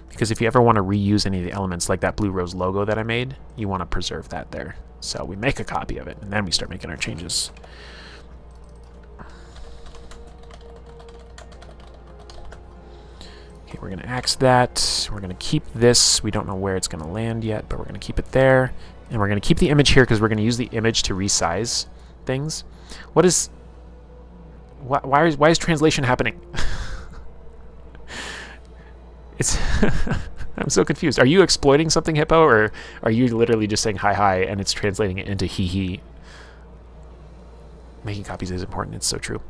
Because if you ever want to reuse any of the elements, like that Blue Rose logo that I made, you want to preserve that there. So we make a copy of it, and then we start making our changes. Okay, we're going to axe that. We're going to keep this. We don't know where it's going to land yet, but we're going to keep it there. And we're going to keep the image here because we're going to use the image to resize things. What is... Why is translation happening? It's I'm so confused. Are you exploiting something, Hippo, or are you literally just saying hi and it's translating it into he? Making copies is important. It's so true.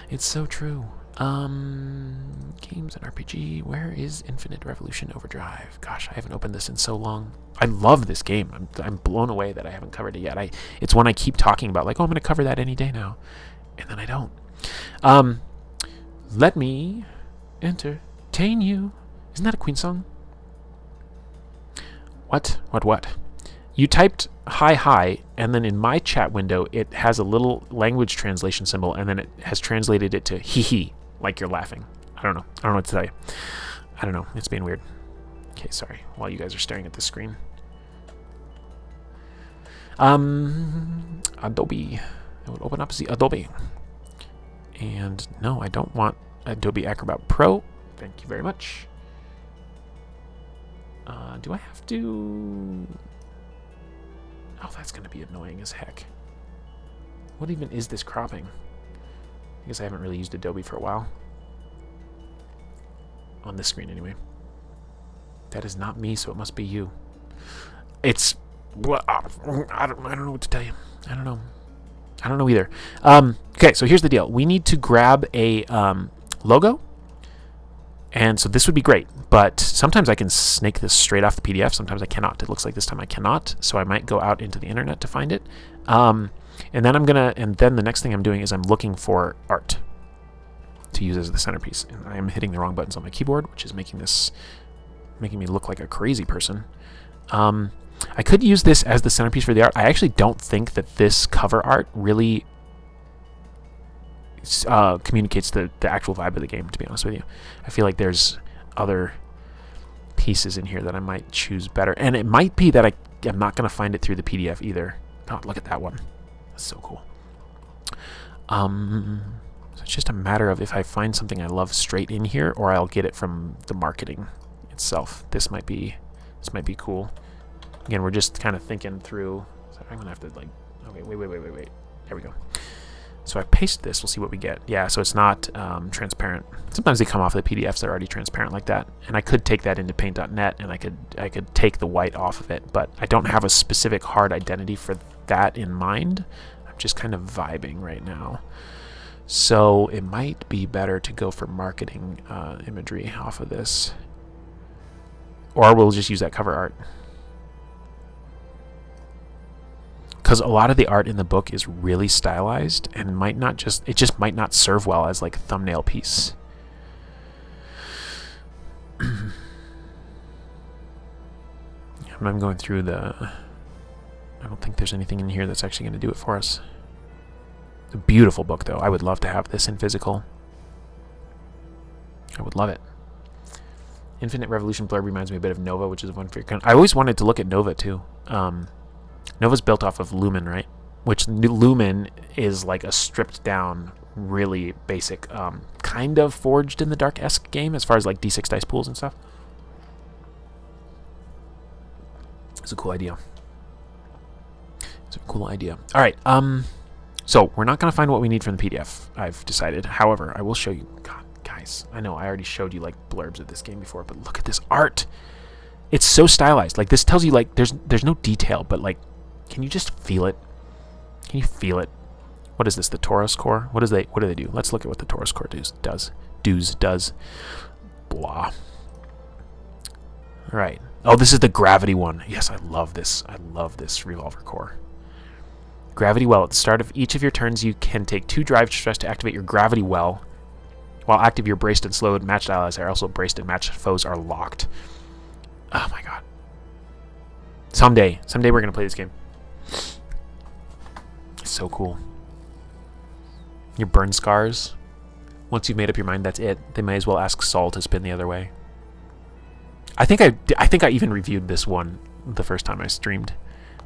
It's so true. Games and RPG. Where is Infinite Revolution Overdrive? Gosh, I haven't opened this in so long. I love this game. I'm blown away that I haven't covered it yet. It's one I keep talking about. Like, oh, I'm going to cover that any day now, and then I don't. Let me entertain you. Isn't that a Queen song? What? You typed hi, and then in my chat window, it has a little language translation symbol, and then it has translated it to he, like you're laughing. I don't know what to tell you. I don't know. It's being weird. Okay, sorry. While you guys are staring at the screen. Adobe. It would open up as the Adobe. And no, I don't want Adobe Acrobat Pro. Thank you very much. Do I have to... Oh, that's going to be annoying as heck. What even is this cropping? I guess I haven't really used Adobe for a while. On this screen, anyway. That is not me, so it must be you. It's... I don't know what to tell you. I don't know. I don't know either. Okay, so here's the deal. We need to grab a logo. And so this would be great. But sometimes I can snake this straight off the PDF. Sometimes I cannot. It looks like this time I cannot. So I might go out into the internet to find it. And then the next thing I'm doing is I'm looking for art to use as the centerpiece. And I am hitting the wrong buttons on my keyboard, which is making me look like a crazy person. I could use this as the centerpiece for the art. I actually don't think that this cover art really communicates the actual vibe of the game, to be honest with you. I feel like there's other pieces in here that I might choose better. And it might be that I'm not going to find it through the PDF either. Oh, look at that one. That's so cool. So it's just a matter of if I find something I love straight in here, or I'll get it from the marketing itself. This might be cool. Again, we're just kind of thinking through. So I'm gonna have to like. Okay, wait. There we go. So I paste this. We'll see what we get. Yeah, so it's not transparent. Sometimes they come off the PDFs that are already transparent like that. And I could take that into Paint.net, and I could take the white off of it, but I don't have a specific hard identity for that in mind. I'm just kind of vibing right now. So it might be better to go for marketing imagery off of this, or we'll just use that cover art. Because a lot of the art in the book is really stylized and it just might not serve well as like a thumbnail piece. I'm going through I don't think there's anything in here that's actually going to do it for us. It's a beautiful book, though. I would love to have this in physical. I would love it. Infinite Revolution blurb reminds me a bit of Nova, which is one for your kind. I always wanted to look at Nova, too. Nova's built off of Lumen, right? Which Lumen is like a stripped down, really basic, kind of Forged in the Dark-esque game as far as like D6 dice pools and stuff. It's a cool idea. It's a cool idea. All right. So we're not going to find what we need from the PDF, I've decided. However, I will show you. God, guys, I know I already showed you like blurbs of this game before, but look at this art. It's so stylized. Like this tells you like there's no detail, but like, can you just feel it? Can you feel it? What is this? The Taurus core? What do they do? Let's look at what the Taurus core does. Blah. All right. Oh, this is the gravity one. Yes, I love this. I love this revolver core. Gravity well. At the start of each of your turns, you can take 2 drive stress to activate your gravity well. While active, your braced and slowed matched allies are also braced and matched foes are locked. Oh my god. Someday we're going to play this game. It's so cool. Your burn scars. Once you've made up your mind, that's it. They may as well ask Saul to spin the other way. I think I even reviewed this one the first time I streamed.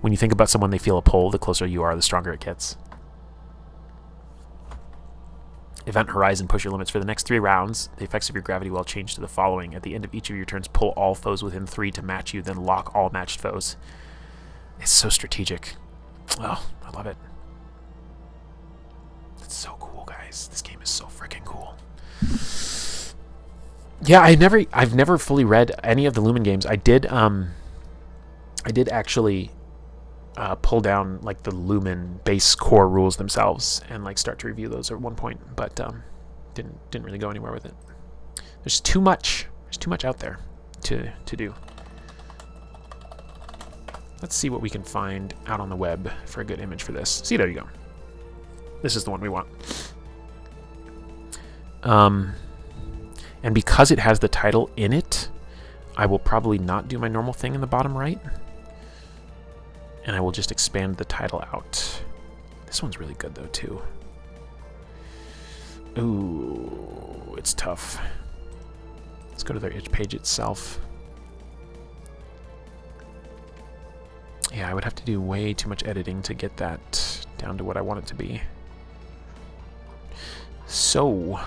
When you think about someone, they feel a pull. The closer you are, the stronger it gets. Event Horizon, push your limits for the next 3 rounds. The effects of your gravity well change to the following. At the end of each of your turns, pull all foes within 3 to match you, then lock all matched foes. It's so strategic. Oh, I love it. It's so cool, guys. This game is so freaking cool. Yeah, I've never fully read any of the Lumen games. I did actually pull down like the Lumen base core rules themselves and like start to review those at one point, but didn't really go anywhere with it. There's too much out there to do. Let's see what we can find out on the web for a good image for this. See, there you go. This is the one we want. And because it has the title in it, I will probably not do my normal thing in the bottom right. And I will just expand the title out. This one's really good, though, too. Ooh, it's tough. Let's go to their itch page itself. Yeah, I would have to do way too much editing to get that down to what I want it to be. So.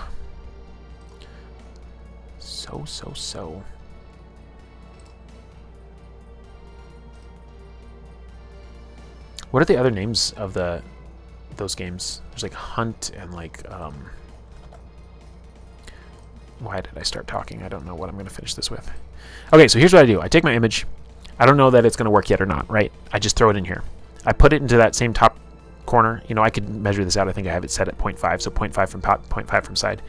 What are the other names of those games? There's like Hunt and like why did I start talking? I don't know what I'm going to finish this with. Okay, so here's what I do. I take my image. I don't know that it's going to work yet or not, right? I just throw it in here. I put it into that same top corner. You know, I could measure this out. I think I have it set at 0.5, so 0.5 from top, 0.5 from side.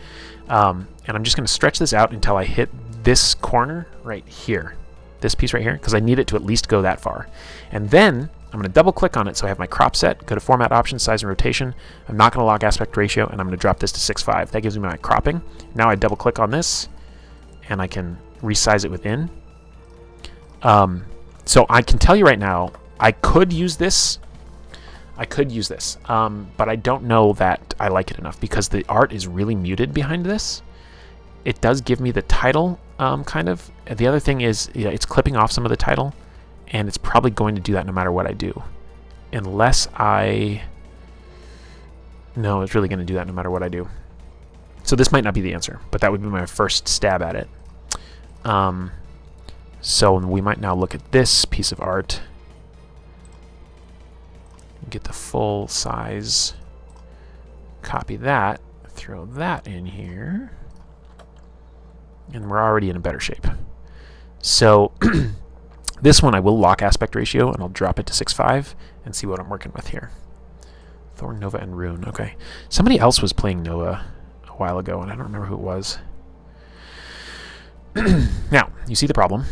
And I'm just going to stretch this out until I hit this corner right here, this piece right here, because I need it to at least go that far. And then I'm going to double click on it so I have my crop set, go to format options, size and rotation. I'm not going to lock aspect ratio, and I'm going to drop this to 6.5. That gives me my cropping. Now I double click on this and I can resize it within. So I can tell you right now, I could use this, but I don't know that I like it enough because the art is really muted behind this. It does give me the title, kind of. The other thing is, yeah, it's clipping off some of the title, and it's probably going to do that no matter what I do. Unless I... No, it's really going to do that no matter what I do. So this might not be the answer, but that would be my first stab at it. So we might now look at this piece of art. Get the full size. Copy that. Throw that in here. And we're already in a better shape. So this one I will lock aspect ratio, and I'll drop it to 6.5 and see what I'm working with here. Thorn, Nova, and Rune. Okay. Somebody else was playing Nova a while ago, and I don't remember who it was. Now, you see the problem.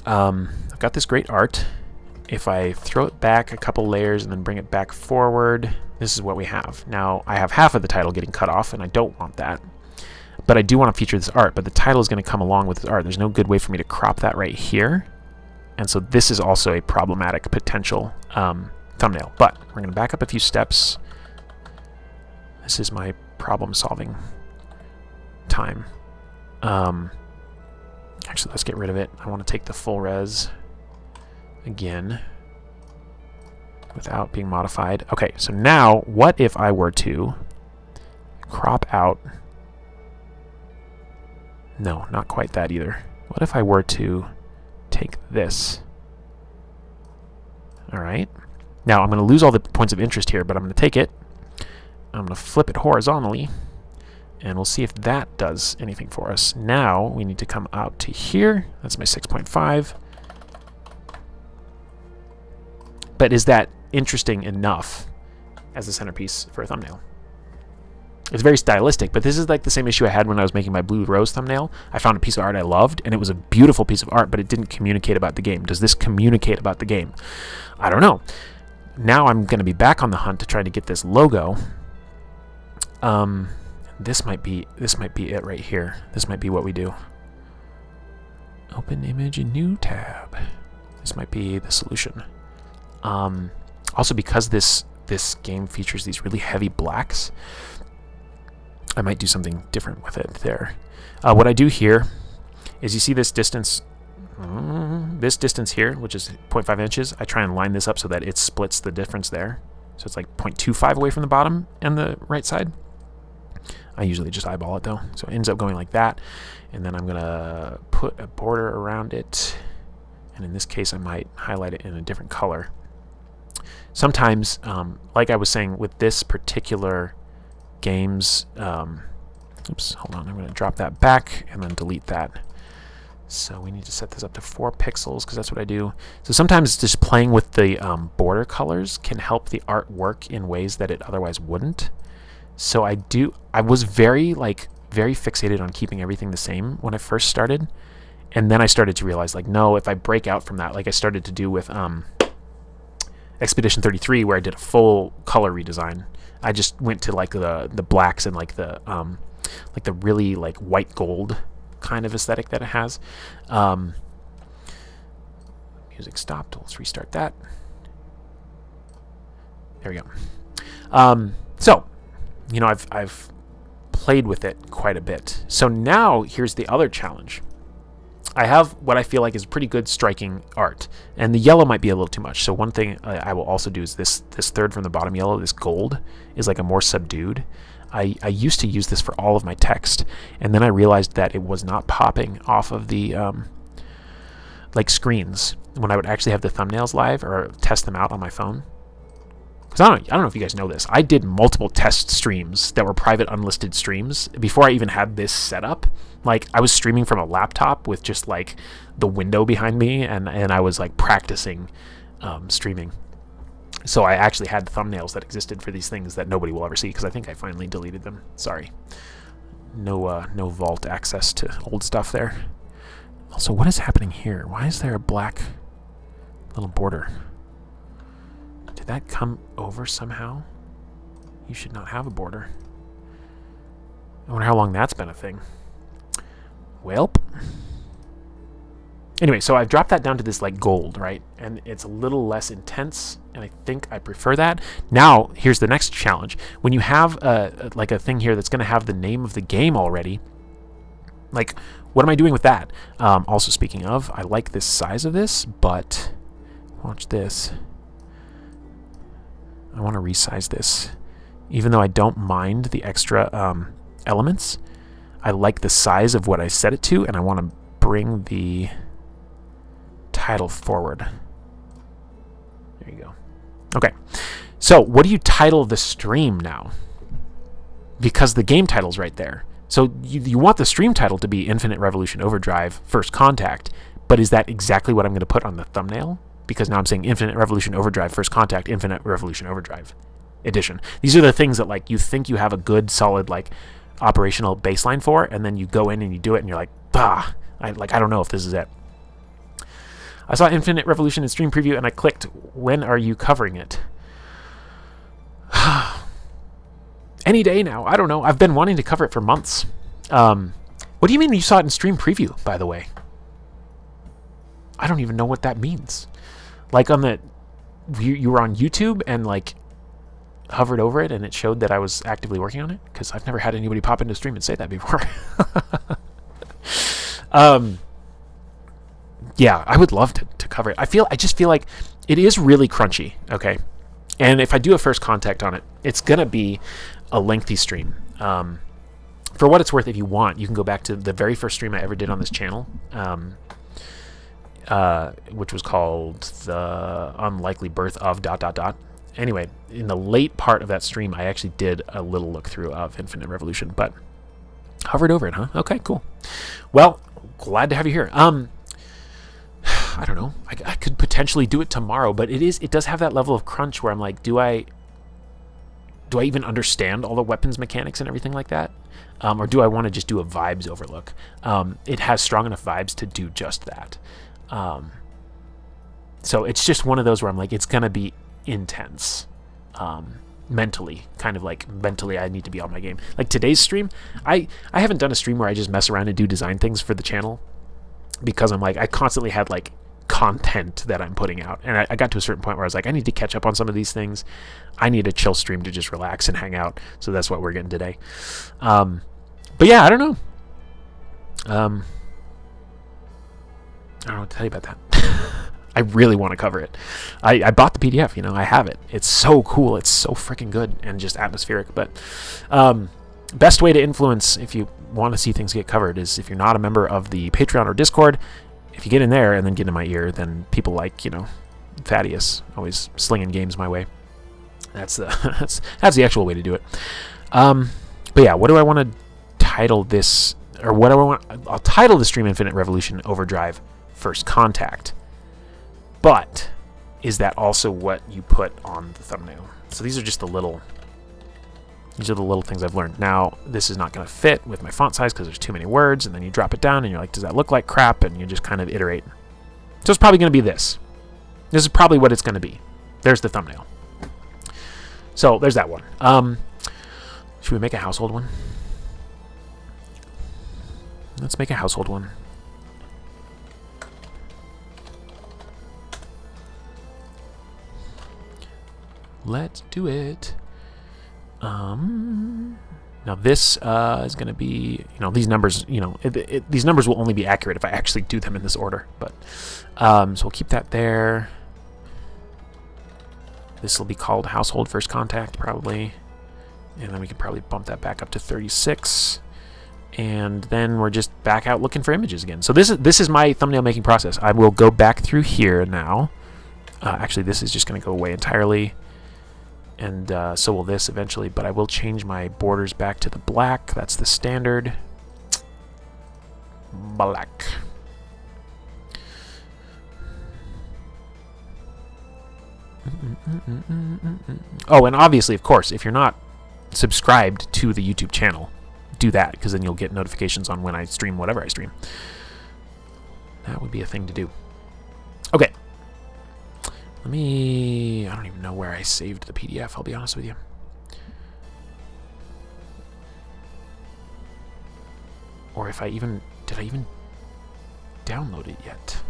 I've got this great art. If I throw it back a couple layers and then bring it back forward, this is what we have. Now, I have half of the title getting cut off, and I don't want that. But I do want to feature this art, but the title is going to come along with this art. There's no good way for me to crop that right here. And so this is also a problematic potential thumbnail. But we're going to back up a few steps. This is my problem-solving time. Actually, let's get rid of it. I want to take the full res again without being modified. Okay, so now what if I were to crop out... No, not quite that either. What if I were to take this? All right. Now I'm going to lose all the points of interest here, but I'm going to take it. I'm going to flip it horizontally, and we'll see if that does anything for us. Now we need to come out to here. That's my 6.5. But is that interesting enough as a centerpiece for a thumbnail? It's very stylistic, but this is like the same issue I had when I was making my Blue Rose thumbnail. I found a piece of art I loved, and it was a beautiful piece of art, but it didn't communicate about the game. Does this communicate about the game? I don't know. Now I'm going to be back on the hunt to try to get this logo. This might be it right here. This might be what we do. Open image in new tab. This might be the solution. Also, because this game features these really heavy blacks, I might do something different with it there. What I do here is, you see this distance here, which is 0.5 inches. I try and line this up so that it splits the difference there. So it's like 0.25 away from the bottom and the right side. I usually just eyeball it though. So it ends up going like that. And then I'm going to put a border around it. And in this case, I might highlight it in a different color. Sometimes, like I was saying with this particular games, oops, hold on, I'm going to drop that back and then delete that. So we need to set this up to 4 pixels because that's what I do. So sometimes just playing with the border colors can help the art work in ways that it otherwise wouldn't. So I was very fixated on keeping everything the same when I first started, and then I started to realize, like, no, if I break out from that, like I started to do with Expedition 33, where I did a full color redesign. I just went to like the blacks and like the really like white gold kind of aesthetic that it has. Music stopped. Let's restart that. There we go. So, you know, I've played with it quite a bit. So now here's the other challenge. I have what I feel like is pretty good striking art, and the yellow might be a little too much. So one thing I will also do is this third from the bottom yellow, this gold, is like a more subdued. I used to use this for all of my text, and then I realized that it was not popping off of the like screens when I would actually have the thumbnails live or test them out on my phone. Because I don't know if you guys know this. I did multiple test streams that were private unlisted streams before I even had this set up. Like, I was streaming from a laptop with just like the window behind me, and I was like practicing streaming. So I actually had thumbnails that existed for these things that nobody will ever see, because I think I finally deleted them. Sorry. No vault access to old stuff there. Also, what is happening here? Why is there a black little border? Did that come over somehow? You should not have a border. I wonder how long that's been a thing. Welp. Anyway, so I've dropped that down to this like gold, right? And it's a little less intense, and I think I prefer that. Now, here's the next challenge. When you have like a thing here that's going to have the name of the game already, like, what am I doing with that? Also, speaking of, I like this size of this, but watch this. I want to resize this. Even though I don't mind the extra elements, I like the size of what I set it to, and I want to bring the title forward. There you go. Okay. So, what do you title the stream now? Because the game title's right there. So, you want the stream title to be Infinite Revolution Overdrive First Contact, but is that exactly what I'm going to put on the thumbnail? Because now I'm saying Infinite Revolution Overdrive First Contact, Infinite Revolution Overdrive Edition. These are the things that, like, you think you have a good, solid, like, operational baseline for, and then you go in and you do it, and you're like, bah, I don't know if this is it. I saw Infinite Revolution in stream preview, and I clicked, when are you covering it? Any day now. I don't know. I've been wanting to cover it for months. What do you mean you saw it in stream preview, by the way? I don't even know what that means. Like, on the... You were on YouTube and, like, hovered over it and it showed that I was actively working on it? Because I've never had anybody pop into stream and say that before. Yeah, I would love to cover it. I just feel like it is really crunchy, okay? And if I do a first contact on it, it's going to be a lengthy stream. For what it's worth, if you want, you can go back to the very first stream I ever did on this channel, which was called The Unlikely Birth of ... Anyway, in the late part of that stream, I actually did a little look through of Infinite Revolution, but hovered over it, huh? Okay, cool. Well, glad to have you here. I don't know. I could potentially do it tomorrow, but it does have that level of crunch where I'm like, do I even understand all the weapons mechanics and everything like that? Or do I want to just do a vibes overlook? It has strong enough vibes to do just that. So it's just one of those where I'm like, it's going to be intense. Mentally, kind of like mentally I need to be on my game. Like today's stream, I haven't done a stream where I just mess around and do design things for the channel, because I'm like, I constantly had like content that I'm putting out, and I got to a certain point where I was like, I need to catch up on some of these things. I need a chill stream to just relax and hang out. So that's what we're getting today. But yeah, I don't know. I don't know what to tell you about that. I really want to cover it. I bought the PDF, you know, I have it. It's so cool. It's so freaking good and just atmospheric. But best way to influence if you want to see things get covered is if you're not a member of the Patreon or Discord. If you get in there and then get in my ear, then people like, you know, Thaddeus always slinging games my way. That's the that's the actual way to do it. But yeah, what do I want to title this, or what do I want? I'll title the stream Infinite Revolution Overdrive First Contact. But is that also what you put on the thumbnail? So these are just the little things I've learned. Now, this is not going to fit with my font size because there's too many words, and then you drop it down and you're like, does that look like crap? And you just kind of iterate. So it's probably going to be this. This is probably what it's going to be. There's the thumbnail. So there's that one. Should we make a household one? Let's make a household one. Let's do it. Now this is going to be, these numbers, these numbers will only be accurate if I actually do them in this order. But so we'll keep that there. This will be called household first contact probably, and then we can probably bump that back up to 36. And then we're just back out looking for images again. So this is my thumbnail making process. I will go back through here now. Actually, this is just going to go away entirely. And so will this eventually, but I will change my borders back to the black. That's the standard. Black. Oh, and obviously, of course, if you're not subscribed to the YouTube channel, do that, because then you'll get notifications on when I stream whatever I stream. That would be a thing to do. Okay. I don't even know where I saved the PDF, I'll be honest with you. Or if I even, did I even download it yet?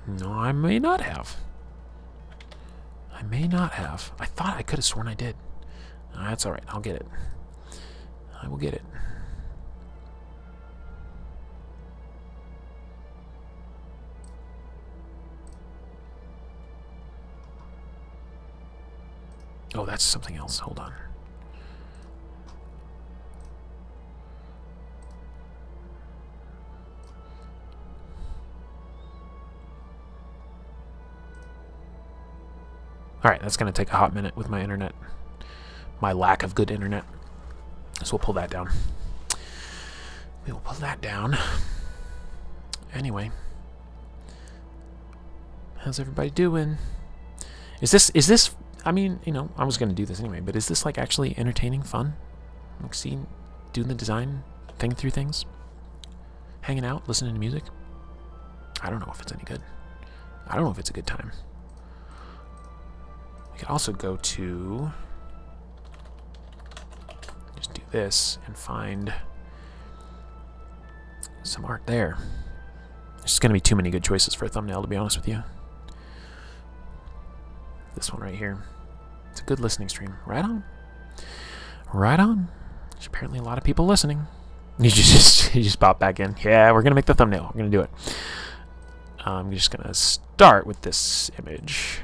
No, I may not have. I may not have. I thought I could have sworn I did. That's alright, I'll get it. I will get it. Oh, that's something else. Hold on. Alright, that's going to take a hot minute with my internet. My lack of good internet. So we'll pull that down. We will pull that down. Anyway. How's everybody doing? Is this I mean, I was going to do this anyway, but is this like actually entertaining, fun? Like doing the design, thinking through things, hanging out, listening to music? I don't know if it's any good. I don't know if it's a good time. We could also go to, just do this and find some art there. There's just going to be too many good choices for a thumbnail, to be honest with you. This one right here. It's a good listening stream. Right on. Right on. There's apparently a lot of people listening. You just pop back in. Yeah, we're gonna make the thumbnail. We're gonna do it. I'm just gonna start with this image.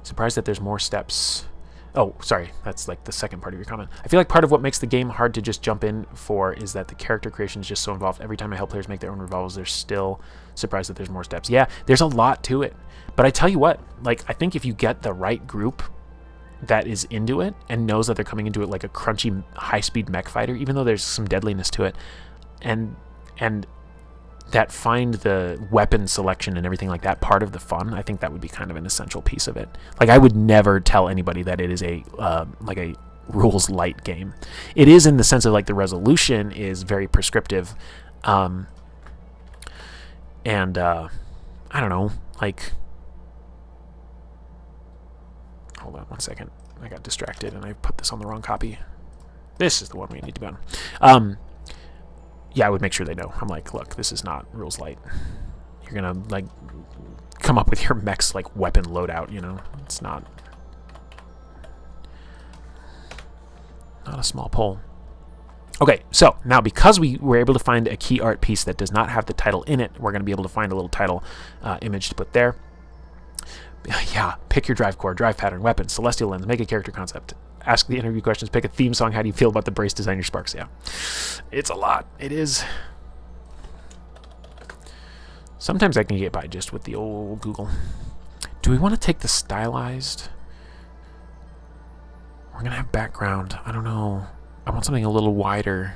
Surprised that there's more steps. Oh, sorry. That's like the second part of your comment. I feel like part of what makes the game hard to just jump in for is that the character creation is just so involved. Every time I help players make their own revolves, they're still surprised that there's more steps. Yeah, there's a lot to it. But I tell you what, like, I think if you get the right group that is into it and knows that they're coming into it like a crunchy, high-speed mech fighter, even though there's some deadliness to it, and that find the weapon selection and everything like that part of the fun, I think that would be kind of an essential piece of it. Like, I would never tell anybody that it is a like a rules light game. It is in the sense of like the resolution is very prescriptive, and I don't know, like, hold on one second, I got distracted and I put this on the wrong copy. This is the one we need to be on. Yeah, I would make sure they know. I'm like, look, this is not rules light. You're gonna like come up with your mech's like weapon loadout, It's not a small pull. Okay, so now because we were able to find a key art piece that does not have the title in it, we're gonna be able to find a little title image to put there. Yeah, pick your drive core, drive pattern, weapon, celestial lens, make a character concept. Ask the interview questions, pick a theme song. How do you feel about the brace, design your sparks? Yeah, it's a lot. It is. Sometimes I can get by just with the old Google. Do we want to take the stylized? We're going to have background. I don't know. I want something a little wider.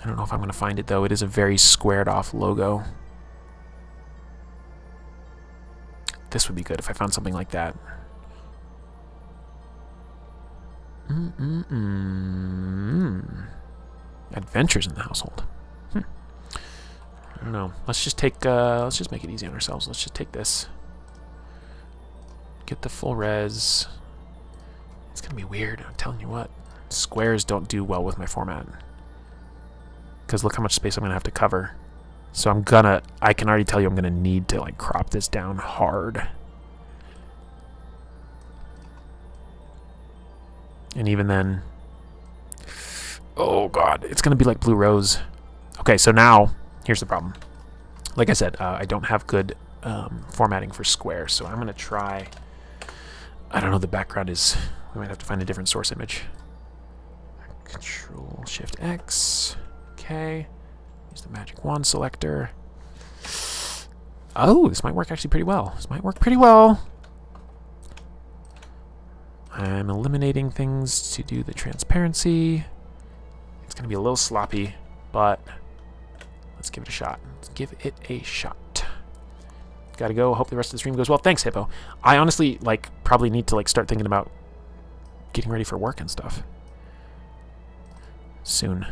I don't know if I'm going to find it, though. It is a very squared off logo. This would be good if I found something like that. Adventures in the household. I don't know. Let's just take. Let's just make it easy on ourselves. Let's just take this. Get the full res. It's gonna be weird. I'm telling you what. Squares don't do well with my format. because look how much space I'm gonna have to cover. So I can already tell you I'm gonna need to like crop this down hard. And even then, oh god, it's gonna be like blue rose. Okay, so now here's the problem. Like I said, I don't have good formatting for square, so I'm gonna try. I don't know. The background is. We might have to find a different source image. Control Shift X. Okay. Use the magic wand selector. Oh, this might work actually pretty well. This might work pretty well. I'm eliminating things to do the transparency. It's going to be a little sloppy, but let's give it a shot. Let's give it a shot. Gotta go. Hope the rest of the stream goes well. Thanks, Hippo. I honestly, like, probably need to, like, start thinking about getting ready for work and stuff soon.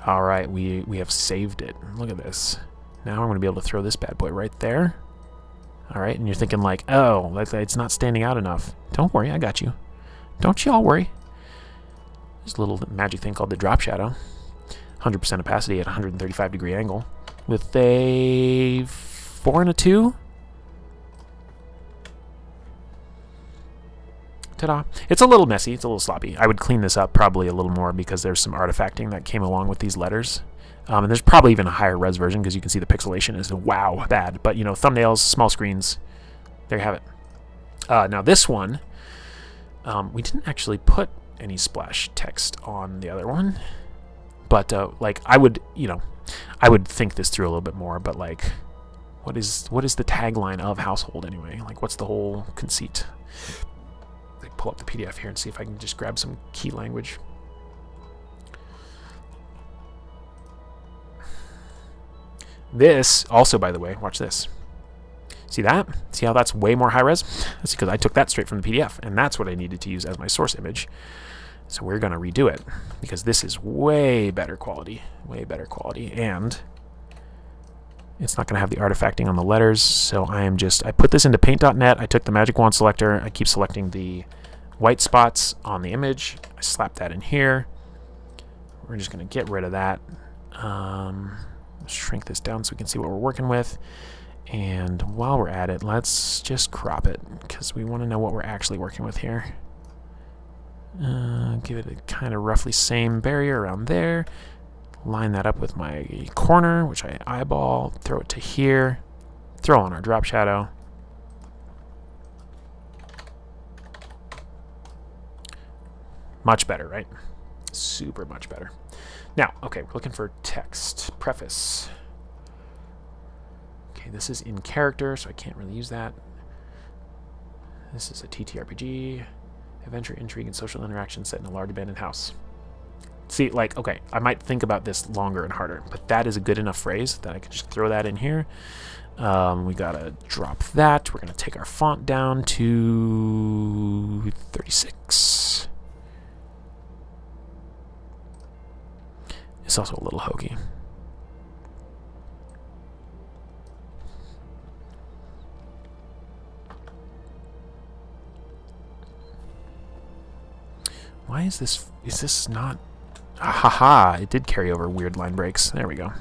All right, we have saved it. Look at this. Now I'm going to be able to throw this bad boy right there. All right, and you're thinking like, oh, it's not standing out enough. Don't worry, I got you. Don't you all worry. There's a little magic thing called the drop shadow. 100% opacity at 135-degree angle with a 4 and a 2. Ta-da. It's a little messy. It's a little sloppy. I would clean this up probably a little more because there's some artifacting that came along with these letters. And there's probably even a higher res version because you can see the pixelation is wow bad. But, you know, thumbnails, small screens, there you have it. Now this one, we didn't actually put any splash text on the other one. But, like, I would think this through a little bit more. But, like, what is the tagline of Household anyway? Like, what's the whole conceit? Like, pull up the PDF here and see if I can just grab some key language. This, also, by the way, watch this. See that? See how that's way more high res? That's because I took that straight from the PDF, and that's what I needed to use as my source image. So we're going to redo it, because this is way better quality, and it's not going to have the artifacting on the letters, so I put this into paint.net, I took the magic wand selector, I keep selecting the white spots on the image, I slap that in here, we're just going to get rid of that, shrink this down so we can see what we're working with, and while we're at it, let's just crop it, because we want to know what we're actually working with here. Give it a kind of roughly same barrier around there. Line that up with my corner, which I eyeball. Throw it to here. Throw on our drop shadow. Much better, right? Super much better. Now, okay, we're looking for text. Preface. Okay, this is in character, so I can't really use that. This is a TTRPG. Adventure, intrigue, and social interaction set in a large abandoned house. See, like, okay, I might think about this longer and harder, but that is a good enough phrase that I can just throw that in here. We gotta drop that. We're gonna take our font down to 36. It's also a little hokey. Why is this not... Haha, it did carry over weird line breaks. There we go.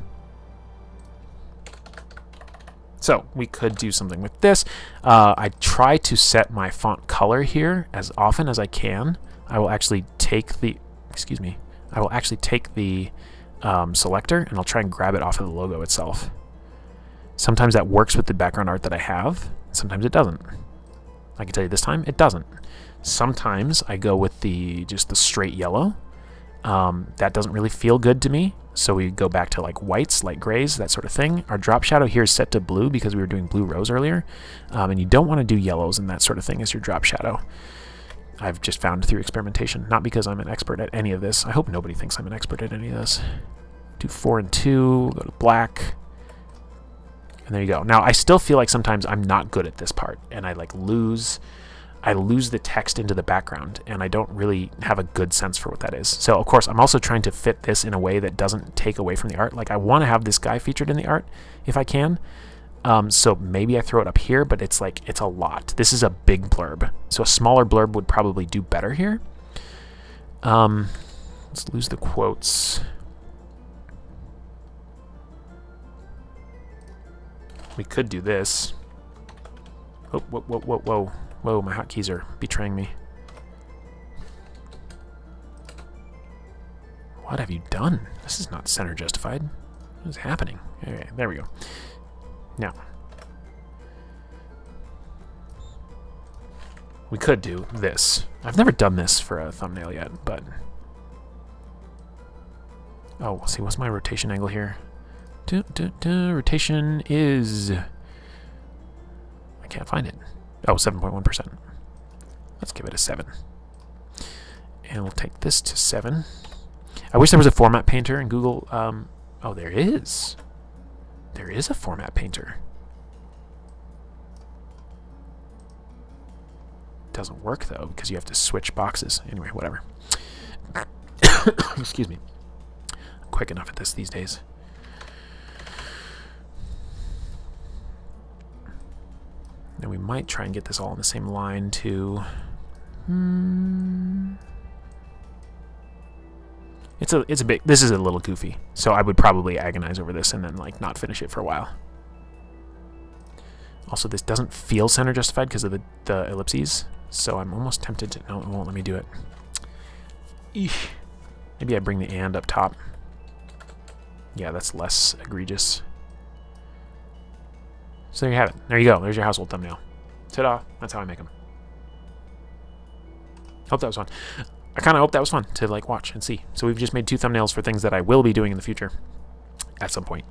So, we could do something with this. I try to set my font color here as often as I can. I will actually take the... Excuse me. I will actually take the selector, and I'll try and grab it off of the logo itself. Sometimes that works with the background art that I have. Sometimes it doesn't. I can tell you this time, it doesn't. Sometimes I go with just the straight yellow. That doesn't really feel good to me, so we go back to like whites, light grays, that sort of thing. Our drop shadow here is set to blue because we were doing blue rose earlier, and you don't want to do yellows and that sort of thing as your drop shadow. I've just found through experimentation, not because I'm an expert at any of this. I hope nobody thinks I'm an expert at any of this. Do 4 and 2, go to black, and there you go. Now I still feel like sometimes I'm not good at this part, and I like lose the text into the background, and I don't really have a good sense for what that is. So, of course, I'm also trying to fit this in a way that doesn't take away from the art. Like, I want to have this guy featured in the art, if I can. So maybe I throw it up here, but it's like, it's a lot. This is a big blurb. So a smaller blurb would probably do better here. Let's lose the quotes. We could do this. Oh, whoa, whoa, whoa, whoa. Whoa, my hotkeys are betraying me. What have you done? This is not center justified. What is happening? Okay, there we go. Now, we could do this. I've never done this for a thumbnail yet, but... Oh, let's see, what's my rotation angle here? Rotation is... I can't find it. Oh, 7.1%. Let's give it a 7. And we'll take this to 7. I wish there was a format painter in Google. Oh, there is. There is a format painter. Doesn't work, though, because you have to switch boxes. Anyway, whatever. Excuse me. I'm quick enough at this these days. Then we might try and get this all on the same line to... It's a bit... This is a little goofy, so I would probably agonize over this and then like not finish it for a while. Also, this doesn't feel center justified because of the ellipses, so I'm almost tempted to... No, it won't let me do it. Eesh. Maybe I bring the and up top. Yeah, that's less egregious. So there you have it. There you go. There's your household thumbnail. Ta-da. That's how I make them. Hope that was fun. I kind of hope that was fun to like watch and see. So we've just made 2 thumbnails for things that I will be doing in the future at some point.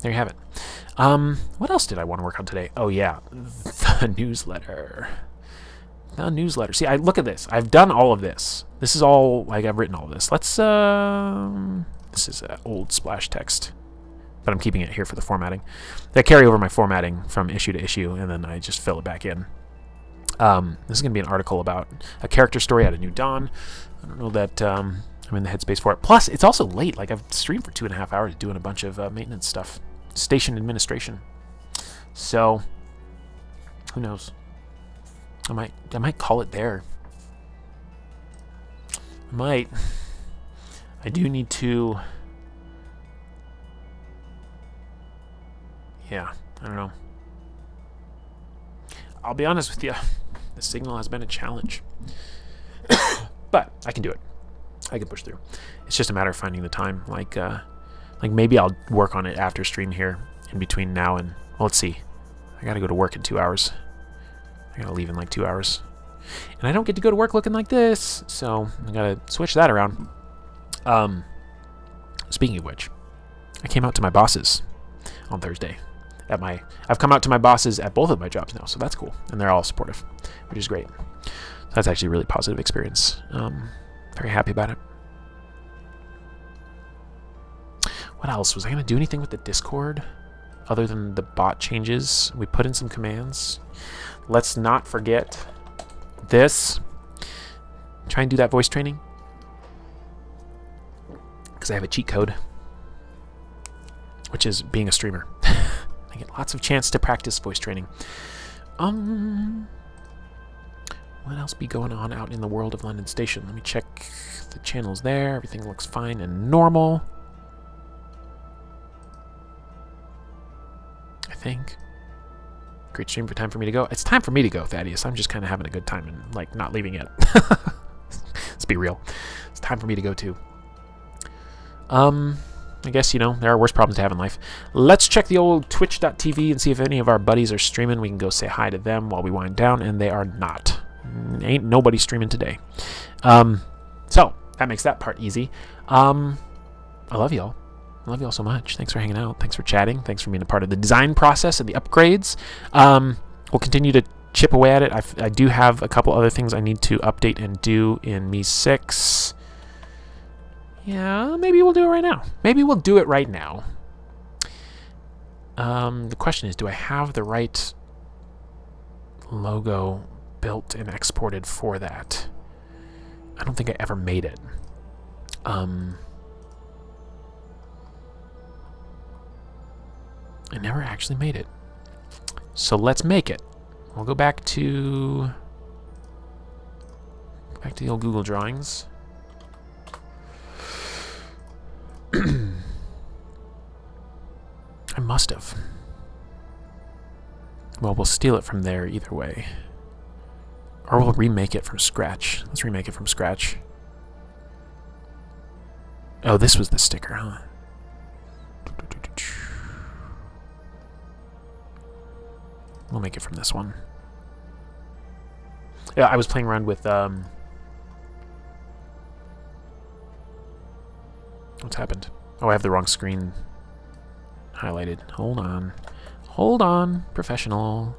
There you have it. What else did I want to work on today? Oh yeah, the newsletter. The newsletter. See, I look at this. I've done all of this. This is all like I've written all of this. Let's this is old splash text, but I'm keeping it here for the formatting. I carry over my formatting from issue to issue, and then I just fill it back in. This is going to be an article about a character story at A New Dawn. I don't know that I'm in the headspace for it. Plus, it's also late. Like, I've streamed for 2.5 hours doing a bunch of maintenance stuff. Station administration. So, who knows? I might call it there. I might. I do need to... Yeah, I don't know. I'll be honest with you. The signal has been a challenge. But I can do it. I can push through. It's just a matter of finding the time. Like maybe I'll work on it after stream here in between now and... Well, let's see. I gotta go to work in 2 hours. I gotta leave in like 2 hours. And I don't get to go to work looking like this, so I gotta switch that around. Speaking of which, I came out to my bosses on Thursday. I've come out to my bosses at both of my jobs now, so that's cool. And they're all supportive, which is great. So that's actually a really positive experience. Very happy about it. What else? Was I going to do anything with the Discord other than the bot changes? We put in some commands. Let's not forget this. Try and do that voice training. Because I have a cheat code, which is being a streamer. I get lots of chance to practice voice training. What else be going on out in the world of London Station? Let me check the channels there. Everything looks fine and normal. I think. Great stream. Time for me to go. It's time for me to go, Thaddeus. I'm just kind of having a good time and like not leaving yet. Let's be real. It's time for me to go too. I guess, you know, there are worse problems to have in life. Let's check the old twitch.tv and see if any of our buddies are streaming. We can go say hi to them while we wind down, and they are not. Ain't nobody streaming today. So, that makes that part easy. I love y'all. I love y'all so much. Thanks for hanging out. Thanks for chatting. Thanks for being a part of the design process and the upgrades. We'll continue to chip away at it. I do have a couple other things I need to update and do in Me 6. Yeah, maybe we'll do it right now. Maybe we'll do it right now. The question is, do I have the right logo built and exported for that? I don't think I ever made it. I never actually made it. So let's make it. We'll go back to Back to the old Google Drawings. I must have. Well, we'll steal it from there either way. Or we'll remake it from scratch. Let's remake it from scratch. Oh, this was the sticker, huh? We'll make it from this one. Yeah, I was playing around with, what's happened? Oh, I have the wrong screen highlighted. Hold on. Hold on, professional.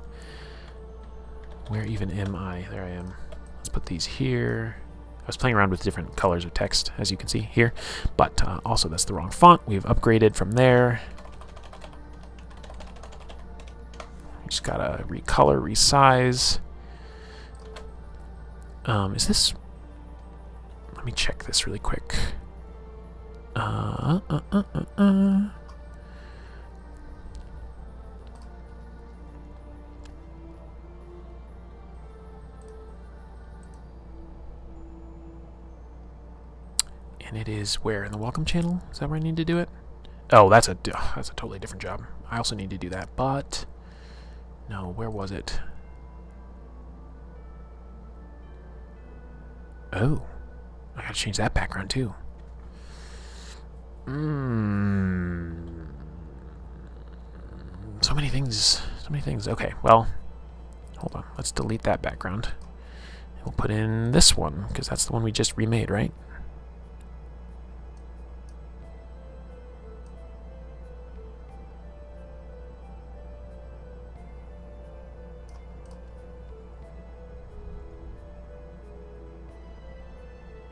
Where even am I? There I am. Let's put these here. I was playing around with different colors of text, as you can see here. But also, that's the wrong font. We've upgraded from there. We just gotta recolor, resize. Is this... Let me check this really quick. And it is where? In the welcome channel? Is that where I need to do it? Oh, that's a totally different job. I also need to do that, but... No, where was it? Oh. I gotta change that background, too. So many things. So many things. Okay, well... Hold on. Let's delete that background. We'll put in this one, because that's the one we just remade, right?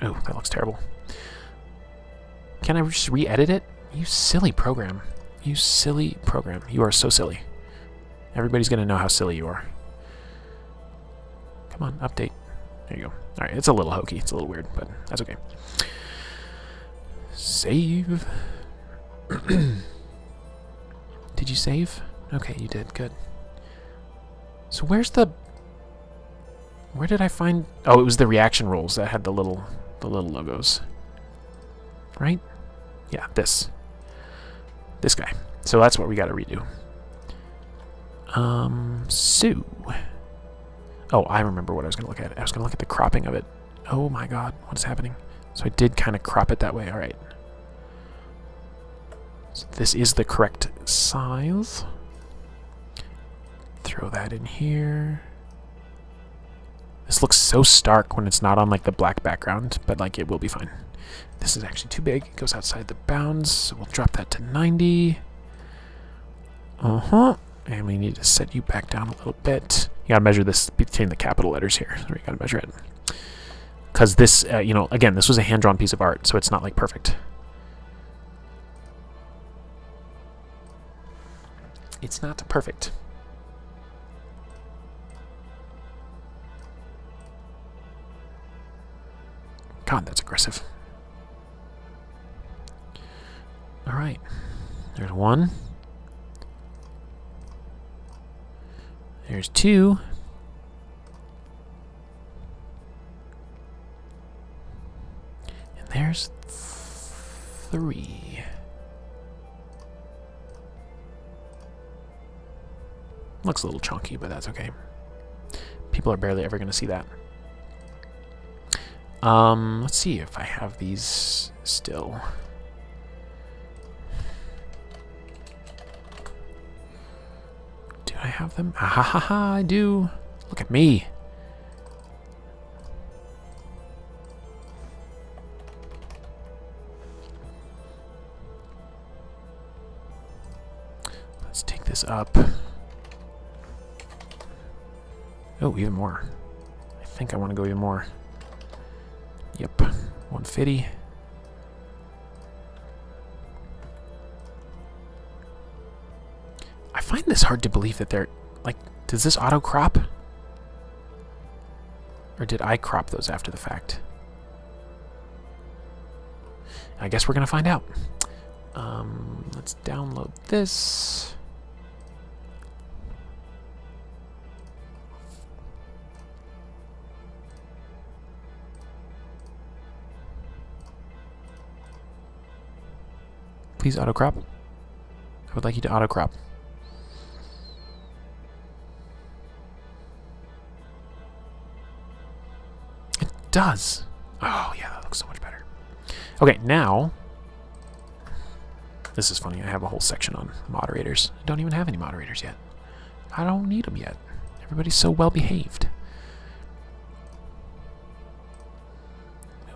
Oh, that looks terrible. Can I just re-edit it? You silly program. You silly program. You are so silly. Everybody's going to know how silly you are. Come on, update. There you go. Alright, it's a little hokey. It's a little weird, but that's okay. Save. Did you save? Okay, you did. Good. So where's the... Where did I find... Oh, it was the reaction rolls that had the little logos. Right? Yeah, this guy. So that's what we got to redo. So... Oh, I remember what I was going to look at. I was going to look at the cropping of it. Oh my god, what is happening? So I did kind of crop it that way. All right. So this is the correct size. Throw that in here. This looks so stark when it's not on like the black background, but like it will be fine. This is actually too big. It goes outside the bounds, so we'll drop that to 90. And we need to set you back down a little bit. You gotta measure this between the capital letters here. So you gotta measure it. Because this, you know, again, this was a hand-drawn piece of art, so it's not like perfect. It's not perfect. God, that's aggressive. All right, there's one. There's two. And there's three. Looks a little chunky, but that's okay. People are barely ever going to see that. Let's see if I have these still. Do I have them? Ah, ha, ha, ha, I do. Look at me. Let's take this up. Oh, even more. I think I want to go even more. Yep, 150. I find this hard to believe that they're, like, does this auto crop? Or did I crop those after the fact? I guess we're going to find out. Let's download this. Please auto crop. I would like you to auto crop. It does. Oh yeah, that looks so much better. Okay, now this is funny. I have a whole section on moderators. I don't even have any moderators yet. I don't need them yet. Everybody's so well behaved.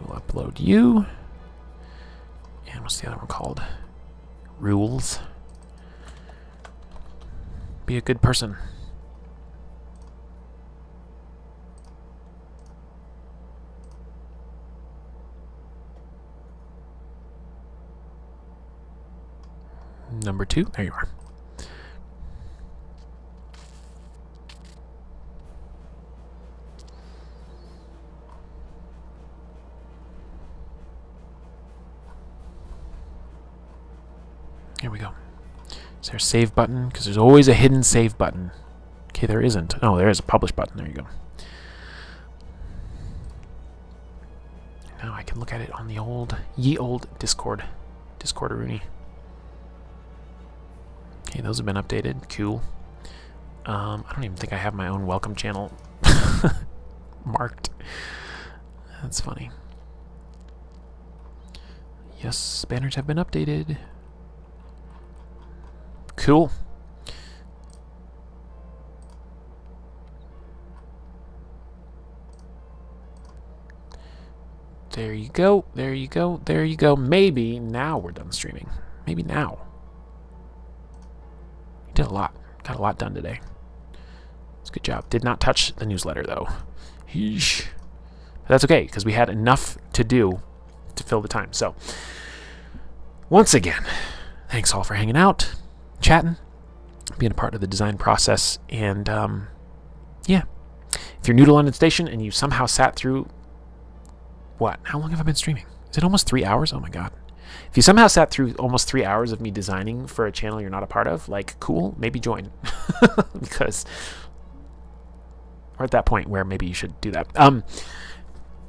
We'll upload you. And what's the other one called? Rules. Be a good person. Number 2. There you are. Here we go. Is there a save button? Because there's always a hidden save button. Okay, there isn't. Oh, there is a publish button. There you go. Now I can look at it on the ye old Discord. Discord-a-rooney. Okay, those have been updated. Cool. I don't even think I have my own welcome channel marked. That's funny. Yes, banners have been updated. Cool. There you go. There you go. There you go. Maybe now we're done streaming. Maybe now. You did a lot. Got a lot done today. It's a good job. Did not touch the newsletter though. Yeesh. But that's okay because we had enough to do to fill the time. So once again, thanks all for hanging out, chatting, being a part of the design process, and yeah. If you're new to London Station and you somehow sat through what? How long have I been streaming? Is it almost 3 hours? Oh my god. If you somehow sat through almost 3 hours of me designing for a channel you're not a part of, like, cool, maybe join. Because we're at that point where maybe you should do that.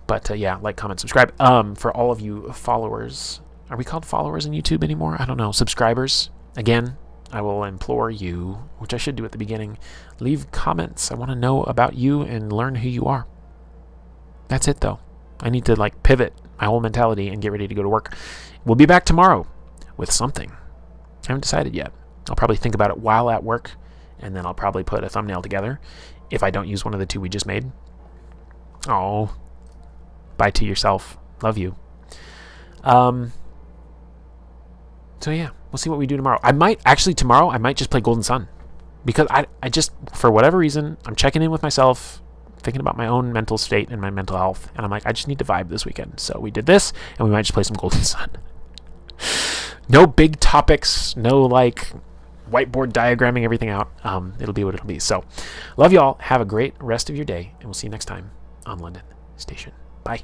But yeah, like, comment, subscribe. For all of you followers, are we called followers in YouTube anymore? I don't know. Subscribers, again, I will implore you, which I should do at the beginning, leave comments. I want to know about you and learn who you are. That's it, though. I need to, like, pivot my whole mentality and get ready to go to work. We'll be back tomorrow with something. I haven't decided yet. I'll probably think about it while at work, and then I'll probably put a thumbnail together if I don't use one of the two we just made. Oh, bye to yourself. Love you. So yeah, we'll see what we do tomorrow. Tomorrow I might just play Golden Sun, because I just, for whatever reason, I'm checking in with myself, thinking about my own mental state and my mental health, and I'm like, I just need to vibe this weekend. So we did this, and we might just play some Golden Sun. No big topics, no like whiteboard diagramming everything out. It'll be what it'll be. So love y'all. Have a great rest of your day, and we'll see you next time on London Station. Bye.